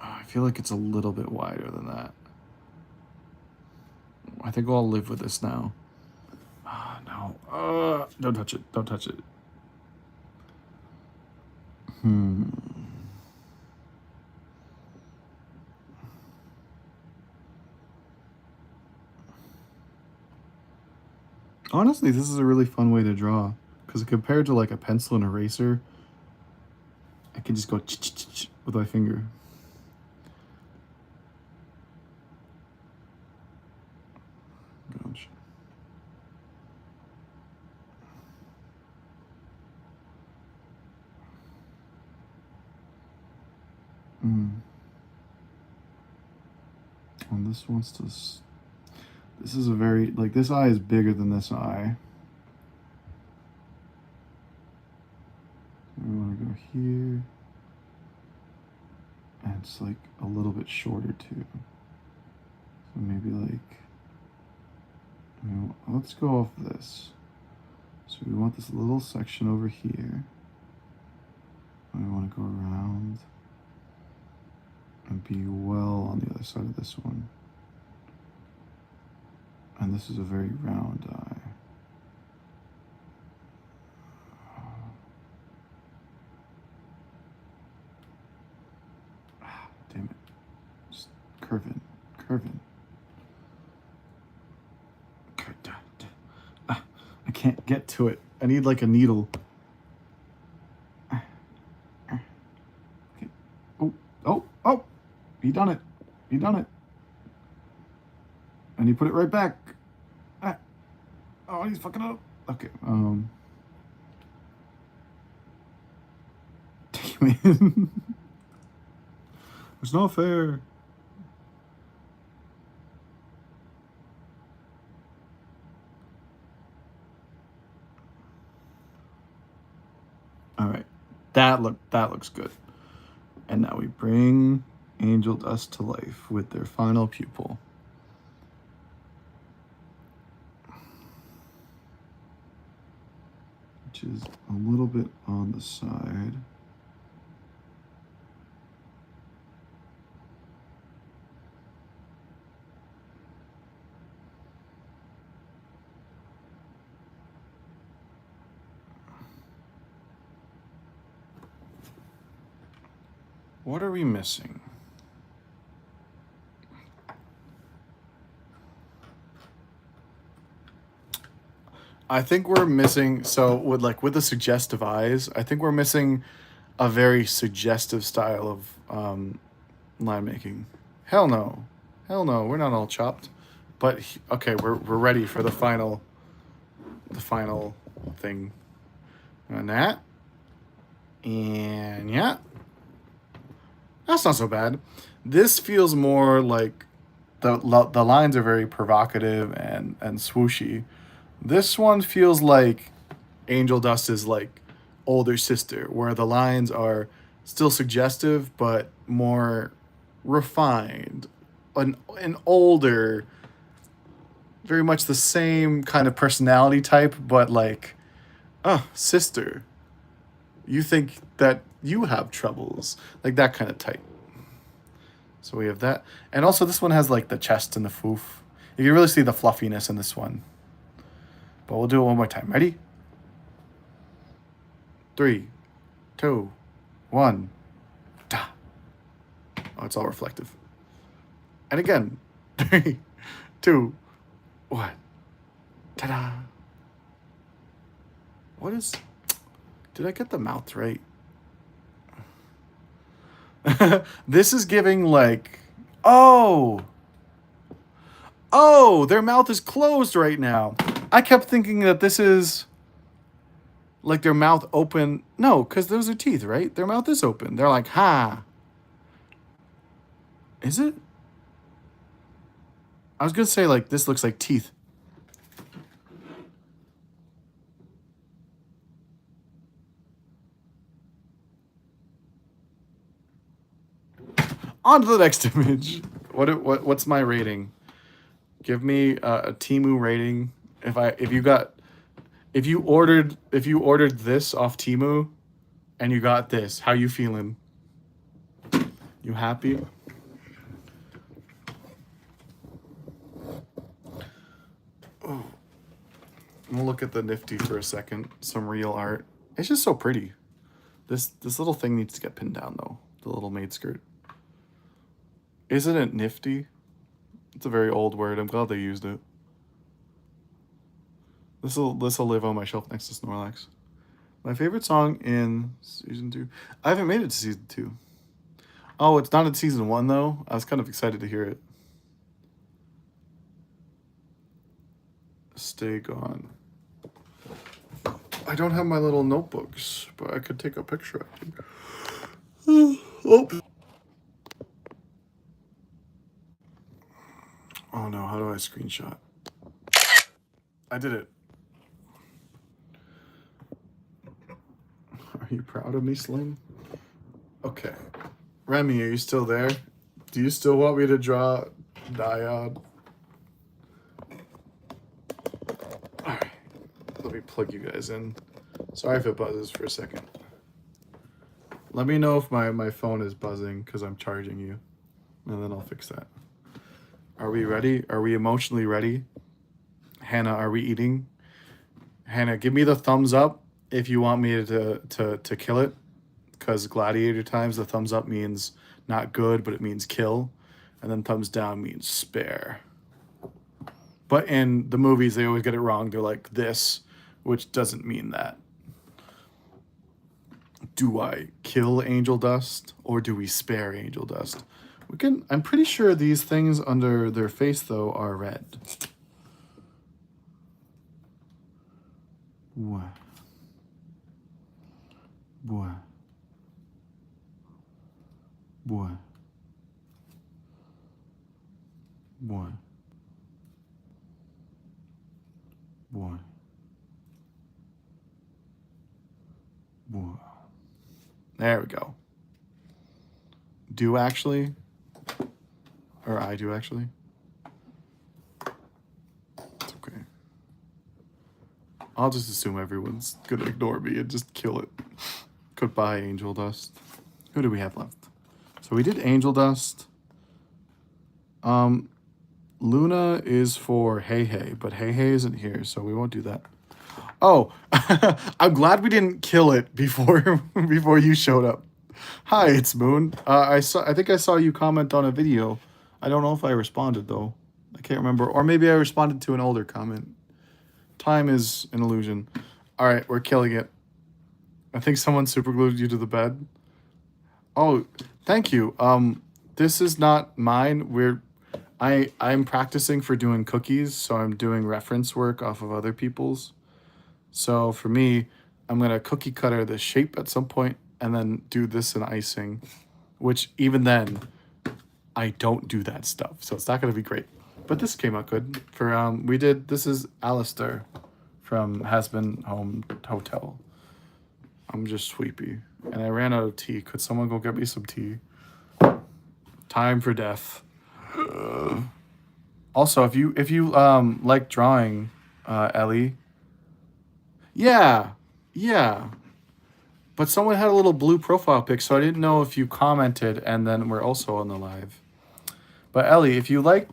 I feel like it's a little bit wider than that. I think I'll live with this now. No. Don't touch it. Don't touch it. Honestly, this is a really fun way to draw. Because compared to like a pencil and eraser, I can just go with my finger. Gosh. And this wants to... This is a very... Like, this eye is bigger than this eye. We want to go here. And it's, like, a little bit shorter, too. So maybe, like... let's go off this. So we want this little section over here. And we want to go around and be well on the other side of this one. And this is a very round eye. Damn it. Just curving. I can't get to it. I need like a needle. Okay. Oh. You done it. And you put it right back. Oh, he's fucking up. Okay. Damn it. It's not fair. All right. That looks good. And now we bring Angel Dust to life with their final pupil. Which is a little bit on the side. What are we missing? I think we're missing, so with the suggestive eyes, I think we're missing a very suggestive style of line making. Hell no. Hell no, we're not all chopped. But okay, we're ready for the final thing. And that. And yeah. That's not so bad. This feels more like the lines are very provocative and swooshy. This one feels like Angel Dust's like older sister, where the lines are still suggestive but more refined, an older, very much the same kind of personality type, but like, oh, sister, you think that you have troubles, like that kind of type. So we have that, and also this one has like the chest and the foof. You can really see the fluffiness in this one. But we'll do it one more time. Ready? 3, 2, 1. Da. Oh, it's all reflective. And again. 3, 2, 1. Ta-da. What is... Did I get the mouth right? This is giving like... Oh! Oh, their mouth is closed right now. I kept thinking that this is like their mouth open. No, because those are teeth, right? Their mouth is open. They're like, ha. Is it? I was going to say, like, this looks like teeth. On to the next image. What's my rating? Give me a Temu rating. If you ordered this off Temu and you got this, how you feeling? You happy? Oh. We'll look at the Nifty for a second. Some real art. It's just so pretty. This little thing needs to get pinned down though. The little maid skirt. Isn't it nifty? It's a very old word. I'm glad they used it. This'll live on my shelf next to Snorlax. My favorite song in season 2. I haven't made it to season 2. Oh, it's not in season 1 though. I was kind of excited to hear it. Stay gone. I don't have my little notebooks, but I could take a picture, I think. Oh. Oh no, how do I screenshot? I did it. Are you proud of me, Slim? Okay. Remy, are you still there? Do you still want me to draw Diod? Alright. Let me plug you guys in. Sorry if it buzzes for a second. Let me know if my phone is buzzing because I'm charging you. And then I'll fix that. Are we ready? Are we emotionally ready? Hannah, are we eating? Hannah, give me the thumbs up if you want me to kill it. Because Gladiator times, the thumbs up means not good, but it means kill. And then thumbs down means spare. But in the movies, they always get it wrong. They're like this, which doesn't mean that. Do I kill Angel Dust or do we spare Angel Dust? We can. I'm pretty sure these things under their face, though, are red. Boy. Boy. Boy. Boy. Boy. Boy. There we go. Do actually? Or I do actually? It's okay. I'll just assume everyone's gonna ignore me and just kill it. Goodbye, Angel Dust. Who do we have left? So we did Angel Dust. Luna is for Hey Hey, but Hey Hey isn't here, so we won't do that. Oh, I'm glad we didn't kill it before you showed up. Hi, it's Moon. I think I saw you comment on a video. I don't know if I responded though. I can't remember, or maybe I responded to an older comment. Time is an illusion. All right, we're killing it. I think someone superglued you to the bed. Oh, thank you. This is not mine. I'm practicing for doing cookies, so I'm doing reference work off of other people's. So for me, I'm gonna cookie cutter the shape at some point and then do this in icing, which even then, I don't do that stuff, so it's not gonna be great. But this came out good. This is Alistair from Has Been Home Hotel. I'm just sleepy, and I ran out of tea. Could someone go get me some tea? Time for death. Also, if you like drawing, Ellie. Yeah, yeah. But someone had a little blue profile pic, so I didn't know if you commented and then we're also on the live. But Ellie, if you like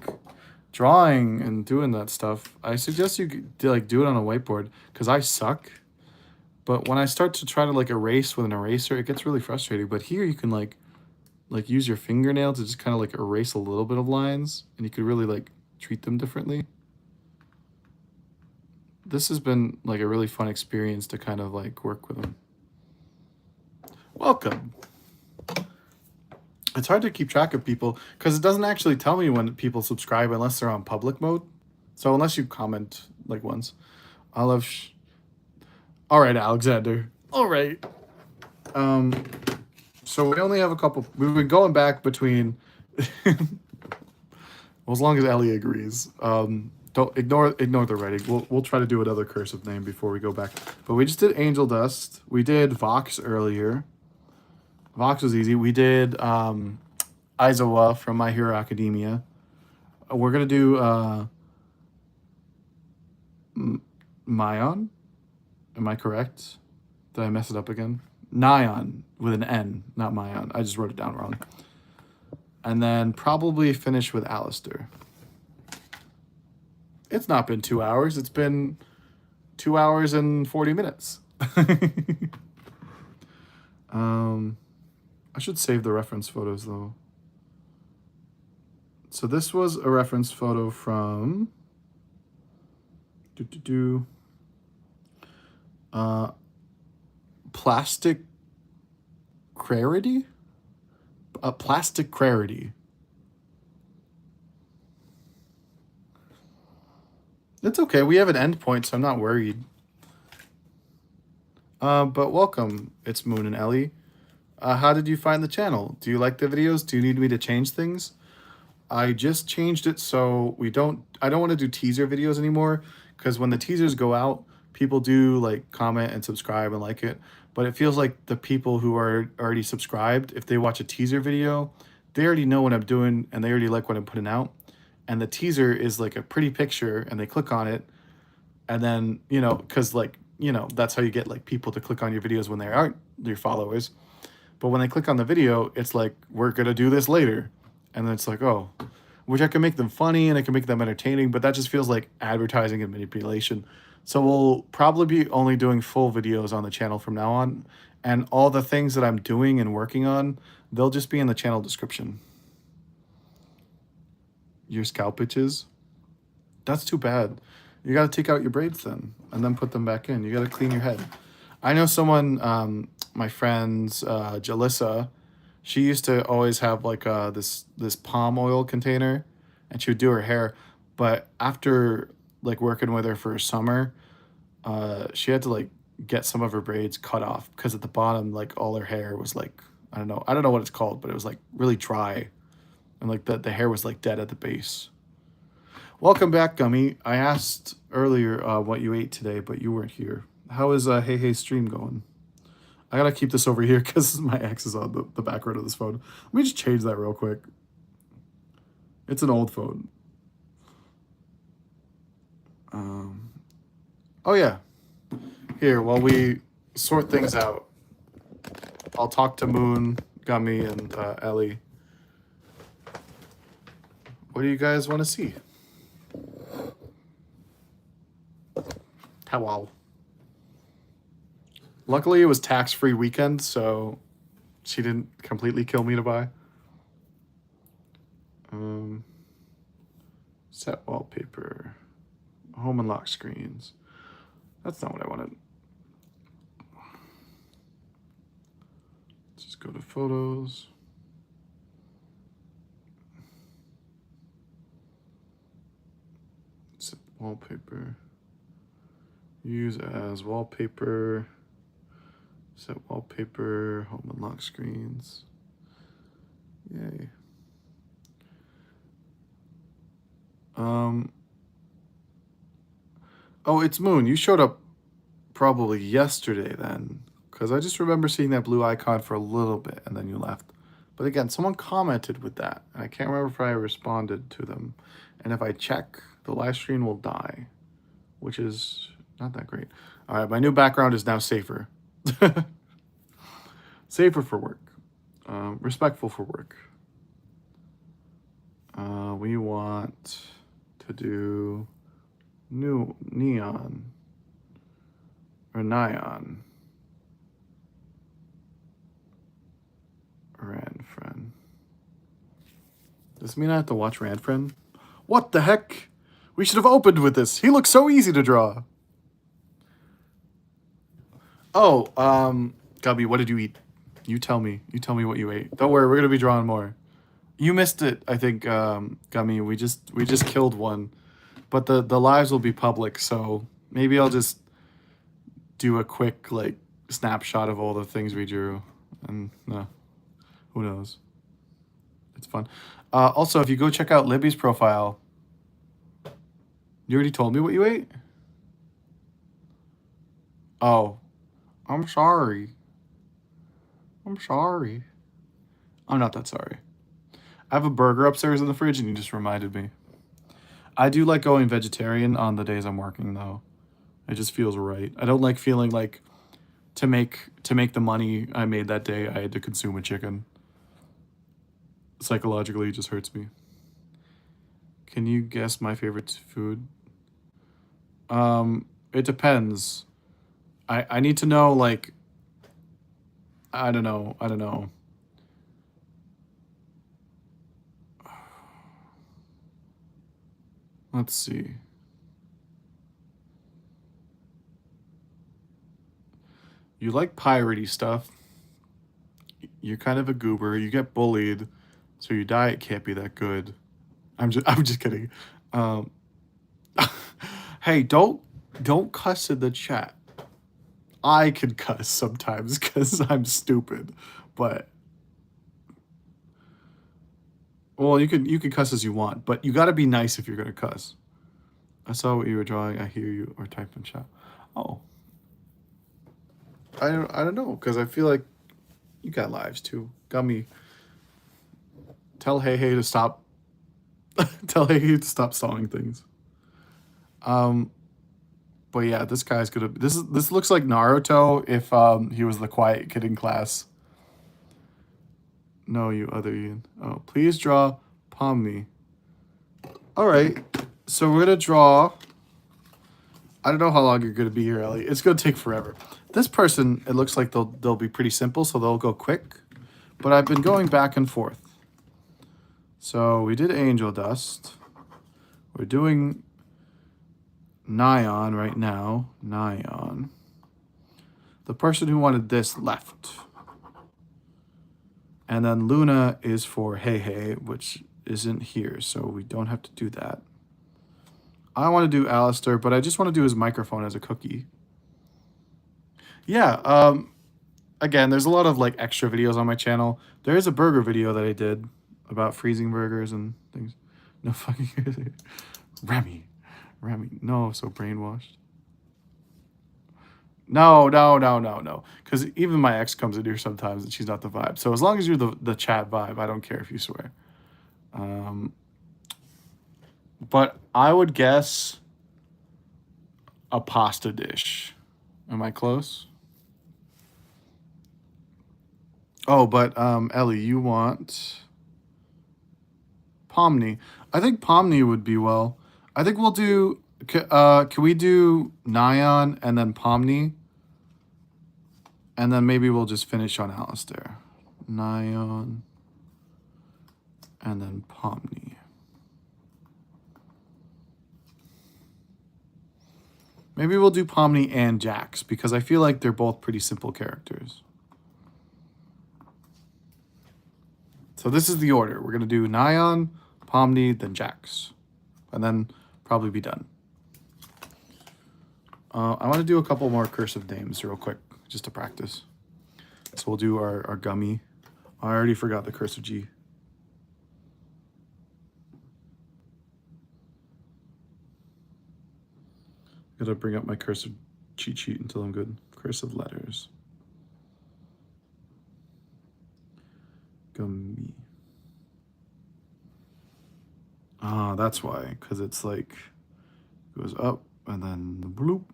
drawing and doing that stuff, I suggest you do it on a whiteboard because I suck. But when I start to try to erase with an eraser, it gets really frustrating. But here you can like use your fingernail to just kind of erase a little bit of lines, and you could really treat them differently. This has been a really fun experience to kind of work with them. Welcome. It's hard to keep track of people because it doesn't actually tell me when people subscribe unless they're on public mode. So unless you comment once. I love all right, Alexander. All right. So we only have a couple. We've been going back between. Well, as long as Ellie agrees. Don't ignore the writing. We'll try to do another cursive name before we go back. But we just did Angel Dust. We did Vox earlier. Vox was easy. We did Aizawa from My Hero Academia. We're gonna do Nyon. Am I correct? Did I mess it up again? Nyon with an N, not Mayon. I just wrote it down wrong. And then probably finish with Alistair. It's not been 2 hours. It's been 2 hours and 40 minutes. I should save the reference photos though. So this was a reference photo from Plastic Clarity? Plastic Clarity. It's okay. We have an endpoint, so I'm not worried. But welcome. It's Moon and Ellie. How did you find the channel? Do you like the videos? Do you need me to change things? I just changed it so I don't want to do teaser videos anymore because when the teasers go out, people do comment and subscribe and like it. But it feels like the people who are already subscribed, if they watch a teaser video, they already know what I'm doing and they already like what I'm putting out. And the teaser is a pretty picture and they click on it. And then, because that's how you get people to click on your videos when they aren't your followers. But when they click on the video, it's we're going to do this later. And then it's oh, which I can make them funny and I can make them entertaining, but that just feels like advertising and manipulation. So we'll probably be only doing full videos on the channel from now on. And all the things that I'm doing and working on, they'll just be in the channel description. Your scalp itches? That's too bad. You got to take out your braids then and then put them back in. You got to clean your head. I know someone, my friend's Jalissa, she used to always have this palm oil container and she would do her hair. But after working with her for a summer, she had to get some of her braids cut off because at the bottom, all her hair was I don't know what it's called, but it was really dry. And the hair was dead at the base. Welcome back, Gummy. I asked earlier what you ate today, but you weren't here. How is Hey Hey stream going? I gotta keep this over here because my ex is on the background of this phone. Let me just change that real quick. It's an old phone. Oh yeah. Here, while we sort things out, I'll talk to Moon, Gummy, and Ellie. What do you guys want to see? Hello. Luckily, it was tax-free weekend, so she didn't completely kill me to buy. Set wallpaper. Home and lock screens. That's not what I wanted. Let's just go to photos. Set wallpaper. Use as wallpaper. Set wallpaper. Home and lock screens. Yay. Oh, it's Moon. You showed up probably yesterday then, because I just remember seeing that blue icon for a little bit and then you left. But again, someone commented with that, and I can't remember if I responded to them. And if I check, the live stream will die, which is not that great. All right, my new background is now safer. Safer for work. Respectful for work. We want to do Nyon or Nyon. Ranfriend. Does this mean I have to watch Ranfriend? What the heck? We should have opened with this. He looks so easy to draw. Oh, Gubby, what did you eat? You tell me. You tell me what you ate. Don't worry, we're gonna be drawing more. You missed it, I think, Gummy. We just killed one. But the lives will be public, so maybe I'll just do a quick like snapshot of all the things we drew. And who knows? It's fun. Also, if you go check out Libby's profile, you already told me what you ate? Oh, I'm sorry. I'm sorry. I'm not that sorry. I have a burger upstairs in the fridge and you just reminded me. I do like going vegetarian on the days I'm working though. It just feels right. I don't like feeling like to make the money I made that day, I had to consume a chicken. Psychologically, it just hurts me. Can you guess my favorite food? It depends. I need to know, like, I don't know. Let's see. You like piratey stuff. You're kind of a goober. You get bullied, so your diet can't be that good. I'm just kidding. Hey, don't cuss in the chat. I can cuss sometimes because I'm stupid, but well, you can cuss as you want, but you got to be nice if you're gonna cuss. I saw what you were drawing. I hear you, or type in chat. Oh, I don't know, because I feel like you got lives too. Gummy, tell Hey to stop. Tell Hey to stop stalling things. But yeah, this guy's gonna. This looks like Naruto if he was the quiet kid in class. No, you other Ian. Oh, please draw Pomni. All right, so we're gonna draw. I don't know how long you're gonna be here, Ellie. It's gonna take forever. This person, it looks like they'll be pretty simple, so they'll go quick. But I've been going back and forth. So we did Angel Dust. We're doing Nyon right now. Nyon. The person who wanted this left. And then Luna is for Hey, which isn't here, so we don't have to do that. I want to do Alistair, but I just want to do his microphone as a cookie. Yeah, again, there's a lot of like extra videos on my channel. There is a burger video that I did about freezing burgers and things. No fucking Remy, no, so brainwashed. No. Because even my ex comes in here sometimes and she's not the vibe. So as long as you're the chat vibe, I don't care if you swear. But I would guess a pasta dish. Am I close? Oh, but Ellie, you want Pomni. I think Pomni would be well. I think we'll do, can we do Nyon and then Pomni? And then maybe we'll just finish on Alistair. Nyon, and then Pomni. Maybe we'll do Pomni and Jax because I feel like they're both pretty simple characters. So this is the order. We're going to do Nyon, Pomni, then Jax. And then probably be done. I want to do a couple more cursive names real quick, just to practice. So we'll do our gummy. I already forgot the cursive G. Gotta bring up my cursive cheat sheet until I'm good. Cursive letters. Gummy. Ah, that's why, because it's like goes up and then bloop.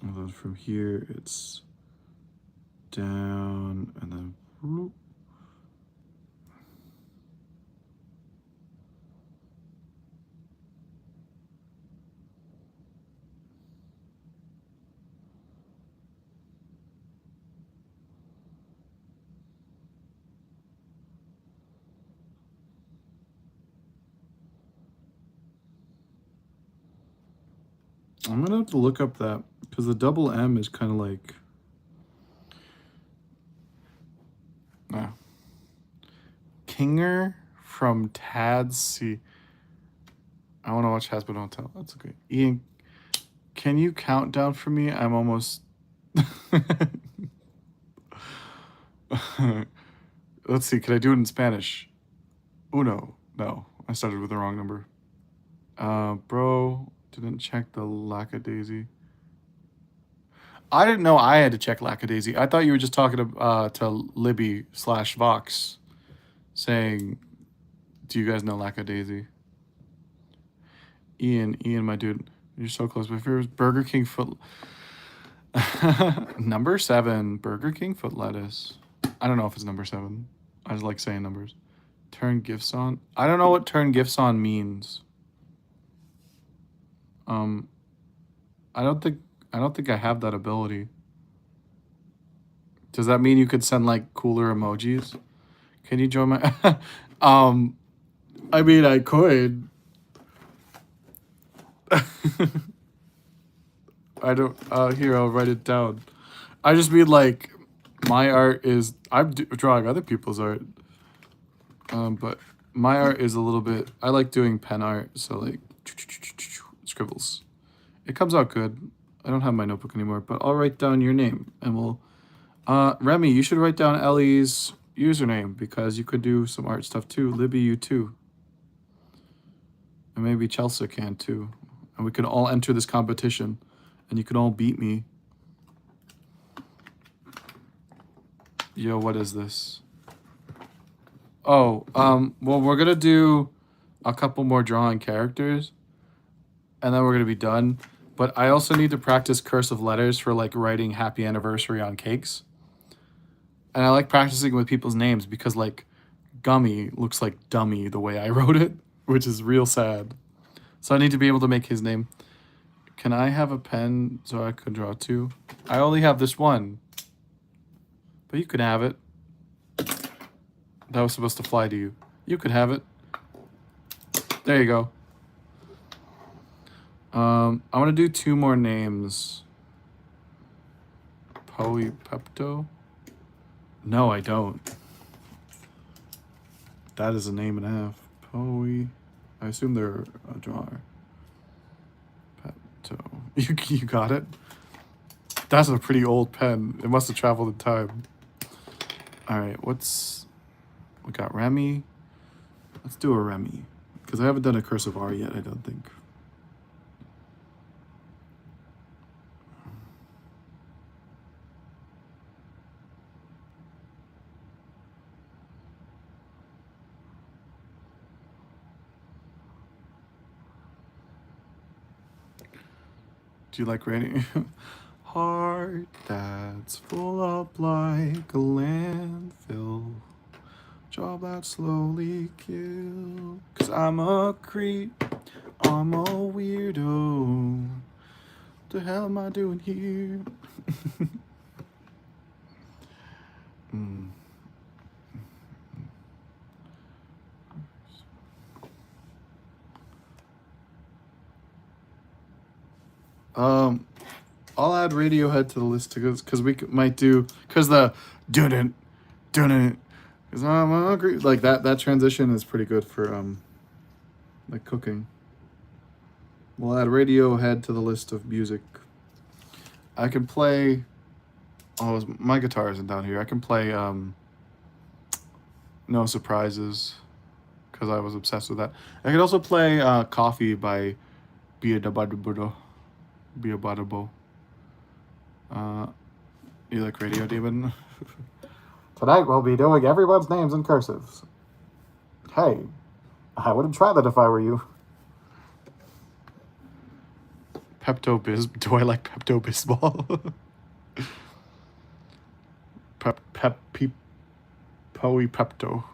And then from here it's down and then bloop. I'm gonna have to look up that because the double M is kind of like Kinger from Tad's. See, I want to watch Has Been Hotel. That's okay. Ian, can you count down for me? I'm almost. Let's see. Can I do it in Spanish? Uno. No, I started with the wrong number. Bro, didn't check the lackadaisy. I didn't know I had to check lackadaisy. I thought you were just talking to Libby/Vox, saying, "Do you guys know lackadaisy?" Ian, my dude, you're so close. My favorite is Burger King foot. Number 7, Burger King foot lettuce. I don't know if it's number 7. I just like saying numbers. Turn gifts on. I don't know what turn gifts on means. I don't think I have that ability. Does that mean you could send like cooler emojis? Can you join my I mean I could. I don't here I'll write it down. I just mean like my art is I'm drawing other people's art. But my art is a little bit I like doing pen art, so like scribbles. It comes out good. I don't have my notebook anymore, but I'll write down your name and we'll Remy, you should write down Ellie's username because you could do some art stuff too. Libby, you too. And maybe Chelsea can too. And we could all enter this competition and you can all beat me. Yo, what is this? Oh, well, we're gonna do a couple more drawing characters and then we're gonna be done. But I also need to practice cursive letters for like writing happy anniversary on cakes. And I like practicing with people's names because like Gummy looks like Dummy the way I wrote it, which is real sad. So I need to be able to make his name. Can I have a pen so I could draw too? I only have this one. But you could have it. That was supposed to fly to you. You could have it. There you go. I want to do 2 more names. Pepto? No, I don't. That is a name and a half. I assume they're a drawer. Pepto. You got it? That's a pretty old pen. It must have traveled in time. All right, we got Remy. Let's do a Remy. Because I haven't done a cursive R yet, I don't think. Do you like writing? Heart that's full up like a landfill. Job that slowly kill. 'Cause I'm a creep. I'm a weirdo. What the hell am I doing here? Mm. I'll add Radiohead to the list because might do because the dun dun because I'm hungry like that transition is pretty good for like cooking. We'll add Radiohead to the list of music. I can play. Oh, my guitar isn't down here. I can play No Surprises because I was obsessed with that. I could also play Coffee by Biabadabo. Biabadabo. You like Radio Demon? Tonight we'll be doing everyone's names in cursives. Hey, I wouldn't try that if I were you. Pepto-Bismol. Do I like Pepto-Bismol? Pepto.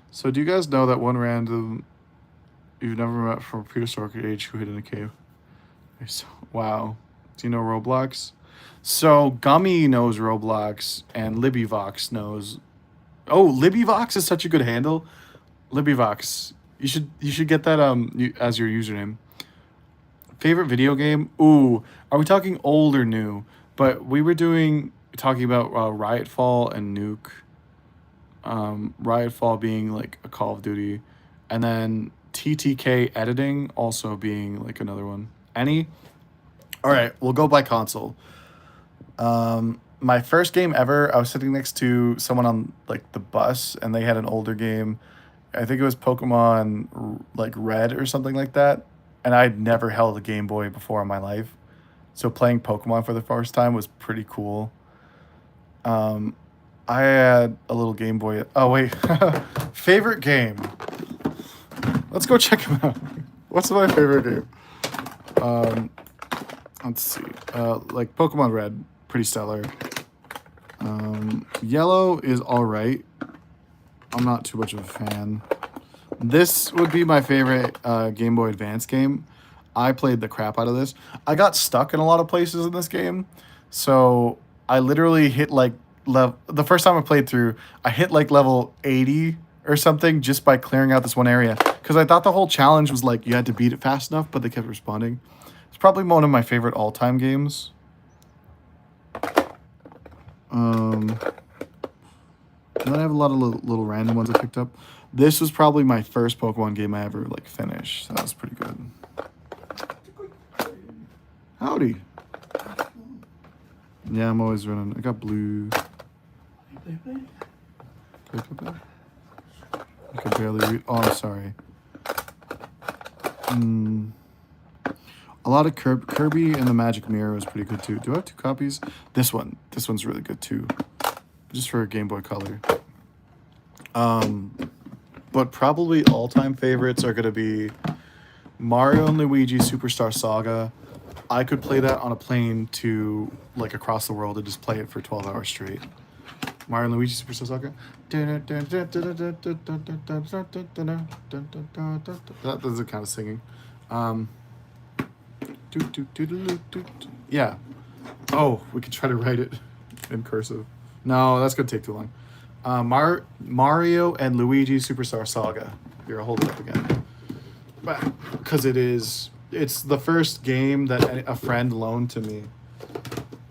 So do you guys know that one random you've never met from a prehistoric age who hid in a cave? Wow. Do you know Roblox? So Gummy knows Roblox and Libbyvox knows. Oh, Libbyvox is such a good handle. Libbyvox. You should get that as your username. Favorite video game? Ooh, are we talking old or new? But we were talking about Riotfall and Nuke. Riotfall being like a Call of Duty, and then TTK editing also being like another one. Any? All right, we'll go by console. My first game ever, I was sitting next to someone on like the bus, and they had an older game. I think it was Pokemon like Red or something like that, and I'd never held a Game Boy before in my life, so playing Pokemon for the first time was pretty cool. I had a little Game Boy. Oh wait, favorite game. Let's go check them out. What's my favorite game? Let's see. Like Pokemon Red, pretty stellar. Yellow is all right. I'm not too much of a fan. This would be my favorite Game Boy Advance game. I played the crap out of this. I got stuck in a lot of places in this game, so I literally hit like the first time I played through, I hit like level 80 or something just by clearing out this one area because I thought the whole challenge was like you had to beat it fast enough, but they kept responding. It's probably one of my favorite all-time games. And then I have a lot of little random ones I picked up. This was probably my first Pokemon game I ever like finished. That was pretty good. Howdy. Yeah, I'm always running. I got blue. I can barely read. Oh, I'm sorry. A lot of Kirby and the Magic Mirror was pretty good too. Do I have 2 copies? This one's really good too. Just for Game Boy Color. But probably all-time favorites are gonna be Mario and Luigi Superstar Saga. I could play that on a plane to like across the world and just play it for 12 hours straight. Mario and Luigi Superstar Saga. That is the kind of singing. Yeah. Oh, we could try to write it in cursive. No, that's gonna take too long. Mario and Luigi Superstar Saga. Here, I'll hold it up again. Because it's the first game that a friend loaned to me,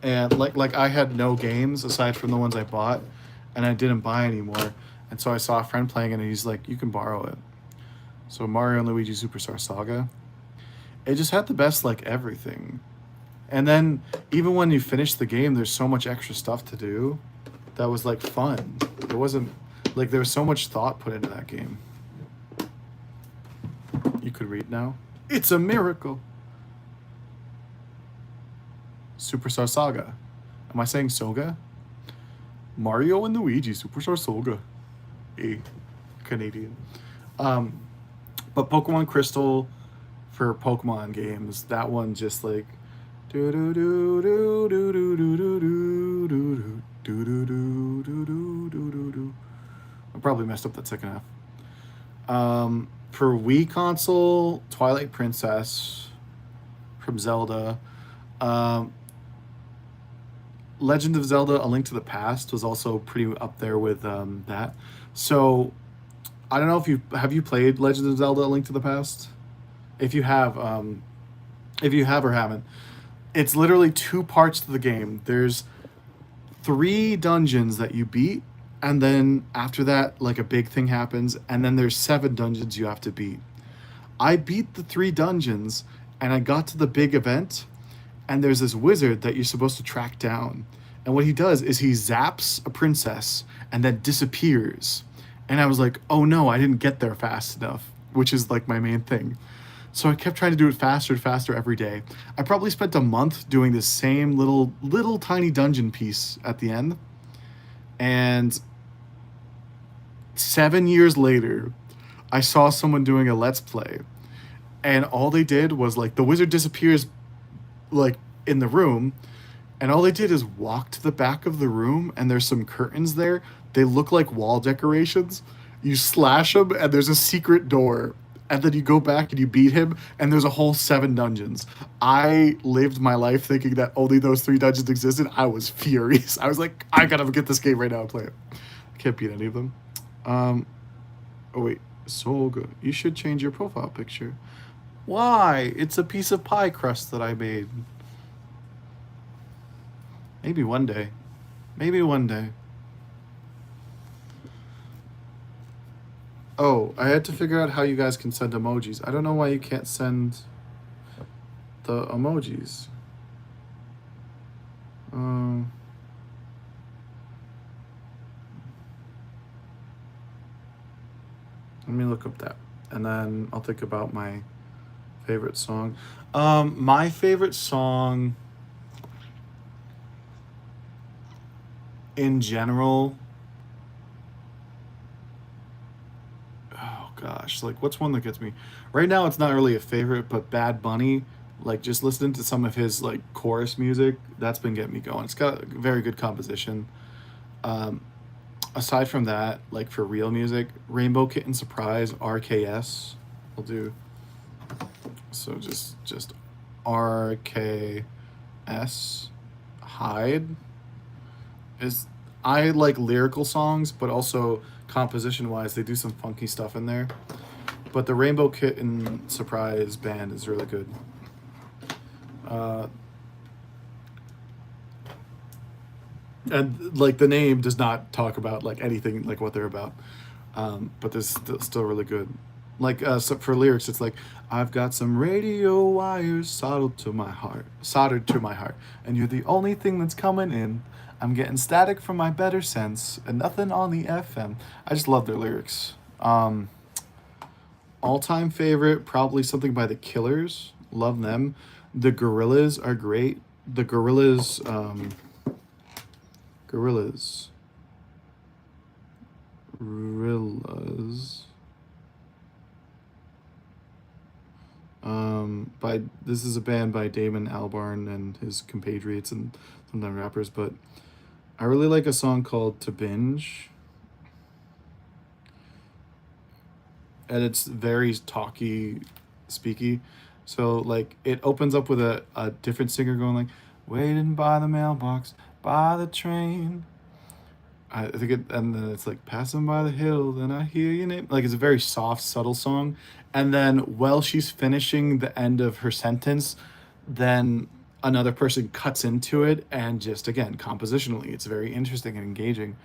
and like I had no games aside from the ones I bought, and I didn't buy anymore, and so I saw a friend playing it, and he's like, "You can borrow it." So Mario and Luigi Superstar Saga, it just had the best like everything, and then even when you finish the game, there's so much extra stuff to do, that was like fun. It wasn't like there was so much thought put into that game. You could read now. It's a miracle. Superstar Saga. Am I saying Soga? Mario and Luigi Superstar Saga. Canadian. But Pokemon Crystal for Pokemon games, that one just like do do do do do do do do do do do do do do do do. I probably messed up that second half. For Wii console, Twilight Princess from Zelda. Legend of Zelda: A Link to the Past was also pretty up there with that. So I don't know if you played Legend of Zelda: A Link to the Past. If you have, or haven't, it's literally two parts to the game. There's three dungeons that you beat, and then after that, like a big thing happens, and then there's seven dungeons you have to beat. I beat the three dungeons, and I got to the big event, and there's this wizard that you're supposed to track down. And what he does is he zaps a princess and then disappears. And I was like, oh no, I didn't get there fast enough, which is like my main thing. So I kept trying to do it faster and faster every day. I probably spent a month doing this same little tiny dungeon piece at the end. And 7 years later, I saw someone doing a let's play. And all they did was like the wizard disappears like in the room, and all they did is walk to the back of the room, and there's some curtains there. They look like wall decorations. You slash them, and there's a secret door. And then you go back and you beat him, and there's a whole 7 dungeons. I lived my life thinking that only those 3 dungeons existed. I was furious. I was like, I gotta get this game right now and play it. I can't beat any of them. Oh wait, so good. You should change your profile picture. Why? It's a piece of pie crust that I made. Maybe one day. Maybe one day. Oh, I had to figure out how you guys can send emojis. I don't know why you can't send the emojis. Let me look up that. And then I'll think about my favorite song. My favorite song in general, oh gosh, like what's one that gets me right now? It's not really a favorite, but Bad Bunny, like just listening to some of his like chorus music, that's been getting me going. It's got a very good composition. Aside from that, like for real music, Rainbow Kitten Surprise, RKS will do. So just RKS Hide is, I like lyrical songs, but also composition wise, they do some funky stuff in there. But the Rainbow Kitten Surprise band is really good. And like the name does not talk about like anything like what they're about, but they're still really good. Like so for lyrics, it's like, I've got some radio wires soldered to my heart, and you're the only thing that's coming in. I'm getting static from my better sense, and nothing on the FM. I just love their lyrics. All-time favorite, probably something by the Killers. Love them. The Gorillas are great. The Gorillas. This is a band by Damon Albarn and his compatriots and sometimes rappers, but I really like a song called To Binge. And it's very talky, speaky. So like it opens up with a different singer going like, waiting by the mailbox, by the train. I think it, and then it's like passing by the hill, then I hear your name. Like it's a very soft, subtle song. And then while she's finishing the end of her sentence, then another person cuts into it, and just again, compositionally, it's very interesting and engaging.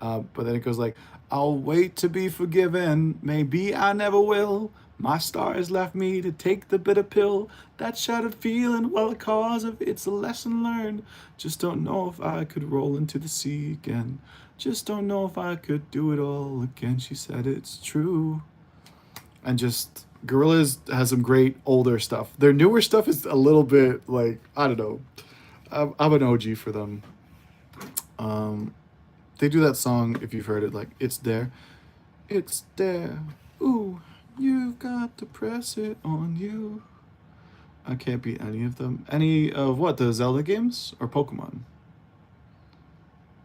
But then it goes like, I'll wait to be forgiven, maybe I never will. My stars left me to take the bitter pill. That shattered feeling, well, the cause of it's a lesson learned. Just don't know if I could roll into the sea again. Just don't know if I could do it all again. She said it's true. And just, Gorillaz has some great older stuff. Their newer stuff is a little bit like, I don't know. I'm an OG for them. They do that song, if you've heard it, like, it's there. It's there. Ooh, you've got to press it on you. I can't beat any of them. Any of what? The Zelda games or Pokemon?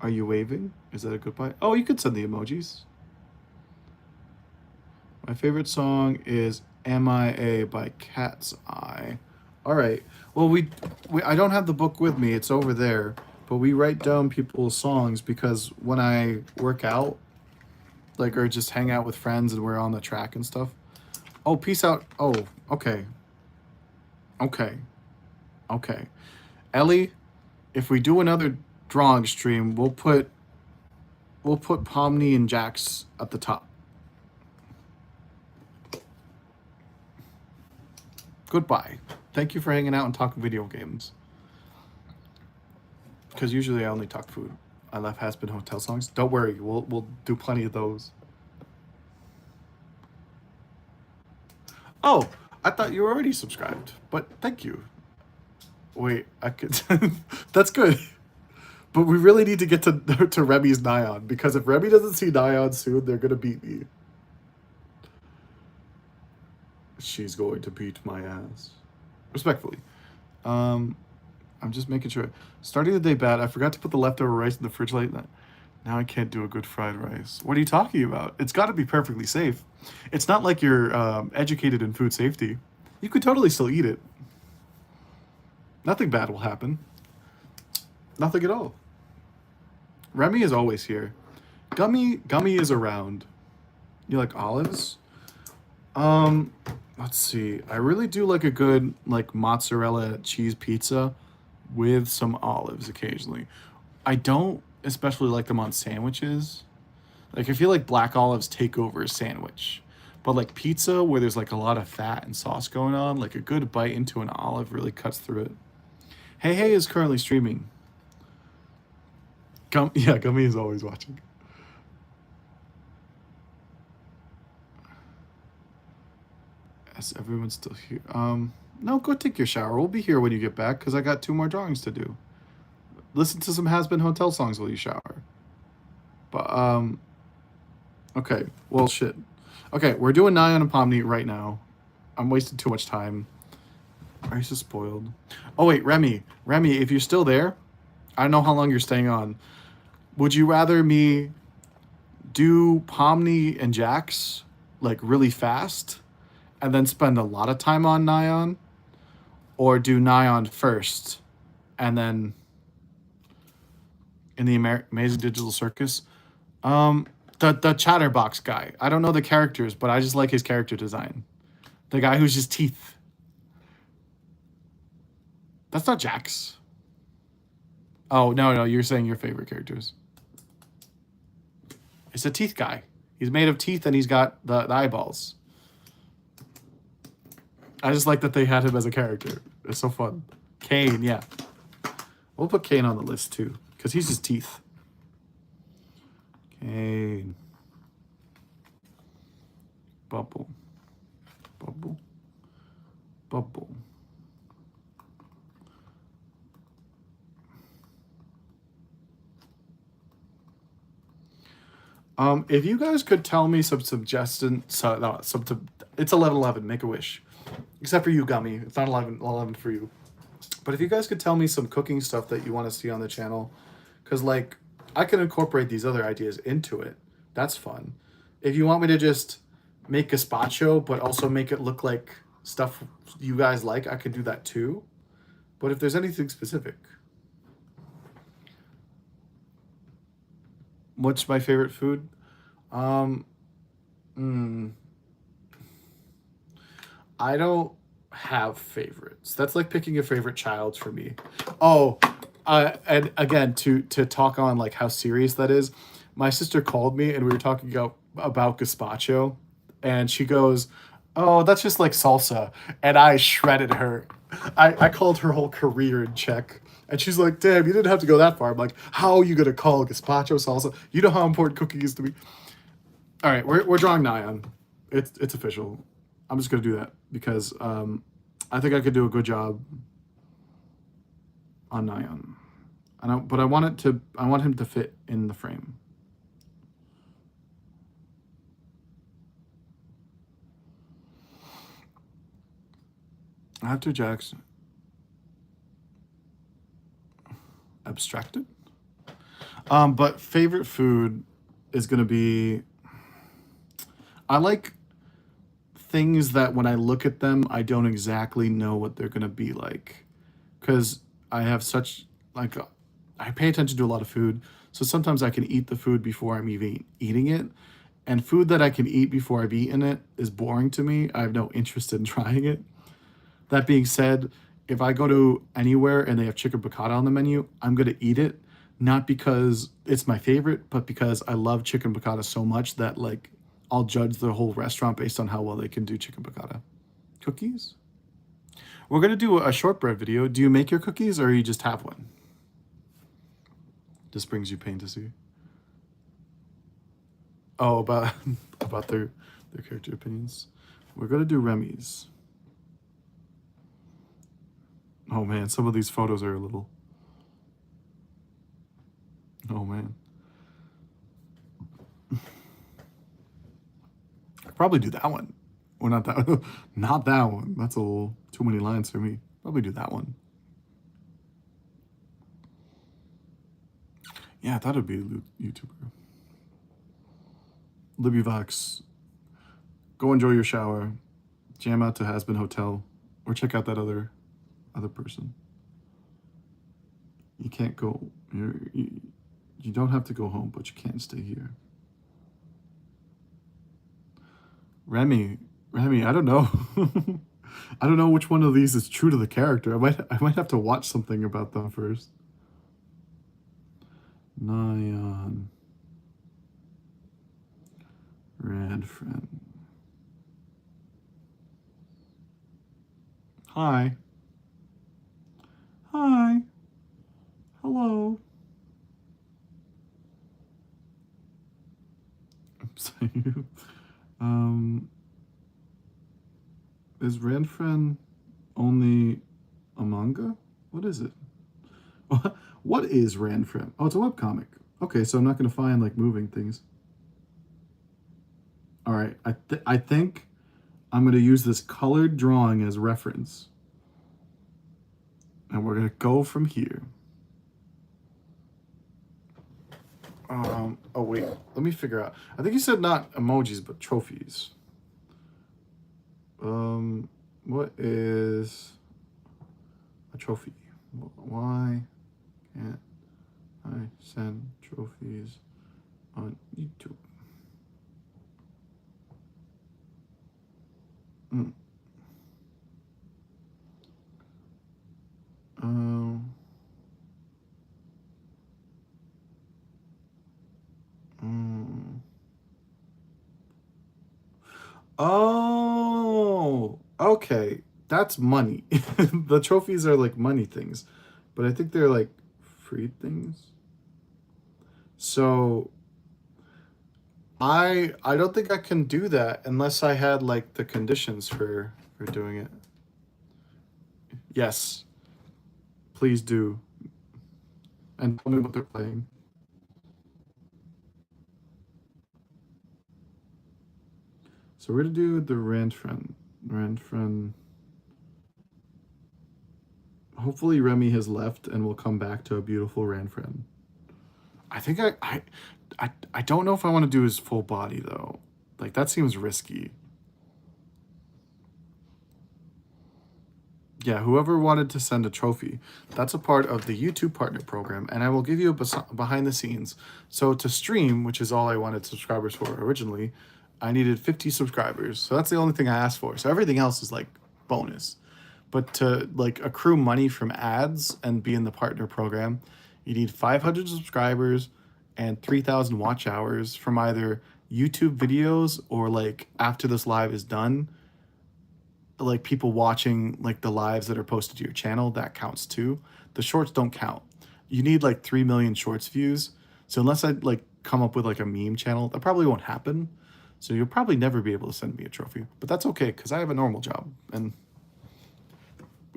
Are you waving? Is that a goodbye? Oh, you could send the emojis. My favorite song is MIA by Cat's Eye. All right. Well, we I don't have the book with me. It's over there. but we write down people's songs because when I work out, like, or just hang out with friends and we're on the track and stuff. Oh, peace out. Oh, okay. Okay. Okay. Ellie, if we do another drawing stream, we'll put Pomni and Jax at the top. Goodbye. Thank you for hanging out and talking video games. Because usually I only talk food. I love has-been hotel songs. Don't worry, we'll do plenty of those. Oh, I thought you were already subscribed, but thank you. Wait, I could. That's good. But we really need to get to Remy's Nyon, because if Remy doesn't see Nyon soon, they're gonna beat me. She's going to beat my ass. Respectfully. I'm just making sure. Starting the day bad. I forgot to put the leftover rice in the fridge late night. Now I can't do a good fried rice. What are you talking about? It's got to be perfectly safe. It's not like you're educated in food safety. You could totally still eat it. Nothing bad will happen. Nothing at all. Remy is always here. Gummy is around. You like olives? Let's see. I really do like a good like mozzarella cheese pizza with some olives occasionally. I don't especially like them on sandwiches. Like I feel like black olives take over a sandwich. But like pizza where there's like a lot of fat and sauce going on, like a good bite into an olive really cuts through it. Hey is currently streaming. Gummy is always watching. Yes, everyone's still here. No, go take your shower. We'll be here when you get back because I got 2 more drawings to do. Listen to some has-been hotel songs while you shower. But okay. Well, shit. Okay, we're doing Nyon and Pomni right now. I'm wasting too much time. Rice is spoiled. Oh wait, Remy, if you're still there, I don't know how long you're staying on. Would you rather me do Pomni and Jax like really fast and then spend a lot of time on Nyon, or do Nyon first and then in the Amazing Digital Circus? The Chatterbox guy. I don't know the characters, but I just like his character design. The guy who's just teeth. That's not Jax. Oh, no, you're saying your favorite characters. It's a teeth guy. He's made of teeth and he's got the eyeballs. I just like that they had him as a character. It's so fun. Kane, yeah. We'll put Kane on the list too, because he's just teeth. Kane. Bubble. Bubble. Bubble. If you guys could tell me some suggestions, it's 11:11. Make a wish, except for you, Gummy. It's not 11 for you. But if you guys could tell me some cooking stuff that you want to see on the channel, because like I can incorporate these other ideas into it. That's fun. If you want me to just make gazpacho, but also make it look like stuff you guys like, I could do that too. But if there's anything specific. What's my favorite food? I don't have favorites. That's like picking a favorite child for me. Oh, and again, to talk on like how serious that is, my sister called me and we were talking about gazpacho, and she goes, "Oh, that's just like salsa," and I shredded her. I called her whole career in check. And she's like, "Damn, you didn't have to go that far." I'm like, "How are you gonna call gazpacho salsa? You know how important cooking is to me." All right, we're drawing Nyon. It's official. I'm just gonna do that because I think I could do a good job on Nyon. But I want him to fit in the frame. After Jackson. Abstracted. But favorite food is gonna be, I like things that when I look at them I don't exactly know what they're gonna be like, because I have such like I pay attention to a lot of food. So sometimes I can eat the food before I'm even eating it. And food that I can eat before I've eaten it is boring to me. I have no interest in trying it. That being said, if I go to anywhere and they have chicken piccata on the menu, I'm going to eat it. Not because it's my favorite, but because I love chicken piccata so much that like I'll judge the whole restaurant based on how well they can do chicken piccata. Cookies? We're going to do a shortbread video. Do you make your cookies or you just have one? This brings you pain to see. Oh, about about their character opinions. We're gonna do Remy's. Oh man, some of these photos are a little. Oh man. I'd probably do that one. Or not that not that one. That's a little too many lines for me. Probably do that one. Yeah, I thought it'd be a YouTuber. Libby Vox. Go enjoy your shower. Jam out to Has Been Hotel. Or check out that other person. You can't go. You don't have to go home, but you can't stay here. Remy, I don't know. I don't know which one of these is true to the character. I might have to watch something about them first. Nyon. Red friend. Hi. Hi. Hello. I'm saying, is Ranfren only a manga? What is it? What is Ranfren? Oh, it's a webcomic. Okay, so I'm not going to find like moving things. All right, I think I'm going to use this colored drawing as reference. And we're going to go from here. Oh wait, let me figure out. I think you said not emojis, but trophies. What is a trophy? Why can't I send trophies on YouTube? Oh, okay. That's money. The trophies are like money things, but I think they're like free things. So I don't think I can do that unless I had like the conditions for doing it. Yes, please do. And tell me what they're playing. So we're gonna do the Ranfren. Ranfren. Hopefully Remy has left and we'll come back to a beautiful Ranfren. I think I don't know if I want to do his full body though. Like that seems risky. Yeah, whoever wanted to send a trophy, that's a part of the YouTube partner program, and I will give you a behind the scenes. So to stream, which is all I wanted subscribers for originally, I needed 50 subscribers. So that's the only thing I asked for. So everything else is like bonus. But to like accrue money from ads and be in the partner program, you need 500 subscribers and 3,000 watch hours from either YouTube videos or like after this live is done, like people watching like the lives that are posted to your channel, that counts too. The shorts don't count. You need like 3 million shorts views. So unless I like come up with like a meme channel, that probably won't happen. So you'll probably never be able to send me a trophy, but that's okay because I have a normal job and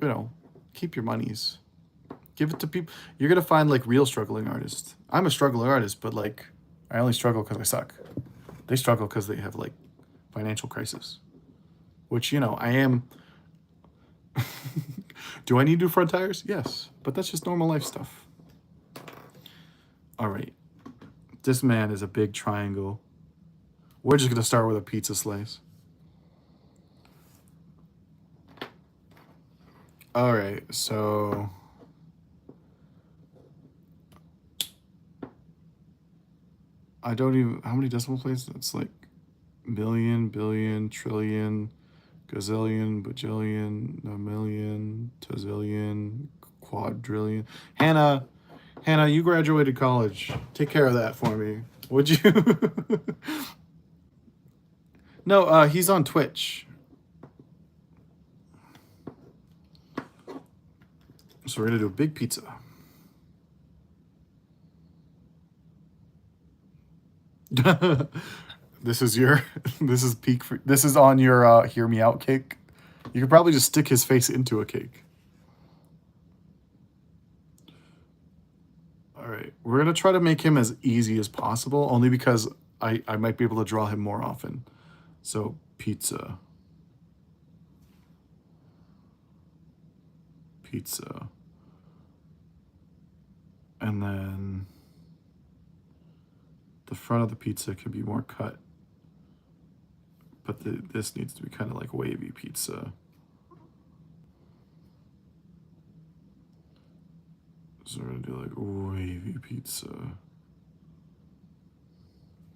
you know, keep your monies. Give it to people. You're going to find like real struggling artists. I'm a struggling artist, but like I only struggle because I suck. They struggle because they have like financial crisis. Which, you know, I am. Do I need new front tires? Yes, but that's just normal life stuff. All right. This man is a big triangle. We're just going to start with a pizza slice. All right, so I don't even, how many decimal places? It's like million, billion, trillion, gazillion, bajillion, a million, tazillion, quadrillion. Hannah, you graduated college. Take care of that for me, would you? No, he's on Twitch. So we're gonna do a big pizza. This is your, this is peak for, this is on your hear me out cake. You could probably just stick his face into a cake. All right, we're gonna try to make him as easy as possible, only because I might be able to draw him more often. So pizza. Pizza. And then the front of the pizza can be more cut. But this needs to be kind of like wavy pizza. So we're gonna do like wavy pizza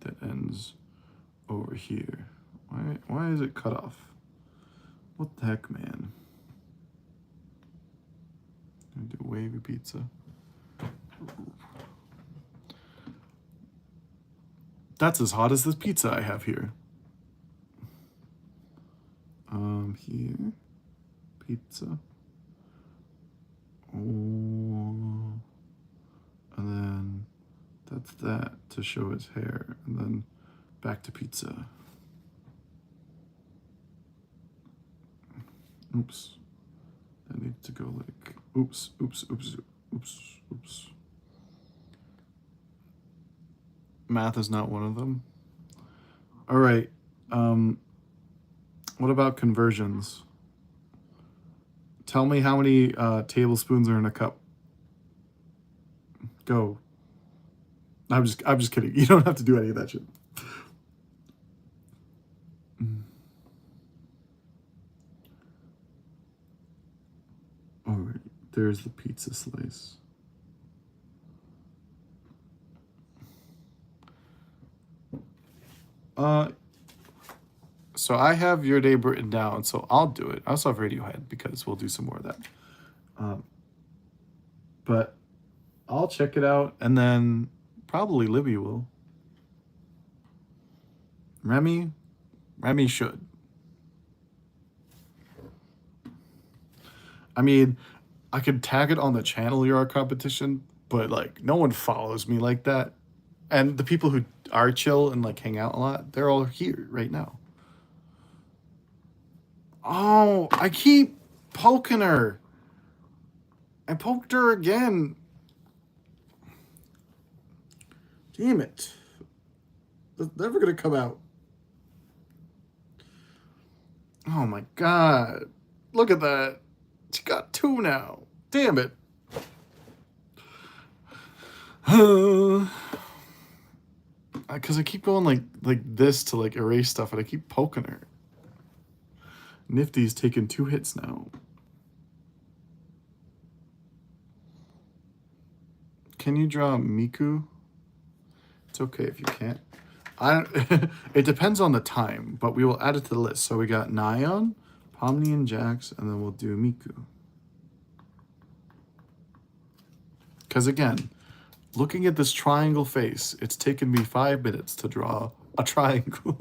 that ends over here. Why is it cut off? What the heck, man? I'm gonna do wavy pizza. That's as hot as this pizza I have here. Here, pizza. Oh, and then that's that to show his hair, and then back to pizza. Oops, that needs to go like, oops. Math is not one of them. All right, what about conversions? Tell me how many tablespoons are in a cup. Go. I'm just kidding. You don't have to do any of that shit. All right, there's the pizza slice. So I have your day written down, so I'll do it. I also have Radiohead because we'll do some more of that. But I'll check it out, and then probably Libby will. Remy should. I mean, I could tag it on the channel you're our competition, but like no one follows me like that. And the people who are chill and like hang out a lot, they're all here right now. Oh, I keep poking her. I poked her again. Damn it. That's never gonna come out. Oh my god. Look at that. She got 2 now. Damn it. Because I keep going like this to like erase stuff, and I keep poking her. Nifty's taken 2 hits now. Can you draw Miku? It's okay if you can't. It depends on the time, but we will add it to the list. So we got Nyon, Pomni and Jax, and then we'll do Miku. Because again, looking at this triangle face, it's taken me 5 minutes to draw a triangle.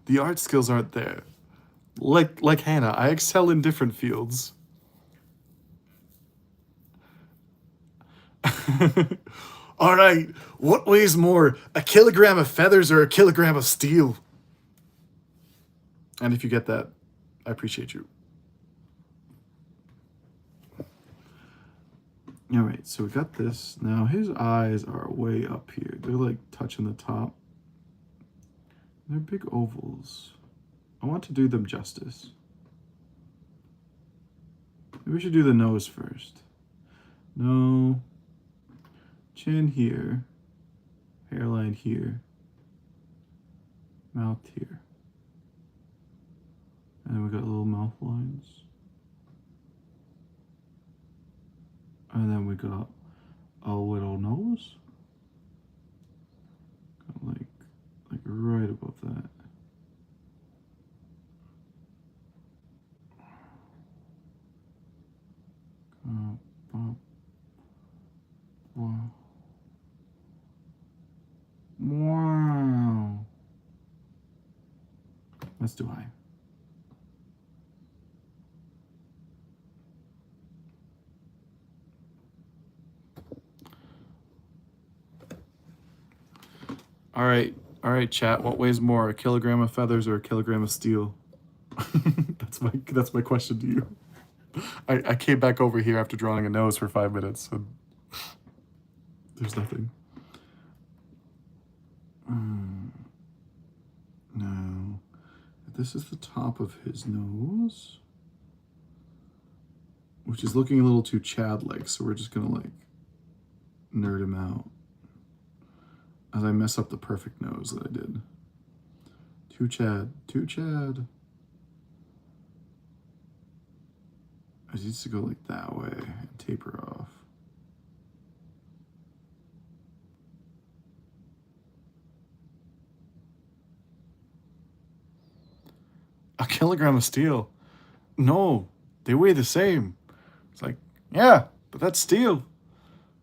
The art skills aren't there. Like Hannah, I excel in different fields. All right, what weighs more, a kilogram of feathers or a kilogram of steel? And if you get that, I appreciate you. All right, so we got this. Now his eyes are way up here. They're like touching the top. They're big ovals. I want to do them justice. Maybe we should do the nose first. No. Chin here. Hairline here. Mouth here. And then we got little mouth lines. And then we got a little nose. right above that. Wow. Wow. That's too high. All right, chat. What weighs more, a kilogram of feathers or a kilogram of steel? That's my question to you. I came back over here after drawing a nose for 5 minutes, and there's nothing. No. This is the top of his nose, which is looking a little too Chad-like, so we're just gonna like nerd him out as I mess up the perfect nose that I did. Too Chad. I used to go like that way and taper off. A kilogram of steel? No, they weigh the same. It's like, yeah, but that's steel,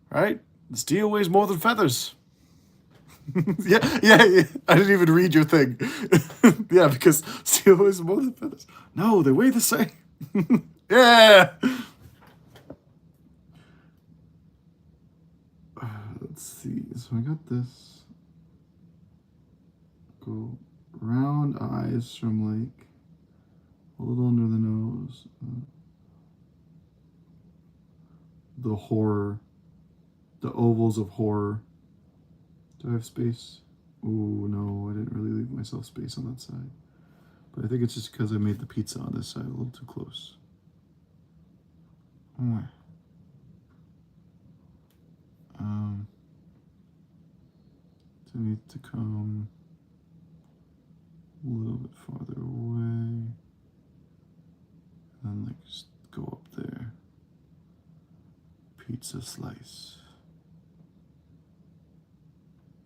right? Steel weighs more than feathers. yeah. I didn't even read your thing. Yeah, because steel weighs more than feathers. No, they weigh the same. Yeah. Let's see. So I got this. Go round eyes from like a little under the nose. The horror. The ovals of horror. Do I have space? Oh, no, I didn't really leave myself space on that side. But I think it's just because I made the pizza on this side a little too close. It needs to come a little bit farther away. And then like just go up there. Pizza slice.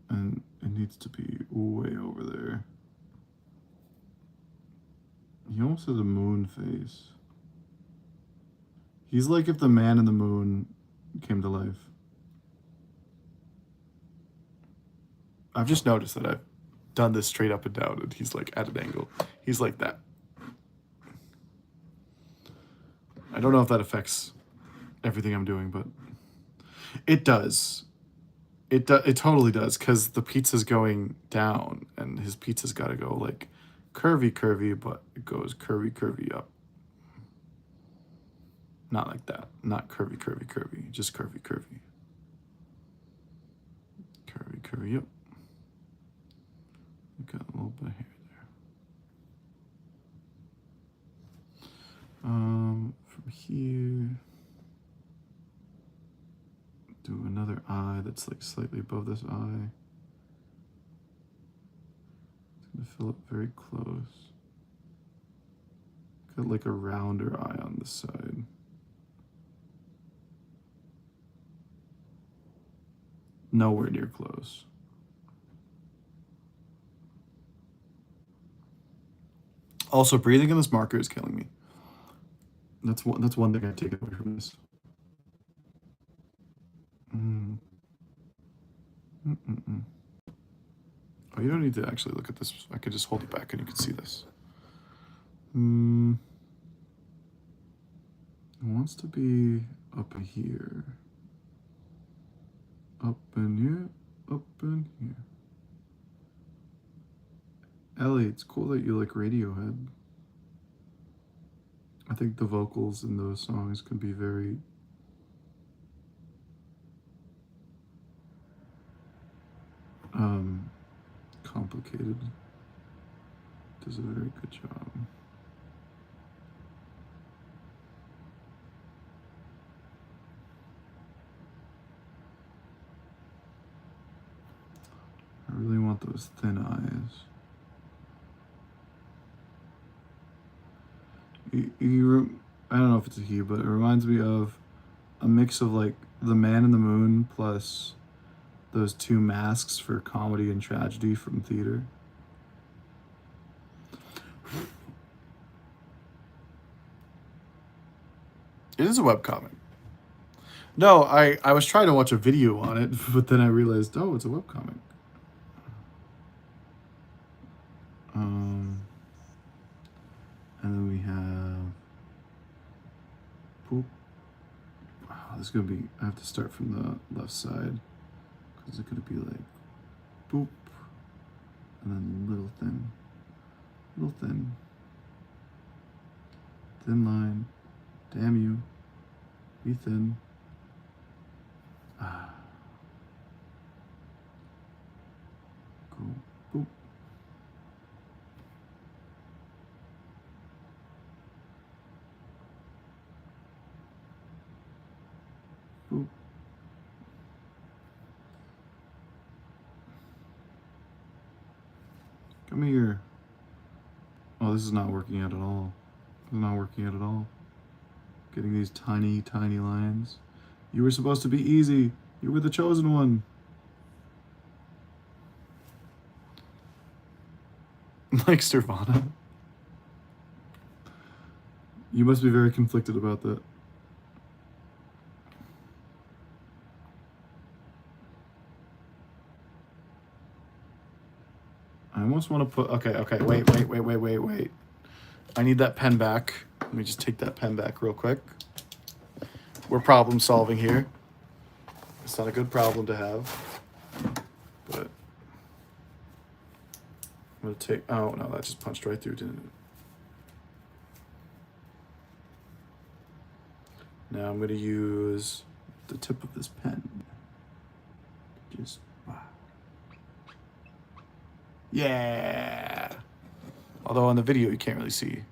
And it needs to be way over there. He almost has a moon face. He's like if the man in the moon came to life. I've just noticed that I've done this straight up and down, and he's like at an angle. He's like that. I don't know if that affects everything I'm doing, but it does. It totally does, because the pizza's going down, and his pizza's got to go like curvy, but it goes curvy up. Not like that. Not curvy. Just curvy. Curvy, yep. Got a little bit of hair there. From here, do another eye that's like slightly above this eye. It's gonna fill up very close. Got like a rounder eye on this side. Nowhere near close. Also, breathing in this marker is killing me. That's one thing I take away from this. Oh, you don't need to actually look at this. I could just hold it back and you can see this. It wants to be up here. Up in here. Ellie, it's cool that you like Radiohead. I think the vocals in those songs can be very complicated. Does a very good job. I really want those thin eyes. I don't know if it's a he, but it reminds me of a mix of like The Man in the Moon plus those two masks for comedy and tragedy from theater. It is a webcomic. No, I was trying to watch a video on it, but then I realized, oh, it's a webcomic. And then we have poop. Wow, this is gonna be. I have to start from the left side because it's gonna be like boop, and then little thin line. Damn you, be thin. Ah. Cool. Boop. Boop. Come here. Oh, this is not working out at all. This is not working out at all. Getting these tiny, tiny lines. You were supposed to be easy. You were the chosen one. Like Stirvana. You must be very conflicted about that. I almost want to put... Okay, wait. I need that pen back. Let me just take that pen back real quick. We're problem solving here. It's not a good problem to have. But... I'm going to take... Oh, no, that just punched right through, didn't it? Now I'm going to use the tip of this pen. Just... Yeah! Although on the video you can't really see.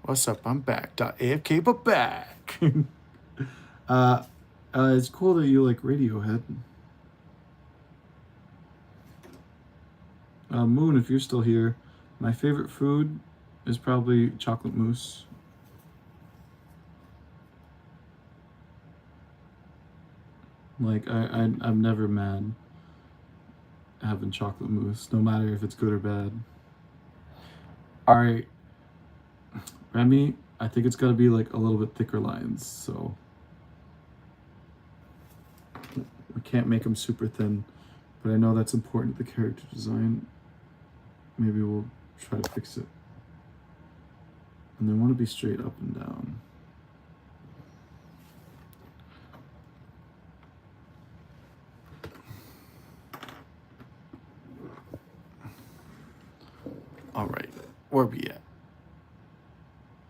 What's up? I'm back. AFK, but back! It's cool that you like Radiohead. Moon, if you're still here, my favorite food is probably chocolate mousse. Like, I'm never mad having chocolate mousse, no matter if it's good or bad. Alright, Remy, I think it's gotta be like a little bit thicker lines, so we can't make them super thin, but I know that's important to the character design. Maybe we'll try to fix it. And they want to be straight up and down. All right, where we at?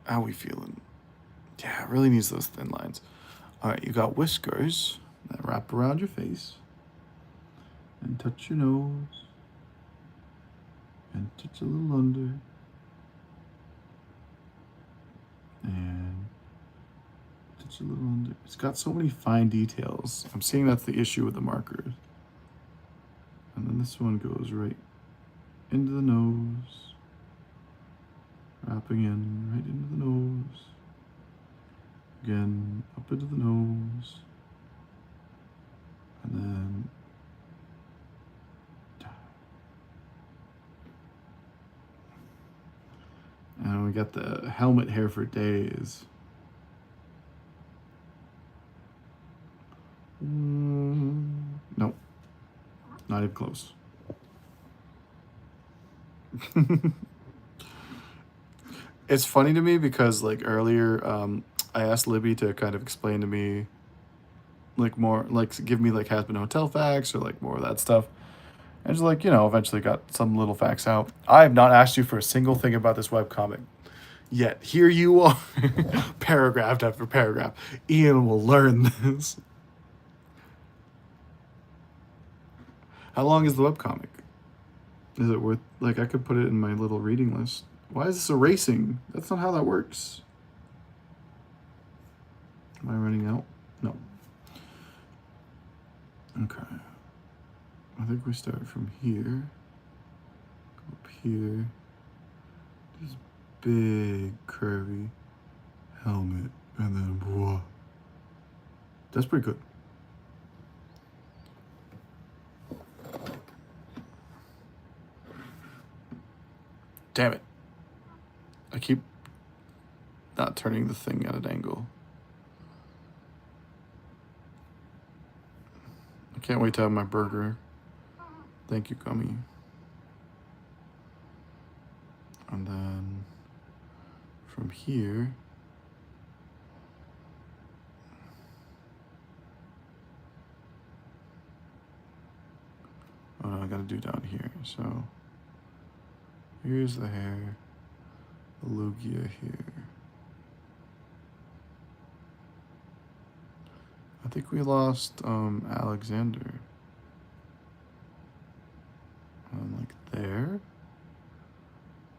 How we feeling? Yeah, it really needs those thin lines. All right, you got whiskers that wrap around your face and touch your nose and touch a little under and touch a little under. It's got so many fine details. I'm seeing that's the issue with the markers. And then this one goes right into the nose. Wrapping in right into the nose. Again, up into the nose. And then and we got the helmet hair for days. Nope. Not even close. It's funny to me because like earlier, I asked Libby to kind of explain to me like more, like give me like Has Been Hotel facts or like more of that stuff. And just like, you know, eventually got some little facts out. I have not asked you for a single thing about this webcomic. Yet here you are, paragraph after paragraph. Ian will learn this. How long is the webcomic? Is it worth, like I could put it in my little reading list. Why is this erasing? That's not how that works. Am I running out? No. Okay. I think we start from here. Go up here. This big curvy helmet. And then whoa. That's pretty good. Damn it. I keep not turning the thing at an angle. I can't wait to have my burger. Thank you, Gummy. And then from here, I gotta do down here. So here's the hair, the Lugia here. I think we lost Alexander. And like there.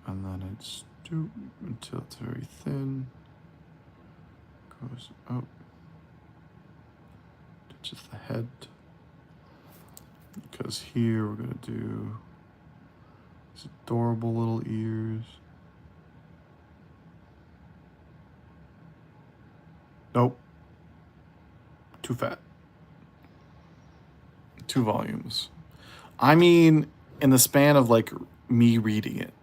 And then it's stoop until it's very thin. Goes up. Touches the head. Because here we're gonna do these adorable little ears. Nope. Too fat. 2 volumes. I mean, in the span of like me reading it,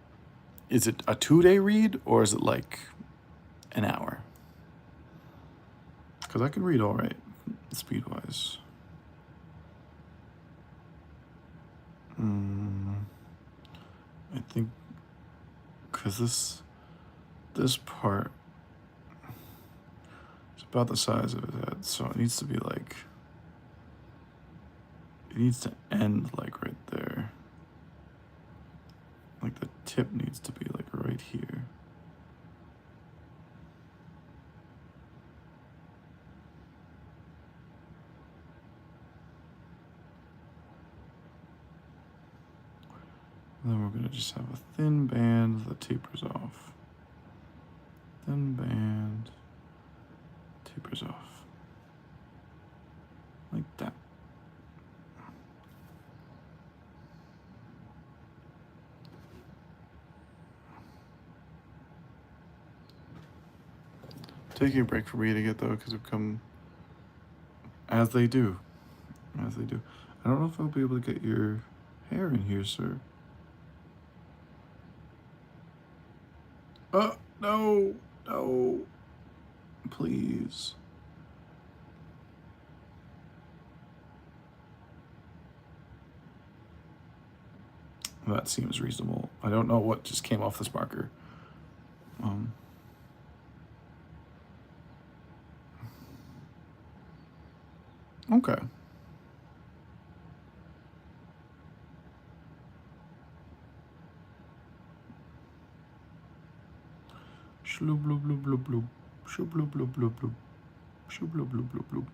is it a 2-day read or is it like an hour? Because I can read all right, speed-wise. I think because this part is about the size of his head, so it needs to be like, it needs to end like right there. Like the tip needs to be like right here. And then we're gonna just have a thin band that tapers off. Thin band, tapers off. Like that. Taking a break from reading it though, because we've come, as they do. As they do. I don't know if I'll be able to get your hair in here, sir. Oh, no, no, please. That seems reasonable. I don't know what just came off this marker. Okay. Shloop, bloop, bloop, bloop, bloop. Shloop, bloop, bloop, bloop, bloop. Shloop, bloop, bloop, bloop, bloop.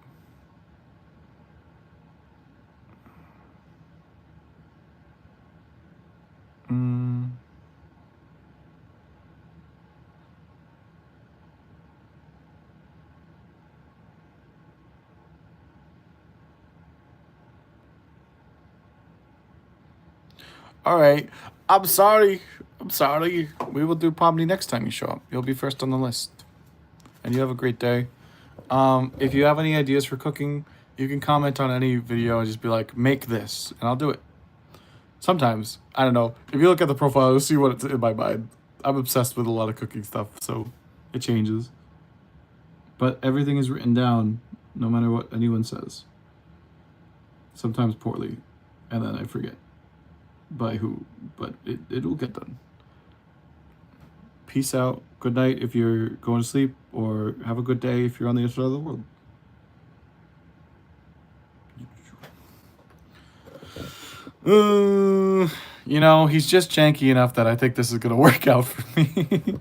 All right. I'm sorry. I'm sorry. We will do Pomni next time you show up. You'll be first on the list. And you have a great day. If you have any ideas for cooking, you can comment on any video and just be like, make this, and I'll do it. Sometimes, I don't know. If you look at the profile, you'll see what's in my mind. I'm obsessed with a lot of cooking stuff, so it changes. But everything is written down, no matter what anyone says. Sometimes poorly, and then I forget by who, but it will get done. Peace out. Good night if you're going to sleep, or have a good day if you're on the other side of the world. You know, he's just janky enough that I think this is going to work out for me.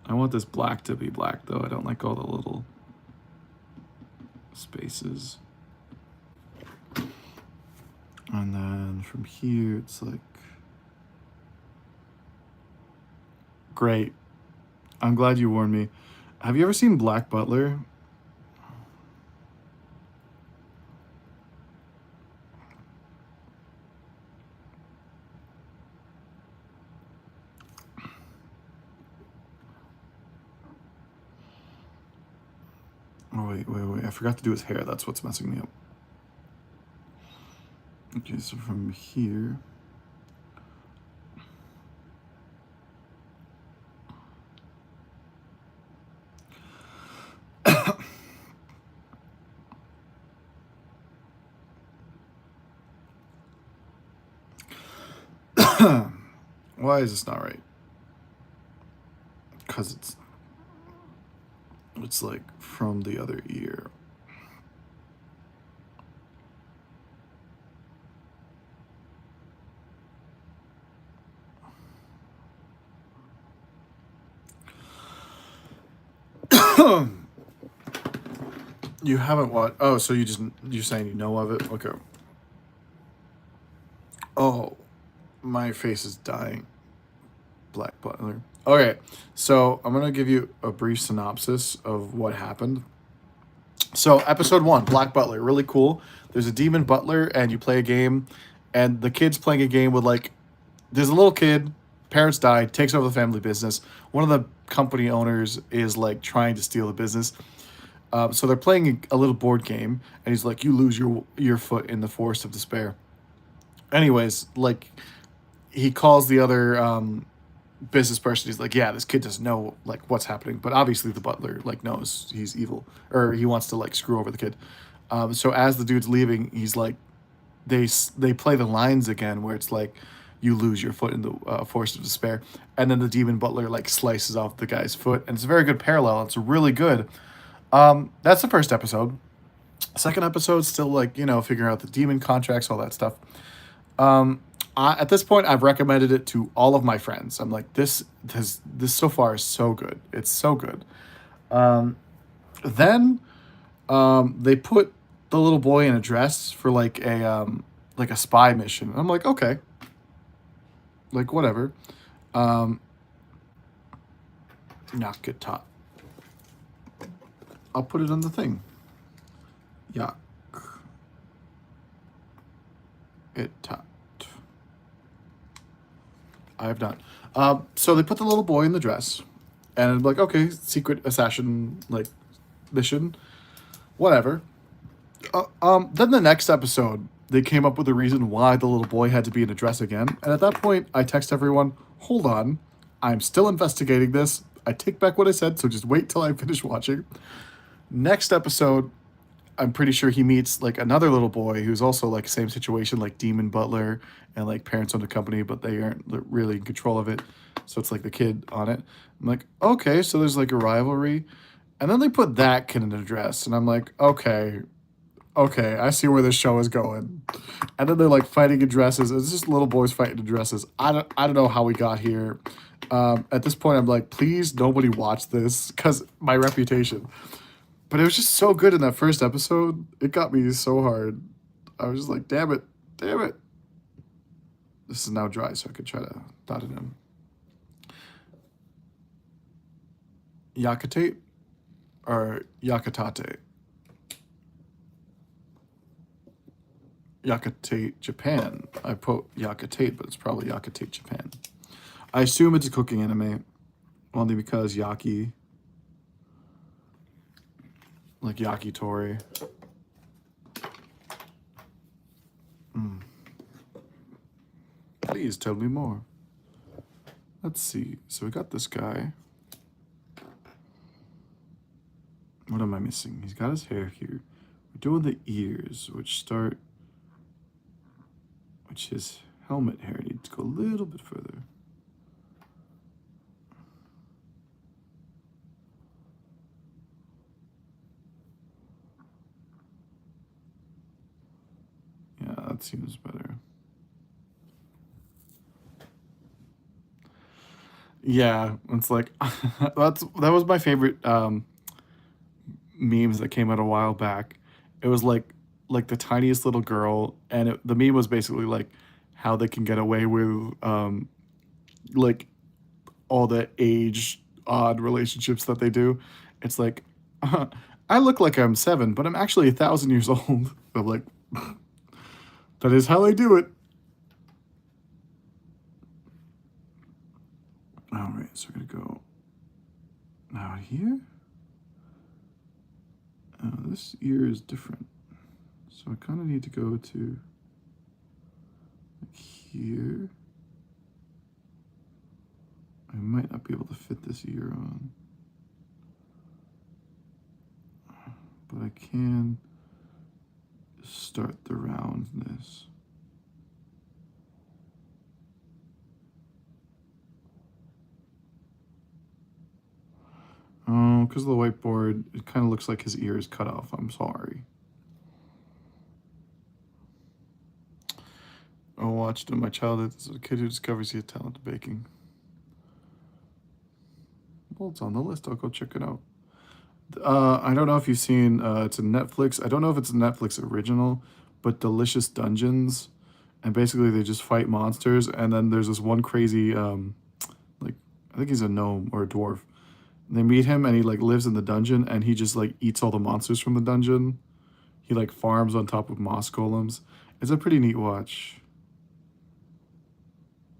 I want this black to be black, though. I don't like all the little spaces. And then from here, it's like... Great. I'm glad you warned me. Have you ever seen Black Butler? Oh, wait. I forgot to do his hair. That's what's messing me up. Okay, so from here... Why is this not right? Because it's like from the other ear. You haven't watched. Oh, so you're saying you know of it? Okay. Oh, my face is dying. Black Butler. Okay, so I'm gonna give you a brief synopsis of what happened. So episode 1, Black Butler, really cool. There's a demon butler, and you play a game, and the kid's playing a game with like, there's a little kid, parents died, takes over the family business. One of the company owners is like trying to steal the business. So they're playing a little board game, and he's like, "You lose your foot in the forest of despair." Anyways, like he calls the other business person. He's like, "Yeah, this kid doesn't know like what's happening," but obviously the butler like knows he's evil, or he wants to like screw over the kid. So as the dude's leaving, he's like, they play the lines again where it's like, "You lose your foot in the forest of despair," and then the demon butler like slices off the guy's foot, and it's a very good parallel. It's really good. That's the first episode. Second episode, still like, figuring out the demon contracts, all that stuff. At this point, I've recommended it to all of my friends. I'm like, this so far is so good. It's so good. Then they put the little boy in a dress for like a spy mission. I'm like, okay, like whatever. Not good top. I'll put it on the thing. Yuck. It topped. I have not. So they put the little boy in the dress, and I'm like, okay, secret assassin like mission, whatever. Then the next episode, they came up with a reason why the little boy had to be in a dress again, and at that point, I text everyone, "Hold on, I'm still investigating this. I take back what I said, so just wait till I finish watching." Next episode, I'm pretty sure he meets like another little boy who's also like same situation, like demon butler, and like parents own the company, but they aren't really in control of it. So it's like the kid on it. I'm like, okay, so there's like a rivalry, and then they put that kid in a dress, and I'm like, okay, I see where this show is going. And then they're like fighting in dresses. It's just little boys fighting in dresses. I don't know how we got here. At this point, I'm like, please, nobody watch this because my reputation. But it was just so good in that first episode. It got me so hard. I was just like, damn it, damn it. This is now dry, so I could try to dot it in. Yakitate or Yakitate? Yakitate Japan. I put Yakitate, but it's probably Yakitate Japan. I assume it's a cooking anime, only because Yaki, like Yakitori. Please tell me more. Let's see. So we got this guy. What am I missing? He's got his hair here. We're doing the ears, which his helmet hair needs to go a little bit further. Yeah, that seems better. Yeah, it's like that was my favorite memes that came out a while back. It was like the tiniest little girl, and the meme was basically like how they can get away with like all the age odd relationships that they do. It's like I look like I'm 7, but I'm actually 1,000 years old. I'm like, that is how they do it. All right, so we're gonna go out here. This ear is different, so I kind of need to go to like here. I might not be able to fit this ear on, but I can start the roundness. No, because of the whiteboard, it kind of looks like his ear is cut off. I'm sorry. I watched in my childhood as a kid who discovers he has talent in baking. Well, it's on the list. I'll go check it out. I don't know if you've seen, it's a Netflix. I don't know if it's a Netflix original, but Delicious Dungeons. And basically they just fight monsters. And then there's this one crazy, like, I think he's a gnome or a dwarf. They meet him and he like lives in the dungeon and he just like eats all the monsters from the dungeon. He like farms on top of moss golems. It's a pretty neat watch.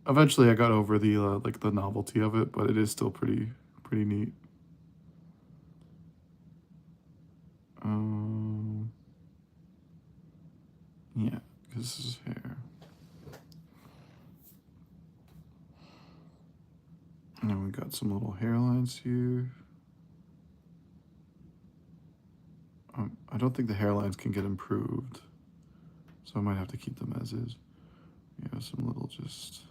Eventually I got over the like the novelty of it, but it is still pretty neat. Yeah, because this is hair. And then we got some little hairlines here. I don't think the hairlines can get improved, so I might have to keep them as is. Yeah, some little just...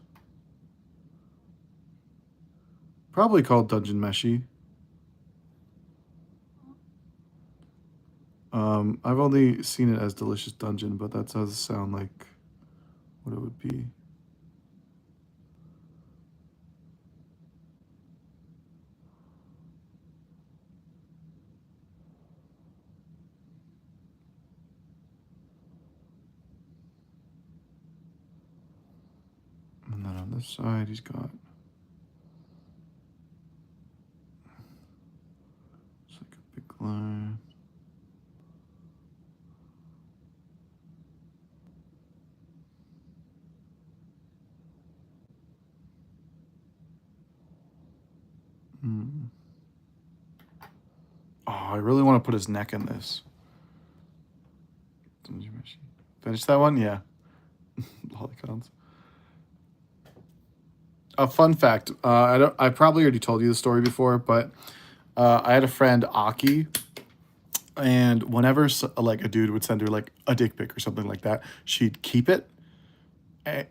Probably called Dungeon Meshy. I've only seen it as Delicious Dungeon, but that does sound like what it would be. And then on this side, he's got... It's like a big line. Oh, I really want to put his neck in this. Finish that one? Yeah. Lolicons. A fun fact. I probably already told you the story before, but I had a friend, Aki, and whenever like a dude would send her like a dick pic or something like that, she'd keep it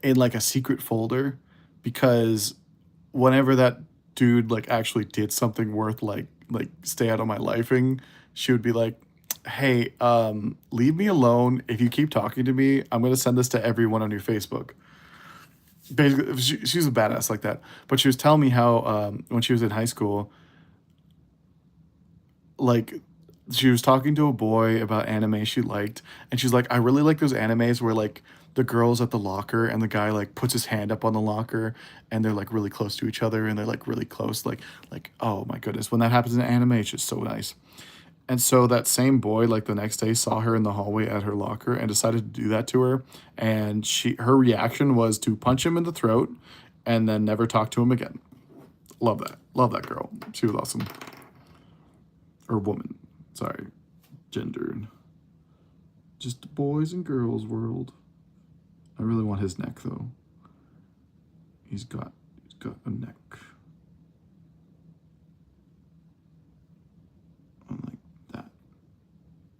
in like a secret folder, because whenever that dude like actually did something worth like stay out of my lifing, she would be like, hey, leave me alone. If you keep talking to me, I'm gonna send this to everyone on your Facebook. Basically, she's a badass like that. But she was telling me how when she was in high school, like she was talking to a boy about anime she liked, and she's like, I really like those animes where like the girl's at the locker and the guy like puts his hand up on the locker and they're like really close to each other and they're like really close, like oh my goodness, when that happens in anime, it's just so nice. And so that same boy, like the next day, saw her in the hallway at her locker and decided to do that to her. And her reaction was to punch him in the throat and then never talk to him again. Love that. Love that girl. She was awesome. Or woman. Sorry. Gendered. Just a boys and girls world. I really want his neck though. He's got a neck. Like that.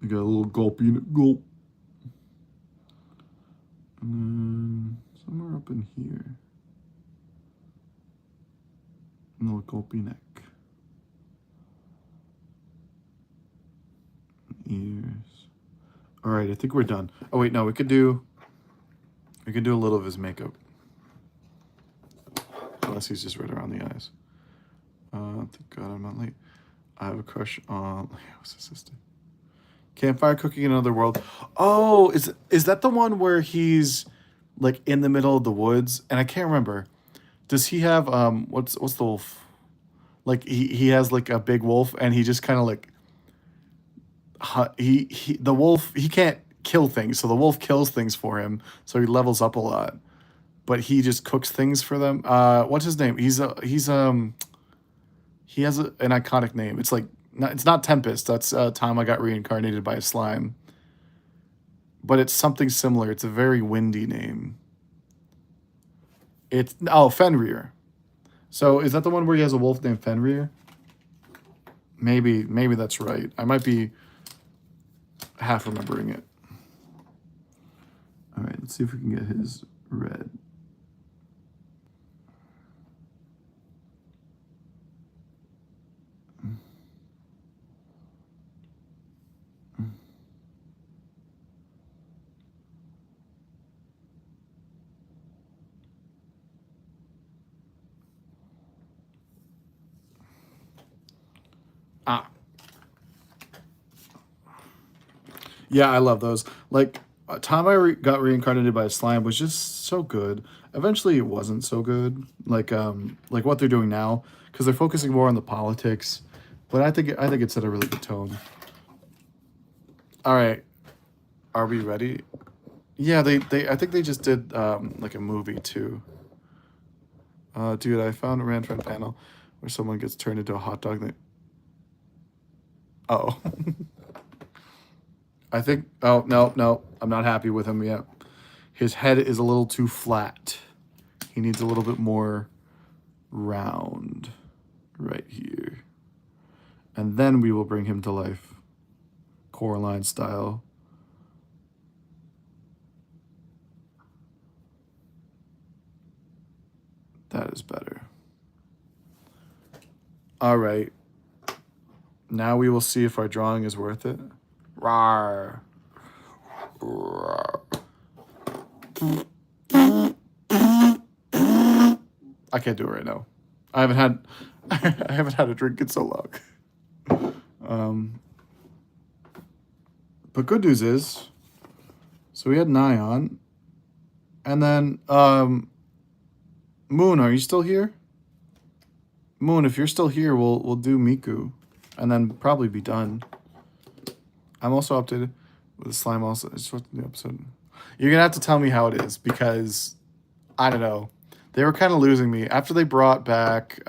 We got a little gulpy gulp. And then somewhere up in here. A little gulpy neck. Ears. All right, I think we're done. Oh wait, no, we could do a little of his makeup. Unless he's just right around the eyes. Thank God I'm not late. I have a crush on what's his sister? Campfire Cooking in Another World. Oh, is that the one where he's like in the middle of the woods? And I can't remember. Does he have what's the wolf? Like he has like a big wolf and he just kind of like the wolf, he can't kill things, so the wolf kills things for him, so he levels up a lot. But he just cooks things for them. What's his name? He has an iconic name. It's like it's not Tempest. That's time I got reincarnated by a slime. But it's something similar. It's a very windy name. It's Fenrir. So is that the one where he has a wolf named Fenrir? Maybe that's right. I might be half remembering it. All right, let's see if we can get his red. Yeah, I love those. Like, time got reincarnated by a slime was just so good. Eventually, it wasn't so good. Like what they're doing now, because they're focusing more on the politics. But I think it set a really good tone. All right, are we ready? Yeah, I think they just did like a movie too. Dude, I found a random panel where someone gets turned into a hot dog. Oh, I think. Oh no, no, I'm not happy with him yet. His head is a little too flat. He needs a little bit more round right here. And then we will bring him to life. Coraline style. That is better. All right. Now we will see if our drawing is worth it. Rawr. Rawr. I can't do it right now. I haven't had I haven't had a drink in so long. But good news is, so we had Nyon, and then Moon, are you still here? Moon, if you're still here, we'll do Miku, and then probably be done. I'm also updated with the slime. Also, it's what the episode. You're gonna have to tell me how it is because I don't know. They were kind of losing me after they brought back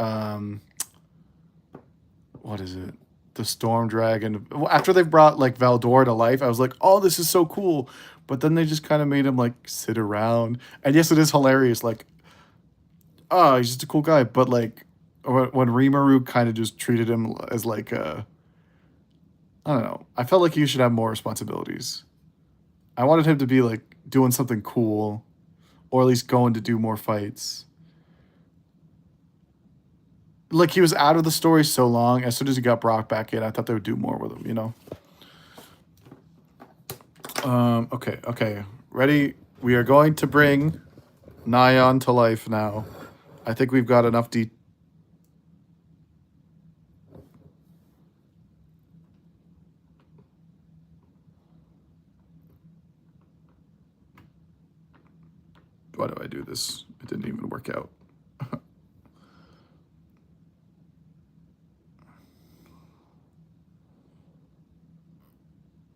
what is it? The Storm Dragon. After they brought like Valdor to life, I was like, "Oh, this is so cool." But then they just kind of made him like sit around. And yes, it is hilarious. Like, oh, he's just a cool guy. But like, when Rimuru kind of just treated him as like I don't know. I felt like he should have more responsibilities. I wanted him to be like doing something cool, or at least going to do more fights. Like he was out of the story so long. As soon as he got Brock back in, I thought they would do more with him. You know. Okay. Okay. Ready? We are going to bring Nyon to life now. I think we've got enough Why do I do this? It didn't even work out.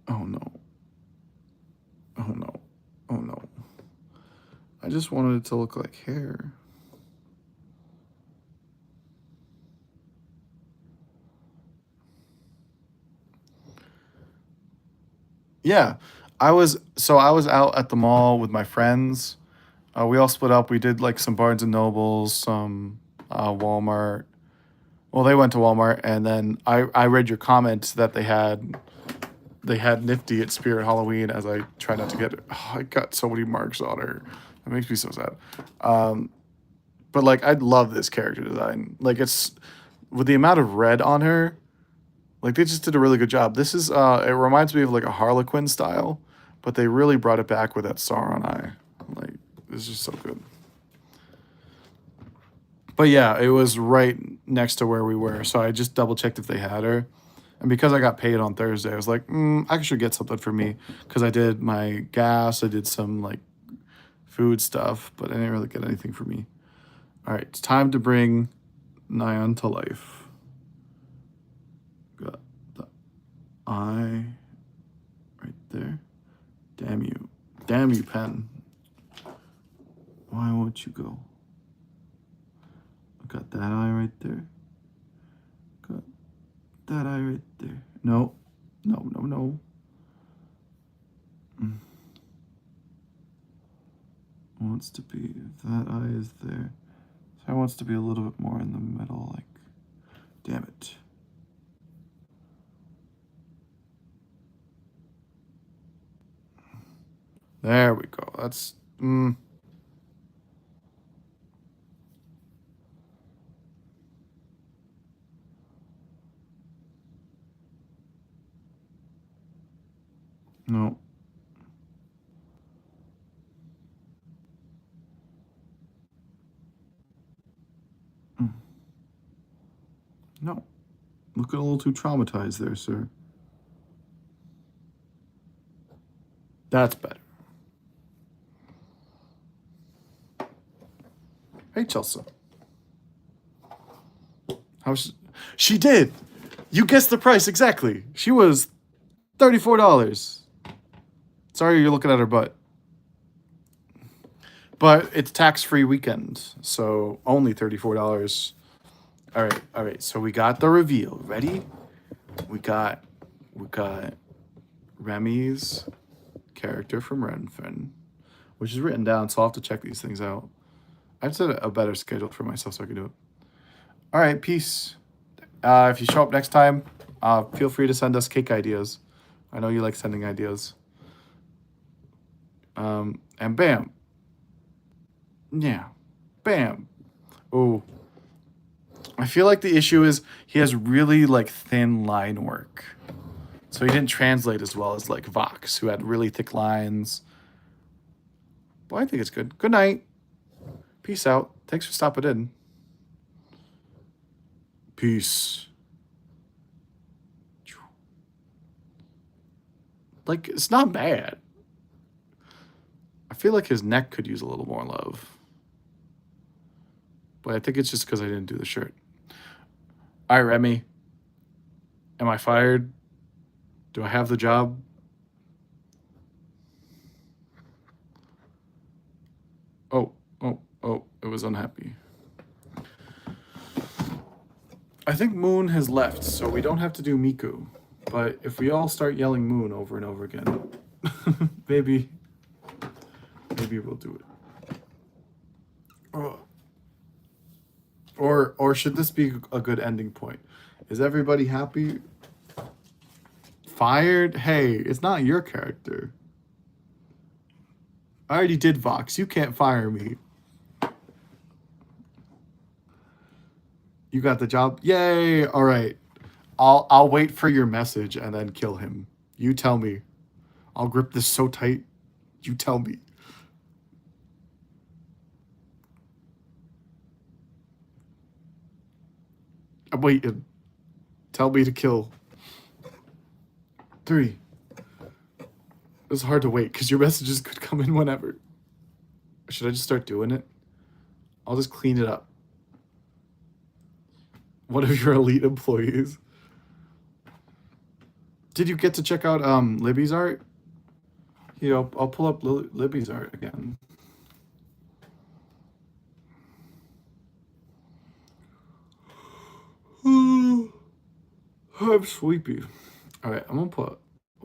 Oh no. Oh no. Oh no. I just wanted it to look like hair. Yeah. I was out at the mall with my friends. We all split up. We did like some Barnes and Nobles, some Walmart. Well, they went to Walmart, and then I read your comments that they had Nifty at Spirit Halloween. As I try not to get, oh, I got so many marks on her. That makes me so sad. But like, I love this character design. Like, it's with the amount of red on her. Like, they just did a really good job. This is it reminds me of like a Harlequin style, but they really brought it back with that Sauron eye. Like, it's just so good. But yeah, it was right next to where we were, so I just double checked if they had her. And because I got paid on Thursday, I was like, I should get something for me because I did my gas, I did some like food stuff, but I didn't really get anything for me. All right, it's time to bring Nyan to life. Got the eye right there. Damn you, pen. Why won't you go? Got that eye right there. Got that eye right there. No. Wants to be, if that eye is there. So I wants to be a little bit more in the middle, like, damn it. There we go. That's, no. No. Looking a little too traumatized there, sir. That's better. Hey, Chelsea. She did. You guessed the price exactly. She was $34. Sorry, you're looking at her butt. But it's tax-free weekend, so only $34. All right. So we got the reveal. Ready? We got Remy's character from Renfin, which is written down, so I'll have to check these things out. I've set a better schedule for myself so I can do it. All right, peace. If you show up next time, feel free to send us cake ideas. I know you like sending ideas. And bam. Yeah. Bam. Oh. I feel like the issue is he has really like thin line work. So he didn't translate as well as like Vox, who had really thick lines. Well, I think it's good. Good night. Peace out. Thanks for stopping in. Peace. Like, it's not bad. I feel like his neck could use a little more love. But I think it's just because I didn't do the shirt. All right, Remy. Am I fired? Do I have the job? Oh, it was unhappy. I think Moon has left, so we don't have to do Miku. But if we all start yelling Moon over and over again, maybe we'll do it. Or should this be a good ending point? Is everybody happy? Fired? Hey, it's not your character. I already did Vox. You can't fire me. You got the job? Yay! All right. I'll wait for your message and then kill him. You tell me. I'll grip this so tight. You tell me. I'm waiting. Tell me to kill. 3. It's hard to wait because your messages could come in whenever. Should I just start doing it? I'll just clean it up. One of your elite employees. Did you get to check out Libby's art? You know, I'll pull up Libby's art again. I'm sleepy. All right, I'm gonna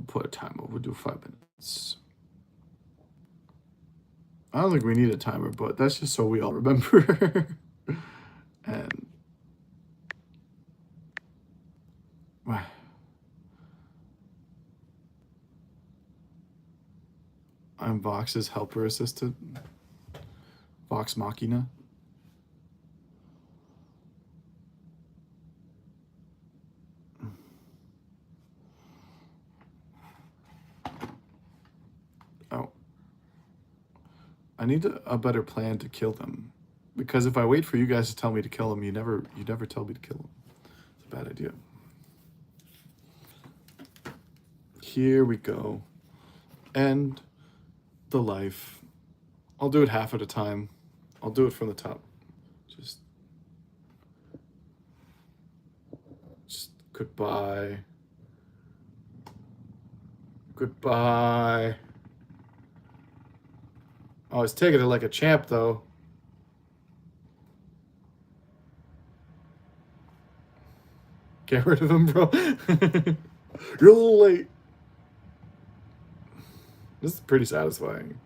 put a timer. We'll do 5 minutes. I don't think we need a timer, but that's just so we all remember. And I'm Vox's helper assistant. Vox Machina. Oh. I need a better plan to kill them. Because if I wait for you guys to tell me to kill them, you never tell me to kill them. It's a bad idea. Here we go. End the life. I'll do it half at a time. I'll do it from the top. Just goodbye. Goodbye. Oh, he's taking it like a champ, though. Get rid of him, bro. You're a little late. This is pretty satisfying.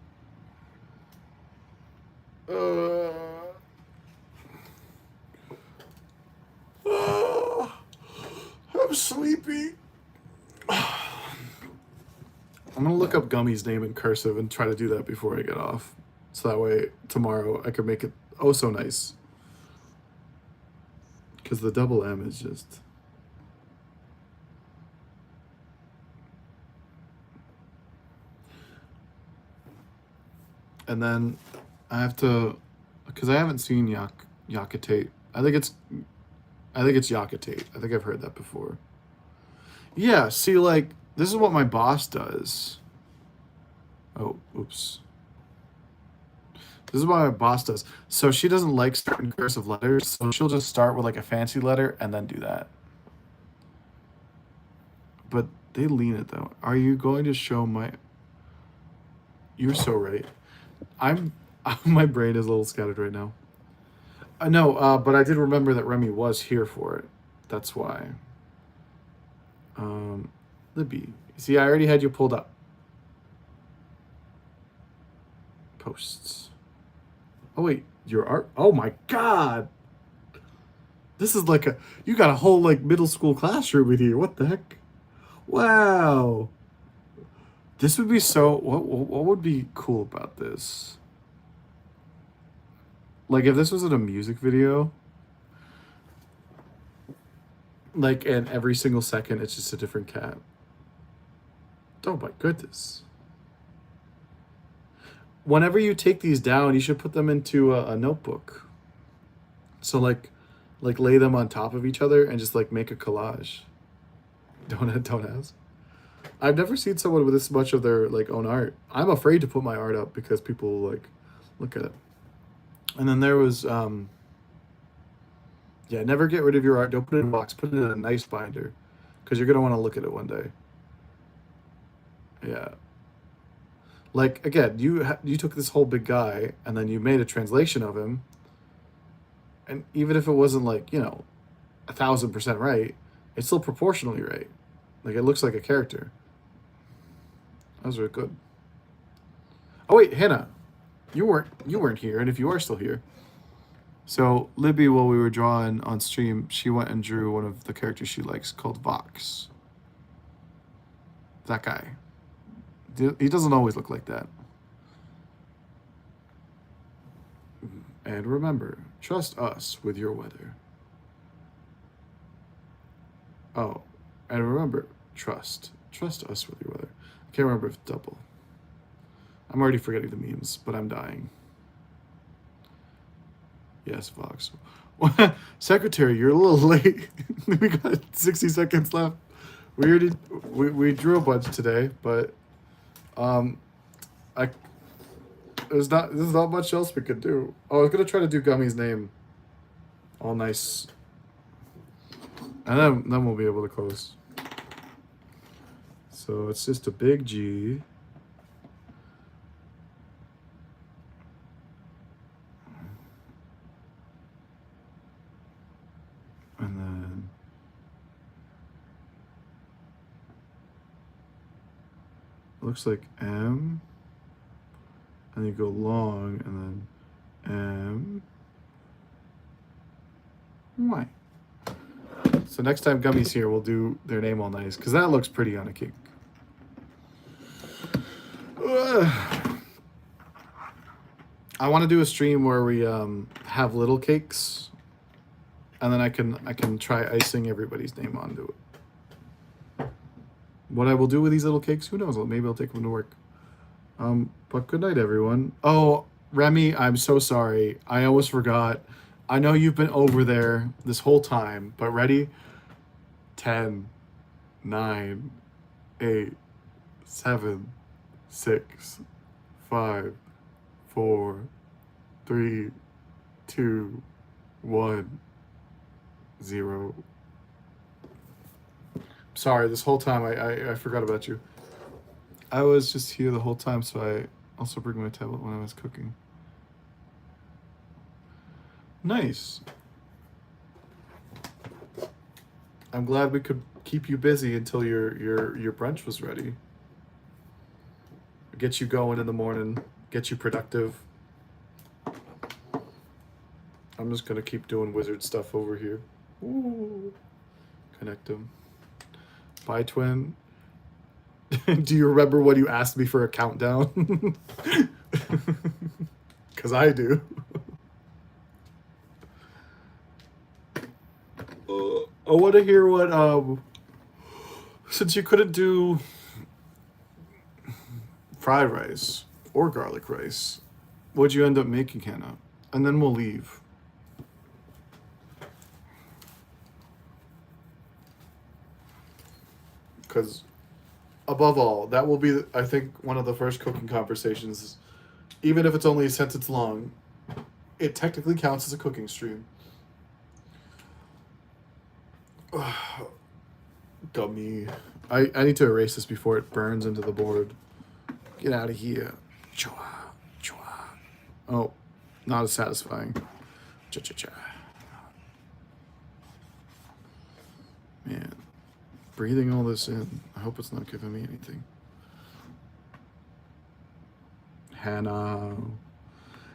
I'm sleepy. I'm gonna look up Gummy's name in cursive and try to do that before I get off. So that way tomorrow I can make it oh so nice. Because the double M is just... And then I have to, because I haven't seen Yakitate. I think it's Yakitate. I think I've heard that before. Yeah, see, like, this is what my boss does. Oh, oops. This is what my boss does. So she doesn't like certain cursive letters, so she'll just start with like a fancy letter and then do that. But they lean it though. Are you going to show my... You're so right. I'm... My brain is a little scattered right now. No, but I did remember that Remy was here for it. That's why. Libby. See, I already had you pulled up. Posts. Oh, wait. Your art? Oh, my God. This is like a... You got a whole, like, middle school classroom in here. What the heck? Wow. This would be so... What would be cool about this? Like, if this was in a music video... Like, and every single second, it's just a different cat. Oh, my goodness. Whenever you take these down, you should put them into a notebook. So, like lay them on top of each other and just, like, make a collage. Don't ask. I've never seen someone with this much of their, like, own art. I'm afraid to put my art up because people will, like, look at it. And then there was, yeah, never get rid of your art. Don't put it in a box. Put it in a nice binder because you're going to want to look at it one day. Yeah. Like, again, you took this whole big guy and then you made a translation of him. And even if it wasn't, like, 1,000% right, it's still proportionally right. Like, it looks like a character. That was really good. Oh, wait, Hannah. You weren't here, and if you are still here. So, Libby, while we were drawing on stream, she went and drew one of the characters she likes called Vox. That guy. He doesn't always look like that. And remember, trust us with your weather. Oh, and remember, trust us with your weather. I can't remember if it's double. I'm already forgetting the memes, but I'm dying. Yes, Vox. Secretary, you're a little late. We got 60 seconds left. We drew a bunch today, but there's not much else we could do. Oh, I was gonna try to do Gummy's name. All nice. And then we'll be able to close. So it's just a big G. And then it looks like M. And you go long and then M. Y. So next time Gummy's here, we'll do their name all nice, because that looks pretty on a cake. I want to do a stream where we have little cakes, and then I can try icing everybody's name onto it. What I will do with these little cakes, who knows? Maybe I'll take them to work. But good night, everyone. Oh, Remy, I'm so sorry. I almost forgot. I know you've been over there this whole time, but ready? 10, 9, 8, 7, 6, 5, 4, 3, 2, 1, 0. Sorry, this whole time I forgot about you. I was just here the whole time, so I also bring my tablet when I was cooking. Nice. I'm glad we could keep you busy until your brunch was ready. Get you going in the morning, get you productive. I'm just gonna keep doing wizard stuff over here. Ooh. Connect them. Bye, twin. Do you remember when you asked me for a countdown? Because I do. I want to hear what, since you couldn't do fried rice or garlic rice, what'd you end up making, Hannah? And then we'll leave. Because above all, that will be, I think, one of the first cooking conversations. Even if it's only a sentence long, it technically counts as a cooking stream. Gummy. I need to erase this before it burns into the board. Get out of here. Chua, chua. Oh, not as satisfying. Cha cha cha. Man, breathing all this in. I hope it's not giving me anything. Hannah.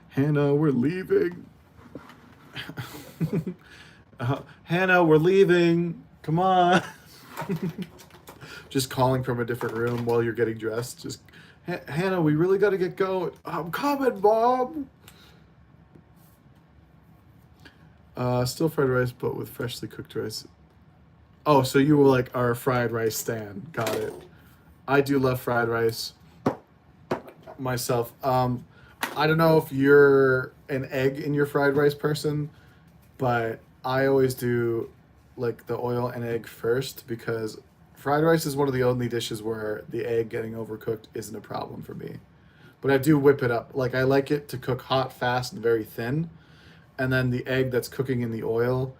Hannah, we're leaving. Hannah, we're leaving. Come on. Just calling from a different room while you're getting dressed. Just, Hannah, we really got to get going. I'm coming, Mom. Still fried rice, but with freshly cooked rice. Oh, so you were like our fried rice stan. Got it. I do love fried rice myself. I don't know if you're an egg in your fried rice person, but I always do like the oil and egg first because fried rice is one of the only dishes where the egg getting overcooked isn't a problem for me. But I do whip it up. Like I like it to cook hot, fast, and very thin. And then the egg that's cooking in the oil,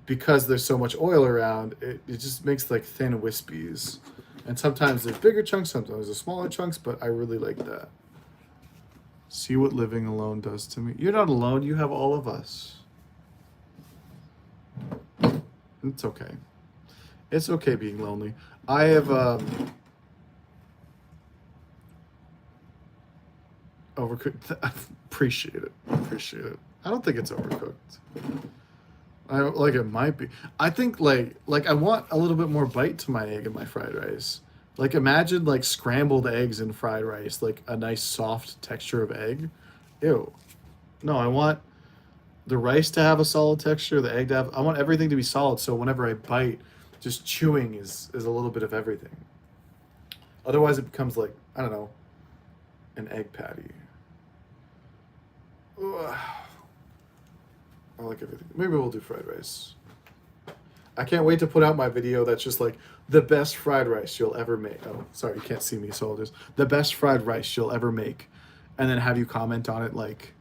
because there's so much oil around, it just makes like thin wispies. And sometimes there's bigger chunks, sometimes there's smaller chunks, but I really like that. See what living alone does to me. You're not alone, you have all of us. It's okay. It's okay being lonely. I have overcooked. Appreciate it. Appreciate it. I don't think it's overcooked. I like it might be. I think like I want a little bit more bite to my egg in my fried rice. Like imagine like scrambled eggs in fried rice, like a nice soft texture of egg. Ew. No, I want the rice to have a solid texture, the egg to have. I want everything to be solid. So whenever I bite, just chewing is a little bit of everything. Otherwise, it becomes like I don't know, an egg patty. Ugh. I like everything. Maybe we'll do fried rice. I can't wait to put out my video that's just like the best fried rice you'll ever make. Oh, sorry, you can't see me, soldiers. The best fried rice you'll ever make. And then have you comment on it like,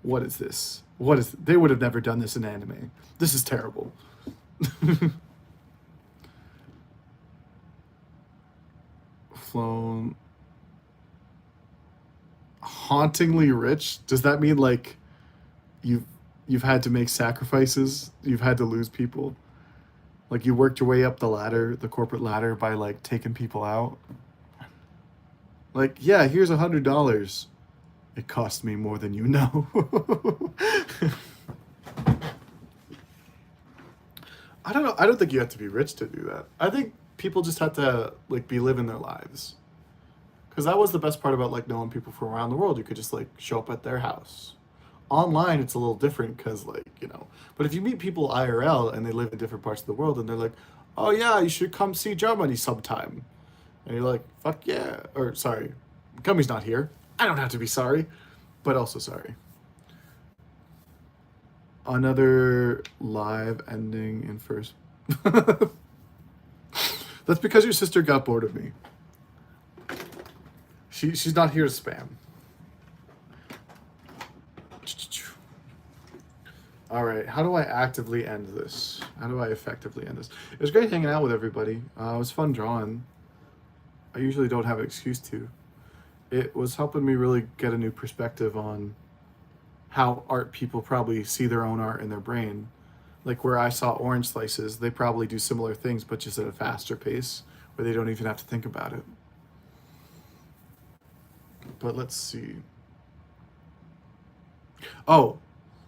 what is this? What is they would have never done this in anime. This is terrible. Flown hauntingly rich? Does that mean like you've had to make sacrifices? You've had to lose people? Like you worked your way up the ladder, the corporate ladder, by like taking people out? Like, yeah, here's $100. It cost me more than you know. I don't know. I don't think you have to be rich to do that. I think people just have to like be living their lives. Because that was the best part about like knowing people from around the world. You could just like show up at their house. Online, it's a little different because like, you know. But if you meet people IRL and they live in different parts of the world and they're like, oh yeah, you should come see Germany sometime. And you're like, fuck yeah. Or sorry, Gummy's not here. I don't have to be sorry, but also sorry. Another live ending in first. That's because your sister got bored of me. She's not here to spam. All right, how do I actively end this? How do I effectively end this? It was great hanging out with everybody. It was fun drawing. I usually don't have an excuse to. It was helping me really get a new perspective on how art people probably see their own art in their brain. Like where I saw orange slices, they probably do similar things, but just at a faster pace, where they don't even have to think about it. But let's see. Oh,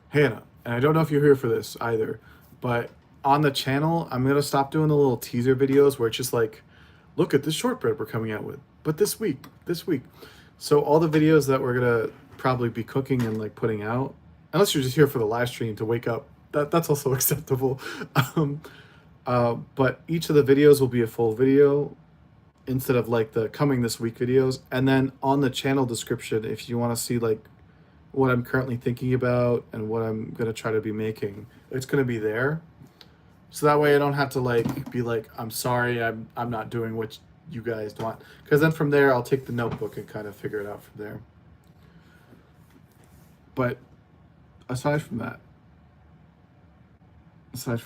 Hannah, and I don't know if you're here for this either, but on the channel, I'm going to stop doing the little teaser videos where it's just like, look at this shortbread we're coming out with, but this week. So all the videos that we're going to probably be cooking and like putting out, unless you're just here for the live stream to wake up, that's also acceptable. But each of the videos will be a full video instead of like the coming this week videos. And then on the channel description, if you want to see like what I'm currently thinking about and what I'm going to try to be making, it's going to be there. So that way I don't have to like be like, I'm sorry, I'm not doing what you guys want. Because then from there, I'll take the notebook and kind of figure it out from there. But aside from that, this has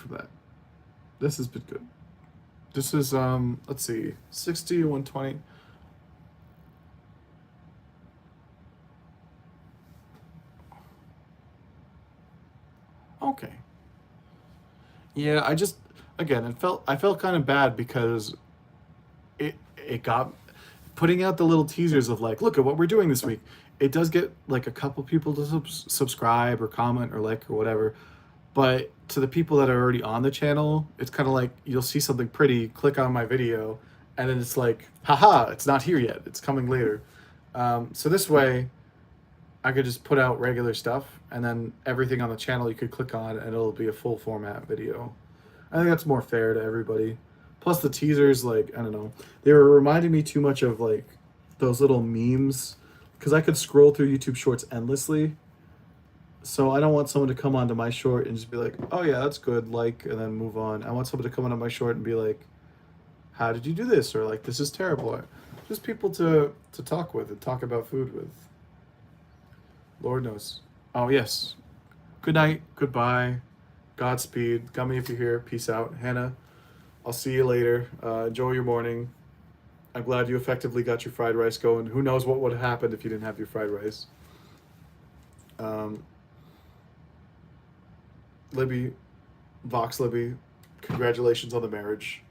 been good. This is, let's see, 60, 120. Okay. Yeah, I felt kind of bad because it got putting out the little teasers of like, look at what we're doing this week. It does get like a couple people to subscribe or comment or like or whatever, but to the people that are already on the channel, it's kind of like you'll see something pretty, click on my video, and then it's like, haha, it's not here yet. It's coming later. So this way, I could just put out regular stuff, and then everything on the channel you could click on, and it'll be a full format video. I think that's more fair to everybody. Plus the teasers, like, I don't know, they were reminding me too much of like those little memes, because I could scroll through YouTube Shorts endlessly. So I don't want someone to come onto my short and just be like, oh yeah, that's good, like, and then move on. I want someone to come onto my short and be like, how did you do this? Or like, this is terrible. Just people to talk with and talk about food with. Lord knows. Oh, yes. Good night. Goodbye. Godspeed. Gummy, if you're here, peace out. Hannah, I'll see you later. Enjoy your morning. I'm glad you effectively got your fried rice going. Who knows what would have happened if you didn't have your fried rice. Libby, Vox Libby, congratulations on the marriage.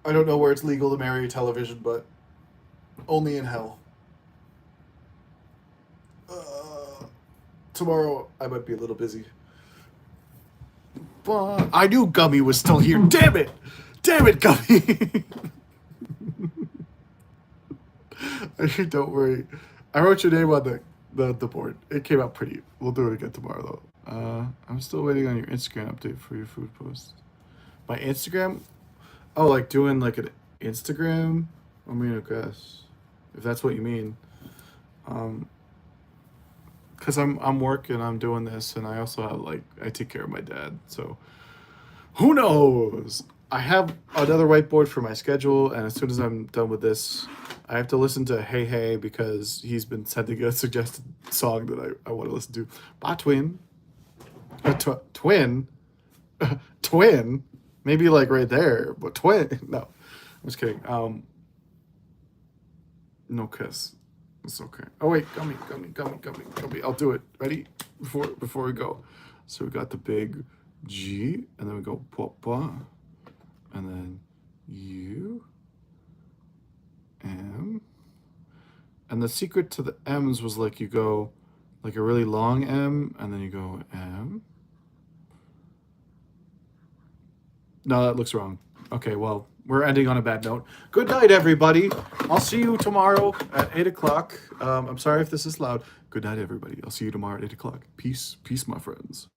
I don't know where it's legal to marry television, but only in hell. Tomorrow I might be a little busy. But I knew Gummy was still here. Damn it! Damn it, Gummy! Don't worry. I wrote your name on the board. It came out pretty. We'll do it again tomorrow, though. I'm still waiting on your Instagram update for your food post. My Instagram? Oh, like doing like an Instagram? I mean, I guess. If that's what you mean. Because I'm working, I'm doing this, and I also have, like, I take care of my dad, so who knows? I have another whiteboard for my schedule, and as soon as I'm done with this, I have to listen to Hey Hey because he's been sending a suggested song that I want to listen to. Bye, Twin. Twin? Twin? Maybe, like, right there, but twin? No, I'm just kidding. No kiss. It's okay. Oh wait, gummy. I'll do it. Ready? Before we go. So we got the big G, and then we go papa, and then U, M. And the secret to the M's was like you go like a really long M, and then you go M. No, that looks wrong. Okay, well, we're ending on a bad note. Good night, everybody. I'll see you tomorrow at 8 o'clock. I'm sorry if this is loud. Good night, everybody. I'll see you tomorrow at 8 o'clock. Peace, my friends.